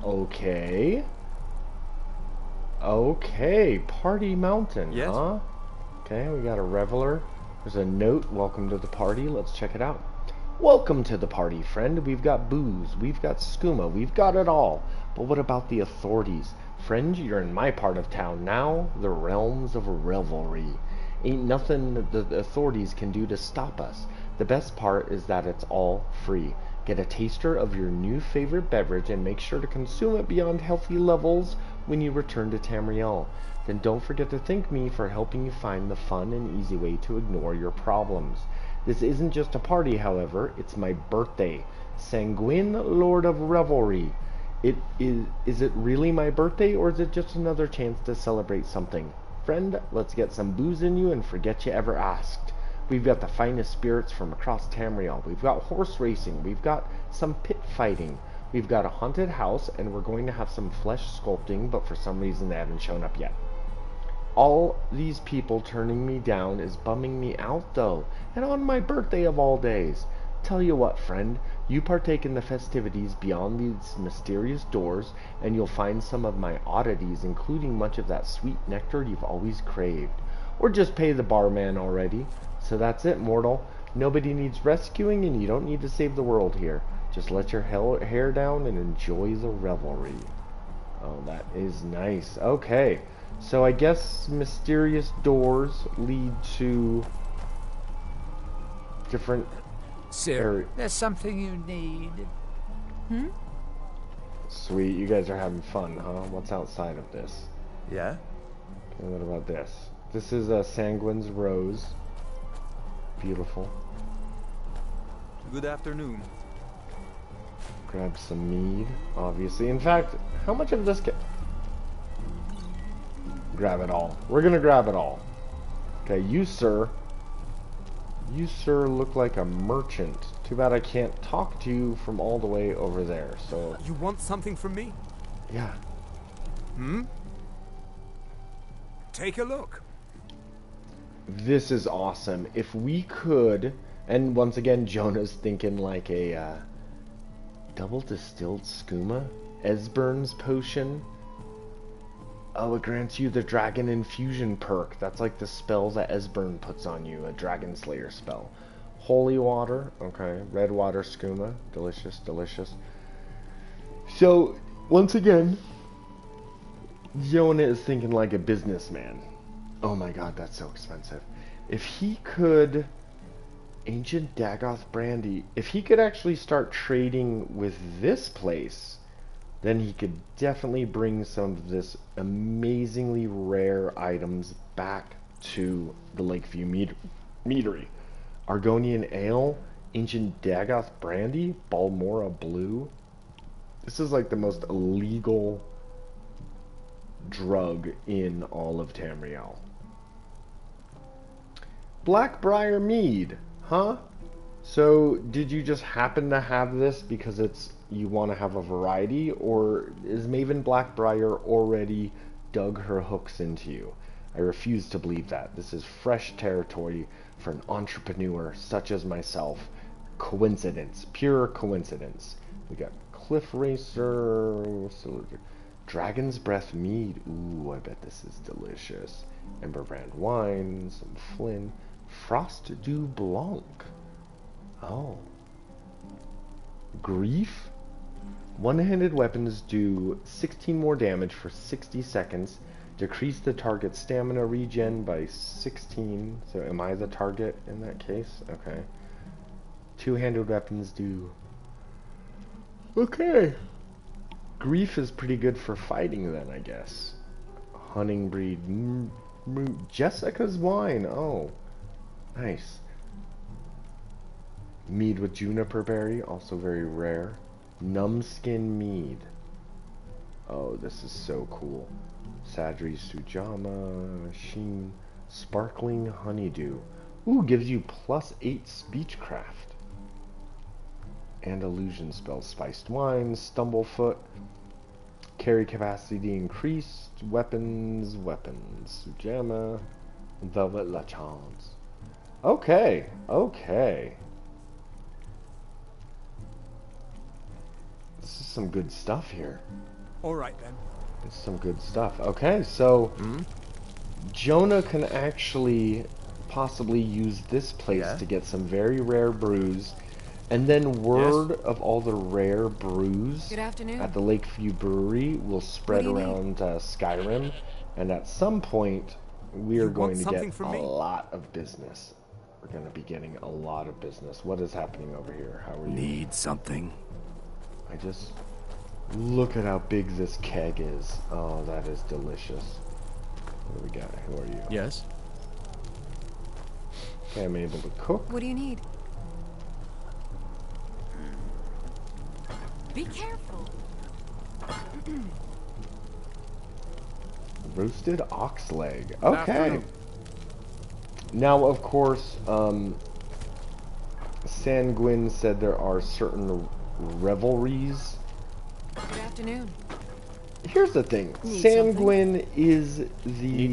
Speaker 2: Okay. Okay, Party Mountain,
Speaker 15: yes?
Speaker 2: Huh? Okay, we got a reveler. There's a note, welcome to the party. Let's check it out. Welcome to the party, friend. We've got booze, we've got skooma, we've got it all. But what about the authorities? Friend, you're in my part of town now, the Realms of Revelry. Ain't nothing the authorities can do to stop us. The best part is that it's all free. Get a taster of your new favorite beverage and make sure to consume it beyond healthy levels when you return to Tamriel. Then don't forget to thank me for helping you find the fun and easy way to ignore your problems. This isn't just a party, however, it's my birthday. Sanguine, Lord of Revelry. Is it really my birthday, or is it just another chance to celebrate something? Friend, let's get some booze in you and forget you ever asked. We've got the finest spirits from across Tamriel. We've got horse racing. We've got some pit fighting. We've got a haunted house, and we're going to have some flesh sculpting, but for some reason they haven't shown up yet. All these people turning me down is bumming me out, though, and on my birthday of all days. Tell you what, friend, you partake in the festivities beyond these mysterious doors, and you'll find some of my oddities, including much of that sweet nectar you've always craved. Or just pay the barman already. So that's it, mortal. Nobody needs rescuing, and you don't need to save the world here. Just let your hair down and enjoy the revelry. Oh, that is nice. Okay. So I guess mysterious doors lead to different
Speaker 15: Sir, there's something you need.
Speaker 2: Sweet, you guys are having fun, huh? What's outside of this?
Speaker 15: Yeah?
Speaker 2: Okay, what about this? This is a Sanguine's Rose. Beautiful.
Speaker 15: Good afternoon.
Speaker 2: Grab some mead, obviously. In fact, how much of this grab it all. We're gonna grab it all. Okay, you sir look like a merchant. Too bad I can't talk to you from all the way over there, so...
Speaker 15: You want something from me?
Speaker 2: Yeah.
Speaker 15: Take a look.
Speaker 2: This is awesome. If we could... And once again, Jonah's thinking like a double distilled skooma. Esbern's potion. Oh, it grants you the Dragon Infusion perk. That's like the spells that Esbern puts on you. A Dragon Slayer spell. Holy water. Okay. Red water skooma. Delicious, delicious. So, once again, Jonah is thinking like a businessman. Oh my god, that's so expensive. If he could... Ancient Dagoth Brandy. If he could actually start trading with this place... then he could definitely bring some of this amazingly rare items back to the Lakeview Meadery. Argonian Ale, Ancient Dagoth Brandy, Balmora Blue. This is like the most illegal drug in all of Tamriel. Blackbriar Mead, huh? So, did you just happen to have this because you want to have a variety, or is Maven Blackbriar already dug her hooks into you? I refuse to believe that. This is fresh territory for an entrepreneur such as myself. Coincidence. Pure coincidence. We got Cliff Racer, Dragon's Breath Mead. Ooh, I bet this is delicious. Emberbrand Wine, some Flynn. Frost du Blanc. Oh. Grief? One-handed weapons do 16 more damage for 60 seconds. Decrease the target's stamina regen by 16. So am I the target in that case? Okay. Two-handed weapons do... Okay. Grief is pretty good for fighting then, I guess. Hunting breed. Jessica's Wine. Oh. Nice. Mead with juniper berry, also very rare. Numbskin Mead. Oh, this is so cool. Sadri Sujama, Sheen, Sparkling Honeydew. Ooh, gives you +8 Speechcraft. And illusion spells. Spiced Wine, Stumblefoot. Carry capacity increased. Weapons. Sujama. Velvet Lachance. Okay. This is some good stuff here.
Speaker 15: Alright then.
Speaker 2: It's some good stuff. Okay, so Jonah can actually possibly use this place to get some very rare brews, and then word of all the rare brews at the Lakeview Brewery will spread around Skyrim, and at some point we are going to get a lot of business. We're going to be getting a lot of business. What is happening over here? How are you?
Speaker 16: Need something?
Speaker 2: I just... Look at how big this keg is. Oh, that is delicious. What do we got? Who are you?
Speaker 16: Yes.
Speaker 2: Okay, I'm able to cook.
Speaker 1: What do you need? Be careful.
Speaker 2: Roasted ox leg. Okay. Now, of course, Sanguine said there are certain revelries.
Speaker 9: Good afternoon.
Speaker 2: Here's the thing. Sanguine is the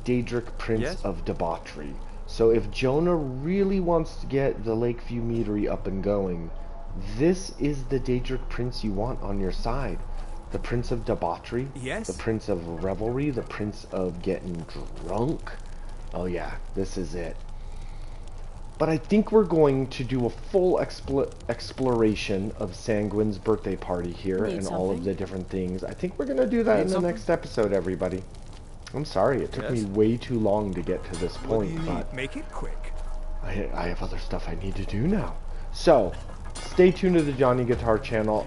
Speaker 2: Daedric Prince of Debauchery. So if Jonah really wants to get the Lakeview Meadery up and going, this is the Daedric Prince you want on your side. The Prince of Debauchery, the Prince of Revelry, the Prince of getting drunk. Oh yeah, this is it. But I think we're going to do a full exploration of Sanguine's birthday party here and all of the different things. I think we're going to do that in the next episode, everybody. I'm sorry, it took me way too long to get to this point, but
Speaker 15: make it quick.
Speaker 2: I have other stuff I need to do now. So, stay tuned to the Johnny Guitar channel.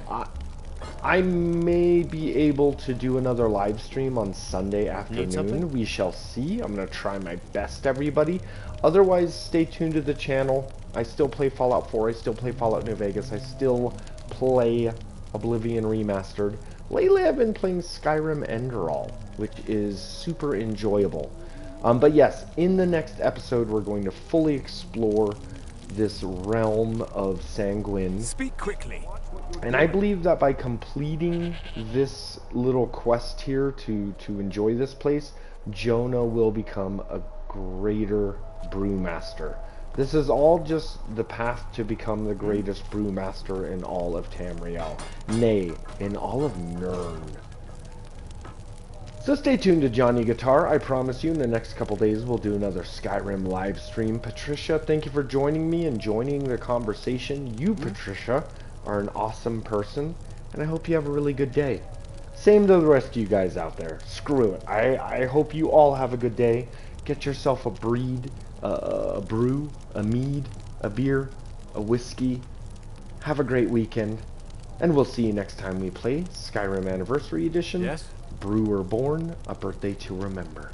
Speaker 2: I may be able to do another live stream on Sunday afternoon. We shall see. I'm going to try my best, everybody. Otherwise, stay tuned to the channel. I still play Fallout 4. I still play Fallout New Vegas. I still play Oblivion Remastered. Lately, I've been playing Skyrim Enderal, which is super enjoyable. But yes, in the next episode, we're going to fully explore this realm of Sanguine.
Speaker 15: Speak quickly.
Speaker 2: And I believe that by completing this little quest here to enjoy this place, Jonah will become a greater brewmaster. This is all just the path to become the greatest brewmaster in all of Tamriel. Nay, in all of Nirn. So stay tuned to Johnny Guitar. I promise you in the next couple days we'll do another Skyrim live stream. Patricia, thank you for joining me and joining the conversation. You, Patricia, are an awesome person, and I hope you have a really good day. Same to the rest of you guys out there. Screw it. I hope you all have a good day. Get yourself a breed, a brew, a mead, a beer, a whiskey. Have a great weekend, and we'll see you next time we play Skyrim Anniversary Edition. Brewer Born, A Birthday to Remember.